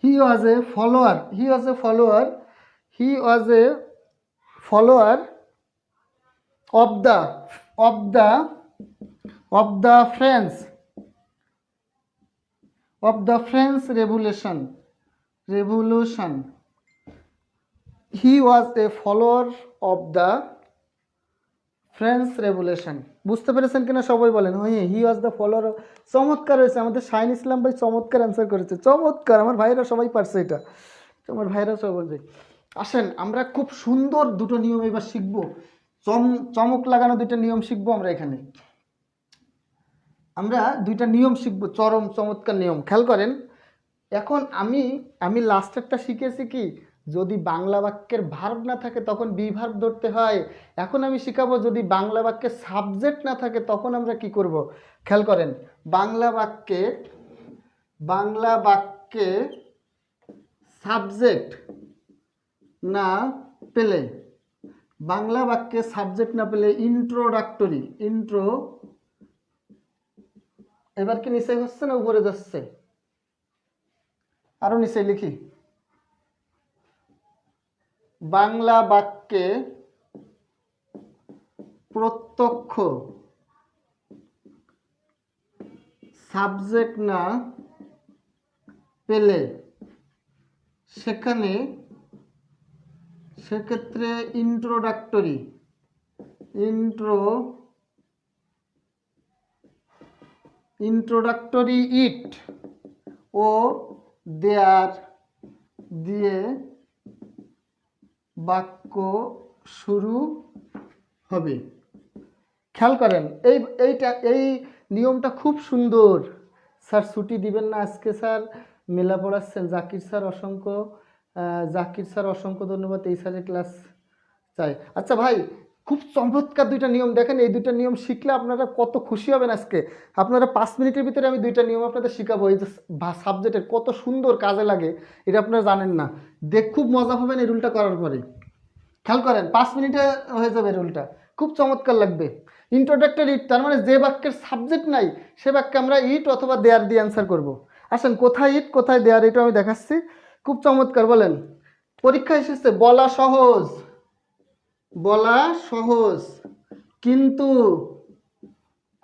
he was a follower, he was a follower, he was a follower of the of the of the French revolution. He was a follower of the French revolution. বুঝতে পেরেছেন কিনা সবাই বলেন। হ্যাঁ হি was the follower. চমৎকার হয়েছে, আমাদের শাহিন ইসলাম ভাই চমৎকার অ্যান্সার করেছে, চমৎকার। আমার ভাইরা সবাই পারছে এটা, আমার ভাইরা সবাই বলবে। আসেন আমরা খুব সুন্দর দুটো নিয়ম এবার শিখবো, চমক লাগানো দুইটা নিয়ম শিখবো আমরা এখানে। আমরা দুইটা নিয়ম শিখবো, চরম চমৎকার নিয়ম, খেয়াল করেন। এখন আমি লাস্টেরটা শিখেছি কি, যদি বাংলা বাক্যের ভার্ব না থাকে তখন বি ভার্ব ধরতে হয়। এখন আমি শিখাবো যদি বাংলা বাক্যের সাবজেক্ট না থাকে তখন আমরা কি করব। খেয়াল করেন, বাংলা বাক্যে সাবজেক্ট না পেলে, বাংলা বাক্যে সাবজেক্ট না পেলে ইন্ট্রোডাক্টরি, এবার কি নিচে হচ্ছে না উপরে যাচ্ছে, আরো নিচে লিখি, বাংলা বাক্যে প্রত্যক্ষ সাবজেক্ট না পেলে সেক্ষেত্রে ইন্ট্রোডাক্টরি ইট ও দেয়ার দিয়ে বাক্য শুরু হবে। খেয়াল করেন এই নিয়মটা খুব সুন্দর। স্যার ছুটি দিবেন না আজকে? স্যার মেলা পড়াচ্ছেন। জাকির স্যার অসংখ্য ধন্যবাদ। এই স্যারের ক্লাস চাই। আচ্ছা ভাই, খুব চমৎকার দুইটা নিয়ম। দেখেন এই দুইটা নিয়ম শিখলে আপনারা কত খুশি হবেন। আজকে আপনারা 5 মিনিটের ভিতরে আমি দুইটা নিয়ম আপনাদের শিখাবো। এই যে সাবজেক্টের কত সুন্দর কাজে লাগে এটা আপনারা জানেন না। খুব মজা পাবেন এই রুলটা করার পরে। খেয়াল করেন 5 মিনিটে হয়ে যাবে রুলটা, খুব চমৎকার লাগবে। ইন্ট্রোডাক্টরি ইট, তার মানে যে বাক্যের সাবজেক্ট নাই সে বাক্যে আমরা ইট অথবা দেয়ার দিয়ে অ্যান্সার করব। আসেন কোথায় ইট কোথায় দেয়ার এটা আমি দেখাচ্ছি, খুব চমৎকার। বলেন, পরীক্ষা এসেছে বলা সহজ, বলা সহজ কিন্তু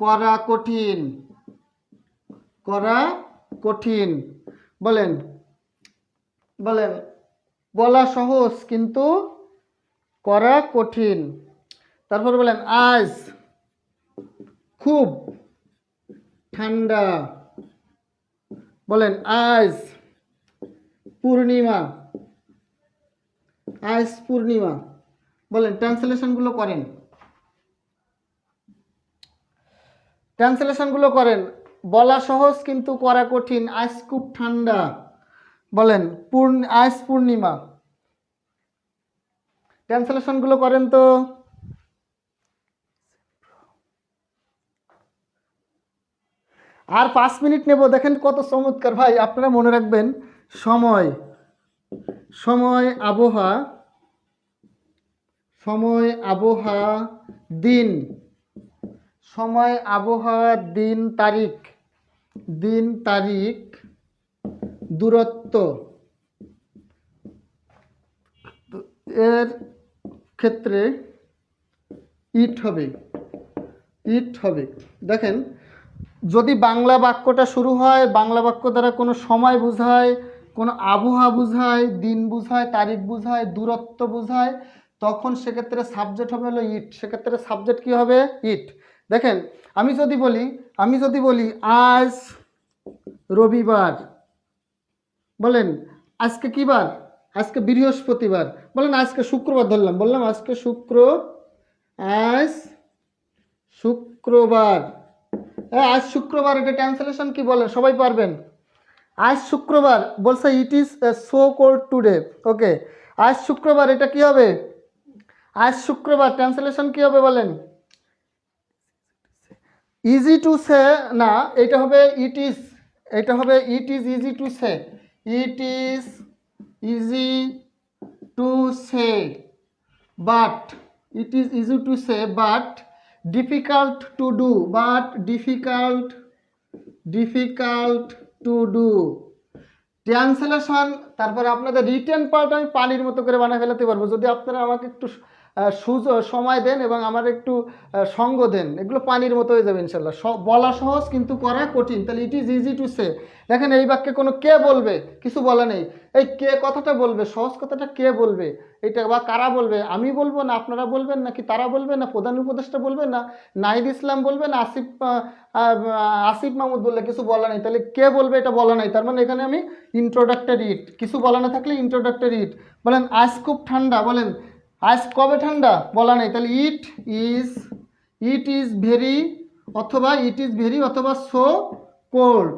করা কঠিন, করা কঠিন। বলেন বলেন, বলা সহজ কিন্তু করা কঠিন। তারপর বলেন, আজ খুব ঠান্ডা। বলেন, আজ পূর্ণিমা, আজ পূর্ণিমা। বলেন, ট্রান্সলেশনগুলো করেন, ট্রান্সলেশনগুলো করেন। বলা সহজ কিন্তু করা কঠিন, আজ খুব ঠান্ডা। বলেন, আজ পূর্ণিমা। ট্রান্সলেশনগুলো করেন তো। আর 5 মিনিট নেব। দেখেন কত চমৎকার ভাই। আপনারা মনে রাখবেন, সময়, সময় আবহাওয়া, সময় আবহাওয়া দিন, সময় আবহাওয়া দিন তারিখ, দিন তারিখ দূরত্ব, এর ক্ষেত্রে ইট হবে, ইট হবে। দেখেন যদি বাংলা বাক্যটা শুরু হয়, বাংলা বাক্য দ্বারা কোনো সময় বোঝায়, কোনো আবহাওয়া বোঝায়, দিন বোঝায়, তারিখ বোঝায়, দূরত্ব বোঝায়, তখন সেক্ষেত্রে সাবজেক্ট হবে হলো ইট। সেক্ষেত্রে সাবজেক্ট কি হবে? ইট। দেখেন আমি যদি বলি আজ রবিবার, বলেন আজকে কি বার? আজকে বৃহস্পতিবার। বলেন আজকে শুক্রবার ধরলাম, বললাম আজকে আজ শুক্রবার। আজ শুক্রবার, এটা ট্রান্সলেশন কি বলেন? সবাই পারবেন? আজ শুক্রবার বলছে it is so cold today. Okay, আজ শুক্রবার, এটা কি হবে? আজ শুক্রবার ট্রান্সলেশন কি হবে বলেন? ইজি টু সে না, এটা হবে ইট ইজ, এটা হবে it is easy to say, it is easy to say but, it is easy to say but difficult to do, but difficult to do. Translation. তারপরে আপনাদের রিটেন পার্ট আমি পানির মতো করে বানিয়ে ফেলাতে পারবো যদি আপনারা আমাকে একটু সময় দেন এবং আমার একটু সঙ্গ দেন। এগুলো পানির মতো হয়ে যাবে ইনশাল্লাহ। বলা সহজ কিন্তু করা কঠিন। তাহলে it is easy to say. দেখেন এই বাক্যে কোনো কে বলবে, কিছু বলা নেই। এই কে কথাটা বলবে, সহজ কথাটা কে বলবে এটা, বা কারা বলবে? আমি বলবো না আপনারা বলবেন, নাকি তারা বলবে, না প্রধান উপদেষ্টা বলবে, না নাহিদ ইসলাম বলবে, না আসিফ মাহমুদ বললে? কিছু বলা নেই। তাহলে কে বলবে এটা বলা নাই। তার মানে এখানে আমি ইন্ট্রোডাক্টরি ইট, কিছু বলা না থাকলে ইন্ট্রোডাক্টরি ইট। বলেন আজ খুব ঠান্ডা। বলেন আজ কবে ঠান্ডা? বলা নেই। তাহলে ইট ইজ ভেরি অথবা ইট ইজ ভেরি অথবা so cold,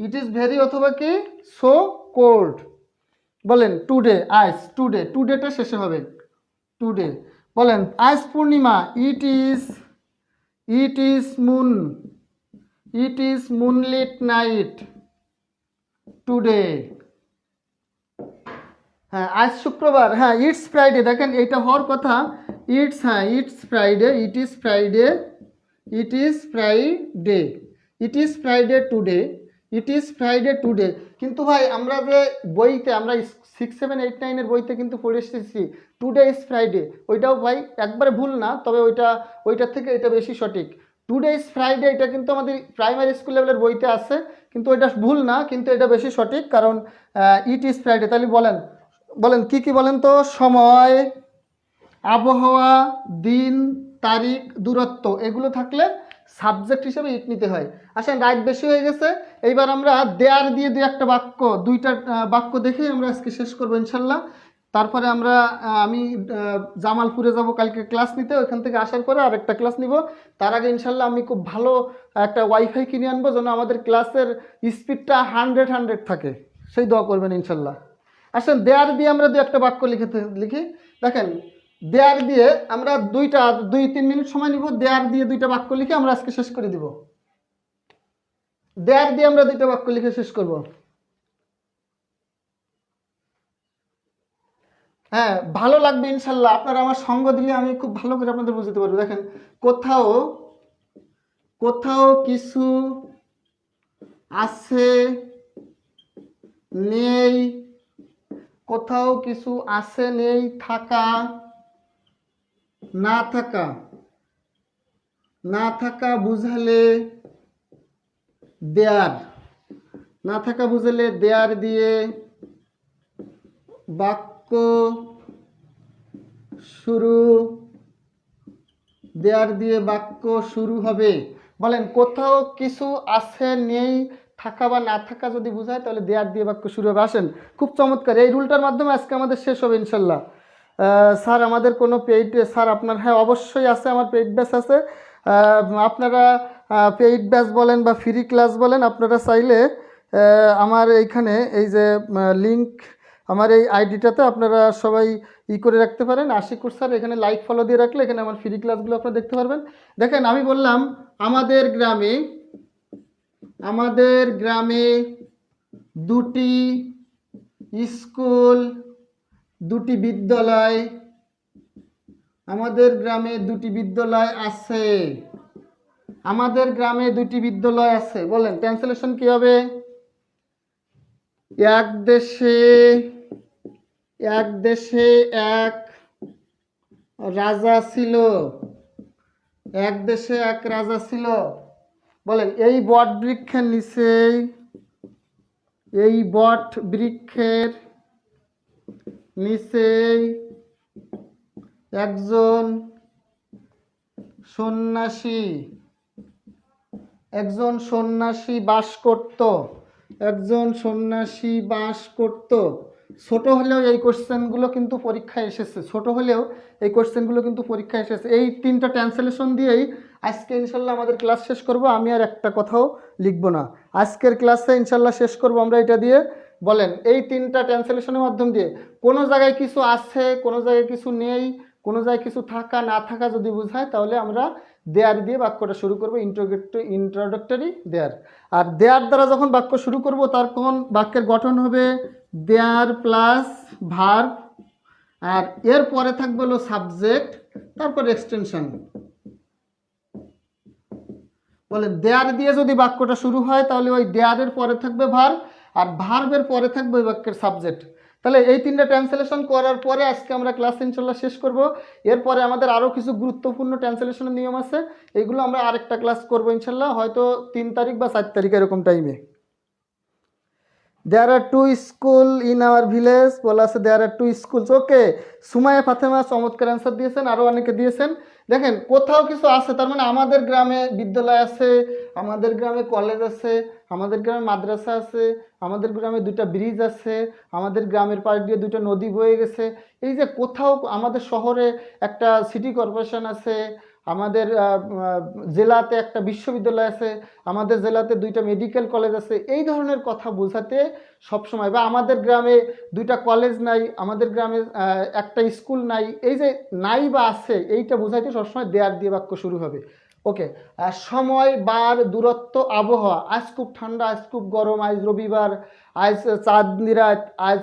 it is very অথবা কি সো কোল্ড। বলেন টুডে, আজ টুডেটা শেষে হবে টুডে। বলেন আজ পূর্ণিমা, it is moonlit night today. হ্যাঁ আজ শুক্রবার, হ্যাঁ ইটস ফ্রাইডে। দেখেন এটা হওয়ার কথা ইটস, হ্যাঁ it's Friday, it is Friday, it is Friday, it is Friday today, it is Friday today. কিন্তু ভাই আমরা যে বইতে, আমরা 6, 7, 8, 9 বইতে কিন্তু পড়ে এসেছি টুডে ইজ ফ্রাইডে। ওইটাও ভাই একবারে ভুল না, তবে ওইটার থেকে এটা বেশি সঠিক। টুডে ইজ ফ্রাইডে এটা কিন্তু আমাদের প্রাইমারি স্কুল লেভেলের বইতে আছে, কিন্তু এটা ভুল না, কিন্তু এটা বেশি সঠিক, কারণ ইট ইজ ফ্রাইডে। তাহলে বলেন কি বলেন তো? সময়, আবহাওয়া, দিন, তারিখ, দূরত্ব, এগুলো থাকলে সাবজেক্ট হিসেবে ইট নিতে হয়। আসেন, রাইট বেশি হয়ে গেছে, এইবার আমরা দেয়ার দিয়ে একটা বাক্য, দুইটা বাক্য দেখেই আমরা আজকে শেষ করবো ইনশাল্লাহ। তারপরে আমরা আমি জামালপুরে যাব কালকে ক্লাস নিতে, ওইখান থেকে আসার পরে আরেকটা ক্লাস নিব। তার আগে ইনশাল্লাহ আমি খুব ভালো একটা ওয়াইফাই কিনে আনবো, যেন আমাদের ক্লাসের স্পিডটা 100 থাকে, সেই দোয়া করবেন ইনশাল্লাহ। আসেন, দেয়ার দিয়ে আমরা একটা বাক্য লিখি। দেখেন, দেয়ার দিয়ে আমরা 2-3 মিনিট সময় নিব, দেয়ার দিয়ে দুইটা বাক্য লিখে আমরা আজকে শেষ করে দিব। দেয়ার দিয়ে আমরা দুইটা বাক্য লিখে শেষ করব। হ্যাঁ, ভালো লাগবে ইনশাল্লাহ। আপনারা আমার সঙ্গ দিলে আমি খুব ভালো করে আপনাদের বুঝতে পারবো। দেখেন, কোথাও কোথাও কিছু আছে নেই, কোথাও কিছু আছে নেই, থাকা না থাকা, না থাকা বুঝালে দেয়ার, না থাকা বুঝালে দেয়ার দিয়ে বাক্য শুরু, দেয়ার দিয়ে বাক্য শুরু হবে। বলেন, কোথাও কিছু আছে নেই, থাকা বা না থাকা যদি বোঝায় তাহলে দেয়ার দিয়ে বাক্য শুরু হবে। আসেন, খুব চমৎকার, এই রুলটার মাধ্যমে আজকে আমাদের শেষ হবে ইনশাল্লাহ। স্যার আমাদের কোনো পেইড, স্যার আপনার, হ্যাঁ অবশ্যই আছে, আমার পেইড ব্যাচ আছে। আপনারা পেইড ব্যাচ বলেন বা ফ্রি ক্লাস বলেন, আপনারা চাইলে আমার এইখানে এই যে লিঙ্ক, আমার এই আইডিটাতে আপনারা সবাই করে রাখতে পারেন। আশিকুর স্যার এখানে লাইক ফলো দিয়ে রাখলে এখানে আমার ফ্রি ক্লাসগুলো আপনারা দেখতে পারবেন। দেখেন, আমি বললাম আমাদের গ্রামে দুটি স্কুল, দুটি বিদ্যালয়, আমাদের গ্রামে দুটি বিদ্যালয় আছে, আমাদের গ্রামে দুটি বিদ্যালয় আছে। বলেন, ট্রান্সলেশন কি হবে? এক দেশে এক রাজা ছিল, এক দেশে এক রাজা ছিল। বলেন, এই বট বৃক্ষের নিচেই, এই বট বৃক্ষের নিচেই একজন সন্ন্যাসী বাস করত, একজন সন্ন্যাসী বাস করত। ছোট হলেও এই কোশ্চেনগুলো কিন্তু পরীক্ষায় এসেছে, ছোট হলেও এই কোশ্চেনগুলো কিন্তু পরীক্ষায় এসেছে। এই তিনটা ট্রান্সলেশন দিয়েই আজকে ইনশাল্লাহ আমাদের ক্লাস শেষ করব। আমি আর একটা কথাও লিখব না, আজকের ক্লাসে ইনশাল্লাহ শেষ করব আমরা এটা দিয়ে। বলেন, এই তিনটা ট্রান্সলেশনের মাধ্যম দিয়ে কোনো জায়গায় কিছু আছে, কোনো জায়গায় কিছু নেই, কোনো জায়গায় কিছু থাকা না থাকা যদি বোঝায় তাহলে আমরা দেয়ার দিয়ে বাক্যটা শুরু করবো, ইন্ট্রোডাক্টরি দেয়ার। আর দেয়ার দ্বারা যখন বাক্য শুরু করব তখন বাক্যের গঠন হবে দেয়ার প্লাস ভার্ব, আর এর পরে থাকবে হলো সাবজেক্ট, তারপর এক্সটেনশন। বলে, দেয়ার দিয়ে যদি বাক্যটা শুরু হয় তাহলে ওই দেয়ারের পরে থাকবে ভার্ব, আর ভার্বের পরে থাকবে ওই বাক্যের সাবজেক্ট। তাহলে এই তিনটা ট্রান্সলেশন করার পরে আজকে আমরা ক্লাস ইনশাল্লাহ শেষ করব। এরপরে আমাদের আরও কিছু গুরুত্বপূর্ণ ট্রান্সলেশনের নিয়ম আছে, এগুলো আমরা আরেকটা ক্লাস করবো ইনশাল্লাহ, হয়তো 3 তারিখ বা 4 তারিখ এরকম টাইমে। দেয়ার আর 2 স্কুল ইন আওয়ার ভিলেজ, বলা আছে দেয়ার আর 2 স্কুলস। ওকে, সুমাইয়া ফাতেমা চমৎকার অ্যান্সার দিয়েছেন, আরও অনেকে দিয়েছেন। দেখেন, কোথাও কিছু আছে, তার মানে আমাদের গ্রামে বিদ্যালয় আছে, আমাদের গ্রামে কলেজ আছে, আমাদের গ্রামে মাদ্রাসা আছে, আমাদের গ্রামে 2টা ব্রিজ আছে, আমাদের গ্রামের পাশ দিয়ে 2টা নদী বয়ে গেছে। এই যে কোথাও, আমাদের শহরে একটা সিটি কর্পোরেশন আছে, আমাদের জেলাতে একটা বিশ্ববিদ্যালয় আছে, আমাদের জেলাতে 2টা মেডিকেল কলেজ আছে, এই ধরনের কথা বোঝাতে সবসময়, বা আমাদের গ্রামে 2টা কলেজ নাই, আমাদের গ্রামে একটা স্কুল নাই, এই যে নাই বা আছে এইটা বোঝাইতে সবসময় দেয়ার দিয়ে বাক্য শুরু হবে। ওকে, সময়, বার, দূরত্ব, আবহাওয়া, আজ খুব ঠান্ডা, আজ খুব গরম, আজ রবিবার, আজ চাঁদনি রাত, আজ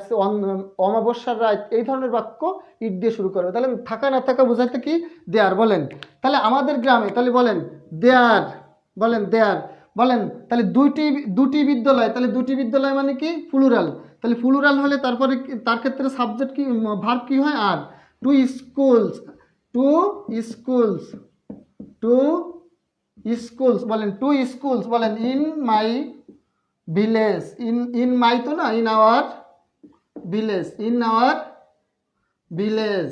অমাবস্যার রাত, এই ধরনের বাক্য ইট দিয়ে শুরু করবে। তাহলে থাকা না থাকা বোঝাইতে কি দেয়ার। বলেন, তাহলে আমাদের গ্রামে, তাহলে বলেন দেয়ার, বলেন দেয়ার, বলেন তাহলে দুটি বিদ্যালয়, তাহলে 2টি বিদ্যালয় মানে কি প্লুরাল, তাহলে প্লুরাল হলে তারপরে তার ক্ষেত্রে সাবজেক্ট কি, ভার্ব কি হয়, আর 2 স্কুলস, 2 স্কুলস, 2 স্কুলস। বলেন 2 স্কুলস, বলেন in my village, in my তো না, in our village, in our village,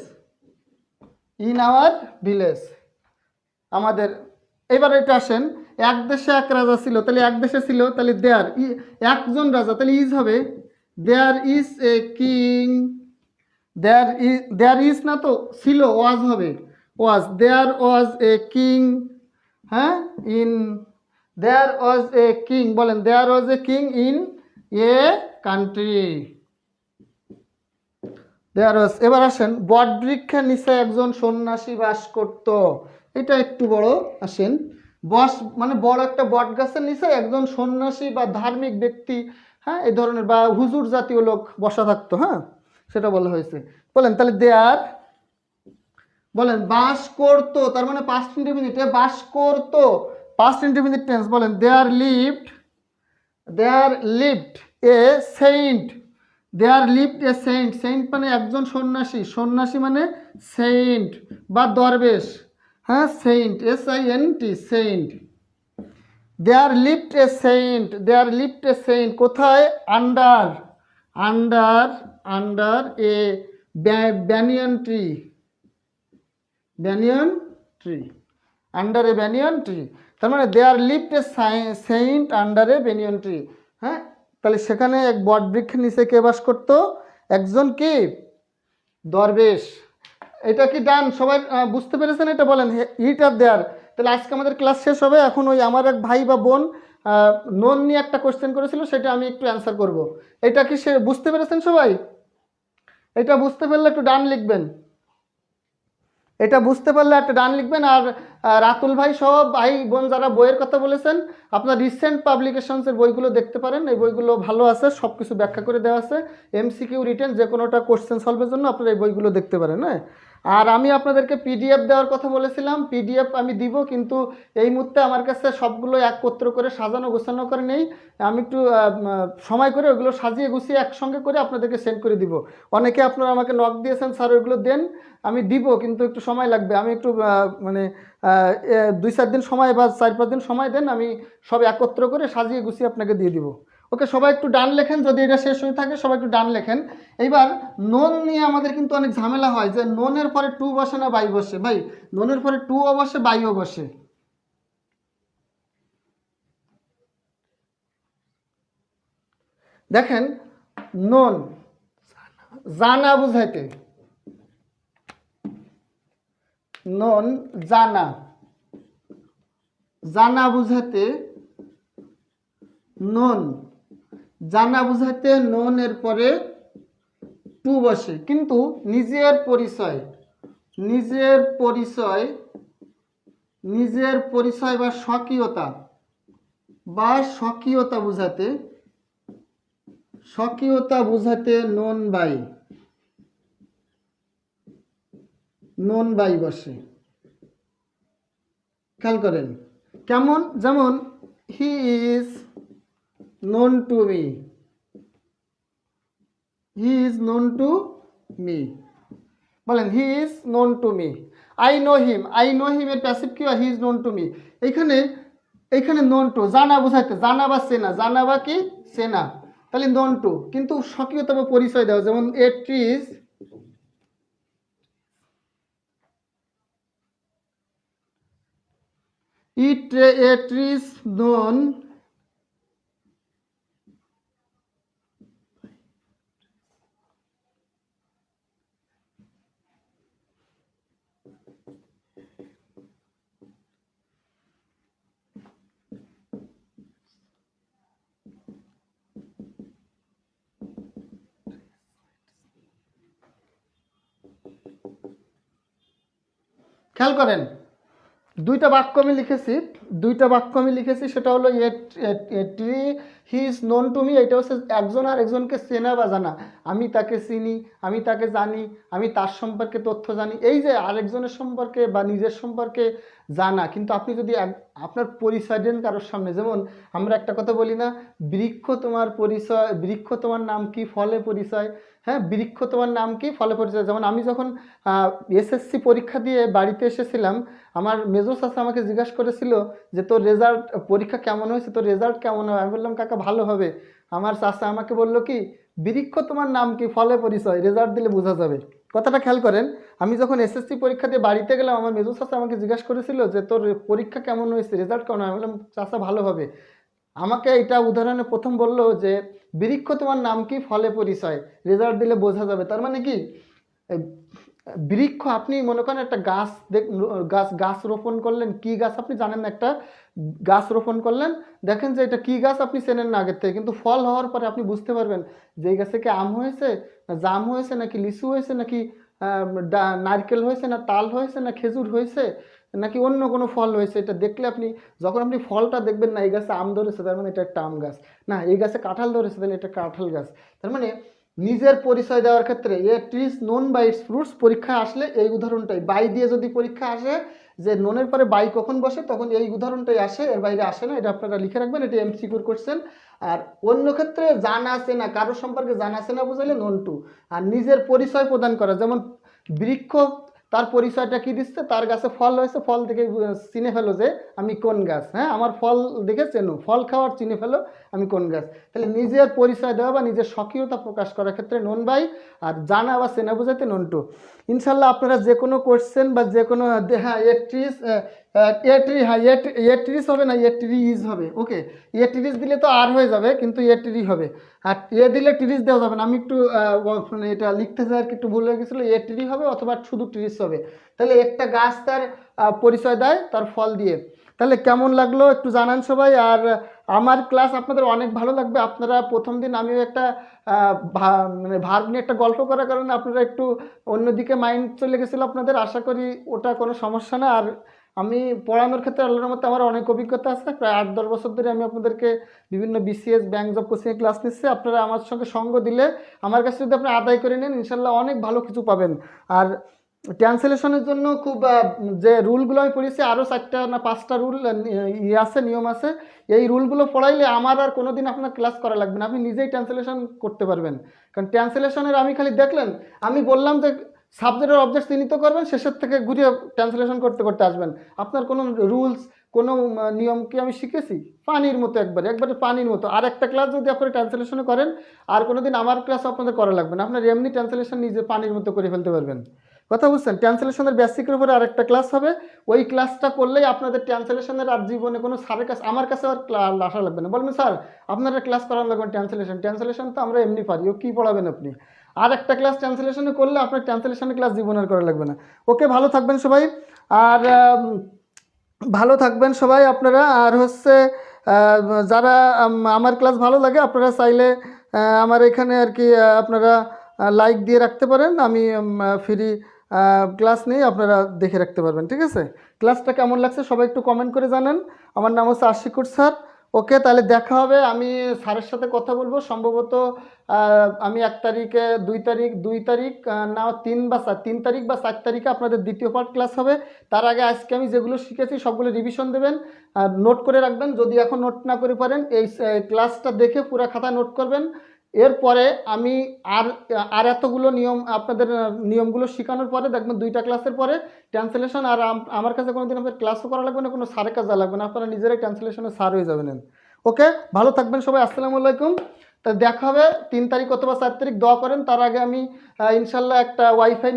in our village, আমাদের এবার এটা আসেন, এক দেশে এক রাজা ছিল, তাহলে এক দেশে ছিল, তাহলে দেয়ার একজন রাজা, তাহলে ইজ হবে there is a king. There is না তো ছিল, ওয়াজ হবে, was, there was a king. হ্যাঁ, in, there was a king, বলেন there was a king in a country. There was. এবার আসেন, বটবৃক্ষের নিচে একজন সন্ন্যাসী বাস করত। এটা একটু বড়, আসেন, বস মানে বড় একটা বট গাছের নিচে একজন সন্ন্যাসী বা ধার্মিক ব্যক্তি, হ্যাঁ, এই ধরনের বা হুজুর জাতীয় লোক বসা থাকতো, হ্যাঁ, সেটা বলা হয়েছে। বলেন তাহলে দেয়ার, বলেন বাস করতো, তার মানে পাস্ট ইনডিফিনিট, বাস করতো, পাস্ট ইনডিফিনিট টেন্স, বলেন there lived, there lived a saint, there lived a saint, saint মানে একজন সন্ন্যাসী, সন্ন্যাসী মানে সেইন্ট বা দরবেশ, হ্যাঁ, saint, SINT, saint. There lived a saint, there lived a saint কোথায়? Under, under, under a banyan tree, banyan tree, under a banyan tree, তার মানে there lived a saint under a banyan tree. হ্যাঁ, তাহলে সেখানে এক বট বৃক্ষের নিচে কে বাস করতো? একজন কি? দরবেশ। এটা কি ডান? সবাই বুঝতে পেরেছেন এটা? বলেন ইট আর দেয়ার। তাহলে আজকে আমাদের ক্লাস শেষ হবে। এখন ওই আমার এক ভাই বা বোন নোন নিয়ে একটা কোশ্চেন করেছিল, সেটা আমি একটু অ্যান্সার করব। এটা কি সে বুঝতে পেরেছেন সবাই? এটা বুঝতে পারলে একটু ডান লিখবেন, এটা বুঝতে পারলে একটা ডান লিখবেন। আর রাতুল ভাই সহ ভাই বোন যারা বইয়ের কথা বলেছেন, আপনার রিসেন্ট পাবলিকেশনসের বইগুলো দেখতে পারেন, এই বইগুলো ভালো আছে, সব কিছু ব্যাখ্যা করে দেওয়া আছে, MCQ রিটেন যে কোনোটা কোশ্চেন সলভের জন্য আপনারা এই বইগুলো দেখতে পারেন। হ্যাঁ, আর আমি আপনাদেরকে PDF দেওয়ার কথা বলেছিলাম, PDF আমি দিব, কিন্তু এই মুহূর্তে আমার কাছে সবগুলো একত্র করে সাজানো গোছানো করে নেই। আমি একটু সময় করে ওগুলো সাজিয়ে গুছিয়ে একসঙ্গে করে আপনাদেরকে সেন্ড করে দিব। অনেকে আপনারা আমাকে নক দিয়েছেন, স্যার ওইগুলো দেন, আমি দিব, কিন্তু একটু সময় লাগবে। আমি একটু মানে 2-4 দিন সময় বা 4-5 দিন সময় দেন, আমি সব একত্র করে সাজিয়ে গুছিয়ে আপনাকে দিয়ে দিব। ওকে, সবাই একটু ডান লেখেন, যদি এটা শেষ হয়ে থাকে সবাই একটু ডান লেখেন। এইবার নোন নিয়ে আমাদের কিন্তু অনেক ঝামেলা হয়, যে নোনের পরে টু বসে না বাই বসে। ভাই নোনের পরে টুও বসে, বাইও বসে। দেখেন, নোন জানা বুঝাইতে, নোন জানা, জানা বুঝাতে, নোন জানা বুঝাতে নোন এর পরে টু বসে, কিন্তু নিজের পরিচয়, নিজের পরিচয়, নিজের পরিচয় বা স্বকীয়তা, বা স্বকীয়তা বুঝাতে, স্বকীয়তা বুঝাতে নোন বাই, নোন বাই বসে। খেয়াল করেন কেমন, যেমন he is known to me, he is known to me, বলেন he is known to me. I know him, I know him এর প্যাসিভ কি হয়? He is known to me. এইখানে, এইখানে নোন টু, জানা বুঝাইতে, জানা বা চেনা, জানা বা কি চেনা, তাহলে নোন টু, কিন্তু স্বকীয়তা বা পরিচয় দেওয়া, যেমন এ ট্রিজ, ইট এ ট্রিজ নোন, খেয়াল করেন দুইটা বাক্য আমি লিখেছি, দুইটা বাক্য আমি লিখেছি, সেটা হলো tree he is known to me, এটা হচ্ছে একজন আর একজনকে চেনা বা জানা। আমি তাকে চিনি, আমি তাকে জানি, আমি তার সম্পর্কে তথ্য জানি, এই যে আরেকজনের সম্পর্কে বা নিজের সম্পর্কে জানা। কিন্তু আপনি যদি আপনার পরিচয় দেন কারোর সামনে, যেমন আমরা একটা কথা বলি না, বৃক্ষ তোমার পরিচয়, বৃক্ষ তোমার নাম কি, ফলে পরিচয়। হ্যাঁ, বৃক্ষ তোমার নাম কি, ফলে পরিচয়। যেমন আমি যখন SSC পরীক্ষা দিয়ে বাড়িতে এসেছিলাম, আমার মেজো চাচা আমাকে জিজ্ঞাসা করেছিল যে তোর রেজাল্ট, পরীক্ষা কেমন হয়েছে, তোর রেজাল্ট কেমন হবে? আমি বললাম কাকা ভালো হবে। আমার চাচা আমাকে বললো কি, বৃক্ষ তোমার নাম কি, ফলে পরিচয়, রেজাল্ট দিলে বোঝা যাবে। কথাটা খেয়াল করেন। আমি যখন এসএসসি পরীক্ষা দিয়ে বাড়িতে গেলাম, আমার মেজো চাচা আমাকে জিজ্ঞাসা করেছিল যে তোর পরীক্ষা কেমন হয়েছে, রেজাল্ট কেমন? আমি বললাম চাচা ভালো হবে। আমাকে এটা উদাহরণে প্রথম বললো যে বৃক্ষ তোমার নাম কি, ফলে পরিচয়, রেজাল্ট দিলে বোঝা যাবে। তার মানে কি, এই বৃক্ষ, আপনি মনে করেন একটা গাছ গাছ গাছ রোপণ করলেন, কি গাছ আপনি জানেন না, একটা গাছ রোপণ করলেন, দেখেন যে এটা কি গাছ আপনি চেনেন না আগের থেকে, কিন্তু ফল হওয়ার পরে আপনি বুঝতে পারবেন যে এই গাছে কি আম হয়েছে, না জাম হয়েছে, নাকি লিচু হয়েছে, নাকি নারকেল হয়েছে, না তাল হয়েছে, না খেজুর হয়েছে, নাকি অন্য কোনো ফল হয়েছে। এটা দেখলে আপনি, যখন আপনি ফলটা দেখবেন না এই গাছে আম ধরেছে তার মানে এটা একটা আম গাছ, না এই গাছে কাঁঠাল ধরেছে তাহলে এটা কাঁঠাল গাছ। তার মানে নিজের পরিচয় দেওয়ার ক্ষেত্রে a trees known by its fruits, পরীক্ষায় আসলে এই উদাহরণটাই, বাই দিয়ে যদি পরীক্ষা আসে যে নোনের পরে বাই কখন বসে, তখন এই উদাহরণটাই আসে, এর বাইরে আসে না। এটা আপনারা লিখে রাখবেন, এটা এমসিকিউর কোশ্চেন। আর অন্য ক্ষেত্রে জানা আছে না, কারোর সম্পর্কে জানা আছে না বুঝাইলে নোন টু। আর নিজের পরিচয় প্রদান করা, যেমন বৃক্ষ তার পরিচয়টা কি দিচ্ছে, তার গাছে ফল হয়েছে, ফল দেখে চিনে ফেলো যে আমি কোন গাছ, হ্যাঁ আমার ফল দেখে চেনো, ফল খাওয়ার চিনে ফেলো আমি কোন গাছ। তাহলে নিজের পরিচয় দেওয়া বা নিজের স্বকীয়তা প্রকাশ করার ক্ষেত্রে নোন বাই, আর জানা বা চেনা বোঝাতে নোন টু। ইনশাল্লাহ আপনারা যে কোনো কোশ্চেন বা যে কোনো, হ্যাঁ এ ট্রিজ, এ ট্রি, হ্যাঁ এ ট্রিজ হবে না, এ ট্রিজ হবে। ওকে, এ ট্রিজ দিলে তো আর হয়ে যাবে, কিন্তু এ ট্রি হবে। আর এ দিলে ট্রিজ দেওয়া যাবে না, আমি একটু মানে এটা লিখতে চাই আর কি, একটু ভুল হয়ে গেছিলো, এ ট্রি হবে অথবা শুধু ট্রিজ হবে। তাহলে একটা গাছ তার পরিচয় দেয় তার ফল দিয়ে। তাহলে কেমন লাগলো একটু জানান সবাই। আর আমার ক্লাস আপনাদের অনেক ভালো লাগবে। আপনারা প্রথম দিন আমিও একটা মানে ভার্ব নিয়ে একটা গল্প করার কারণে আপনারা একটু অন্যদিকে মাইন্ড চলে গেছিলো আপনাদের, আশা করি ওটা কোনো সমস্যা না। আর আমি পড়ানোর ক্ষেত্রে আল্লাহর মধ্যে আমার অনেক অভিজ্ঞতা আছে, প্রায় 8-10 বছর ধরে আমি আপনাদেরকে বিভিন্ন বিসিএস ব্যাংক জব কোচিংয়ে ক্লাস নিচ্ছি। আপনারা আমার সঙ্গে সঙ্গ দিলে, আমার কাছে যদি আপনি আদায় করে নেন, ইনশাল্লাহ অনেক ভালো কিছু পাবেন। আর ট্রান্সলেশনের জন্য খুব যে রুলগুলো আমি পড়েছি, আরও 4টা না 5টা রুল আছে, নিয়ম আছে। এই রুলগুলো পড়াইলে আমার আর কোনো দিন আপনার ক্লাস করা লাগবে না, আপনি নিজেই ট্রান্সলেশন করতে পারবেন। কারণ ট্রান্সলেশনের আমি খালি দেখলেন, আমি বললাম যে সাবজেক্ট আর অবজেক্ট চিহ্নিত করবেন, শেষের থেকে ঘুরিয়ে ট্রান্সলেশন করতে করতে আসবেন। আপনার কোনো রুলস, কোনো নিয়ম কি আমি শিখেছি? পানির মতো, একবারে একবারে পানির মতো। আর একটা ক্লাস যদি আপনি ট্রান্সলেশনে করেন, আর কোনো দিন আমার ক্লাস আপনাদের করা লাগবে না, আপনার এমনি ট্রান্সলেশন নিজে পানির মতো করে ফেলতে পারবেন। কথা বুঝছেন? ট্রান্সলেশনের বেসিকের উপরে আরেকটা ক্লাস হবে, ওই ক্লাসটা করলেই আপনাদের ট্রান্সলেশনের আর জীবনে কোনো স্যারের কাছে, আমার কাছে আর আসা লাগবে না, বলবেন স্যার আপনারা ক্লাস করানো লাগবে ট্রান্সলেশন তো আমরা এমনি পারি, ও কী পড়াবেন আপনি। আর একটা ক্লাস ট্রান্সলেশনে করলে আপনার ট্রান্সলেশনের ক্লাস জীবনে আর করা লাগবে না। ওকে, ভালো থাকবেন সবাই। আর ভালো থাকবেন সবাই আপনারা। আর হচ্ছে যারা আমার ক্লাস ভালো লাগে, আপনারা চাইলে আমার এখানে আর কি আপনারা লাইক দিয়ে রাখতে পারেন, আমি ফ্রি ক্লাস নিয়ে আপনারা দেখে রাখতে পারবেন। ঠিক আছে, ক্লাসটা কেমন লাগছে সবাই একটু কমেন্ট করে জানান। আমার নাম হচ্ছে আশিকুর স্যার। ওকে, তাহলে দেখা হবে, আমি স্যারের সাথে কথা বলবো সম্ভবত আমি 1 তারিখে, 2 তারিখ না 3 তারিখ বা 4 তারিখে আপনাদের দ্বিতীয় পার্ট ক্লাস হবে। তার আগে আজকে আমি যেগুলো শিখেছি সবগুলো রিভিশন দেবেন, আর নোট করে রাখবেন। যদি এখন নোট না করে পারেন, এই ক্লাসটা দেখে পুরো খাতা নোট করবেন। এরপরে আমি আর আর এতগুলো নিয়ম, আপনাদের নিয়মগুলো শেখানোর পরে দেখবেন 2টা ক্লাসের পরে ট্রান্সলেশন, আর আমার কাছে কোনো দিন আপনার ক্লাসও করা লাগবে না, কোনো স্যারের কাছে যাওয়া লাগবে না, আপনারা নিজেরাই ট্রান্সলেশনে স্যার হয়ে যাবেন। ওকে, ভালো থাকবেন সবাই, আসসালামু আলাইকুম। তা দেখা হবে 3 তারিখ অথবা 4 তারিখ, দোয়া করেন। তার আগে আমি ইনশাল্লাহ একটা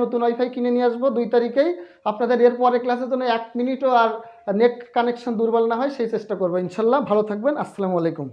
নতুন ওয়াইফাই কিনে নিয়ে আসবো 2 তারিখেই। আপনাদের এর পরে ক্লাসের জন্য 1 মিনিটও আর নেট কানেকশন দুর্বল না হয় সেই চেষ্টা করবো ইনশাল্লাহ। ভালো থাকবেন, আসসালামু আলাইকুম।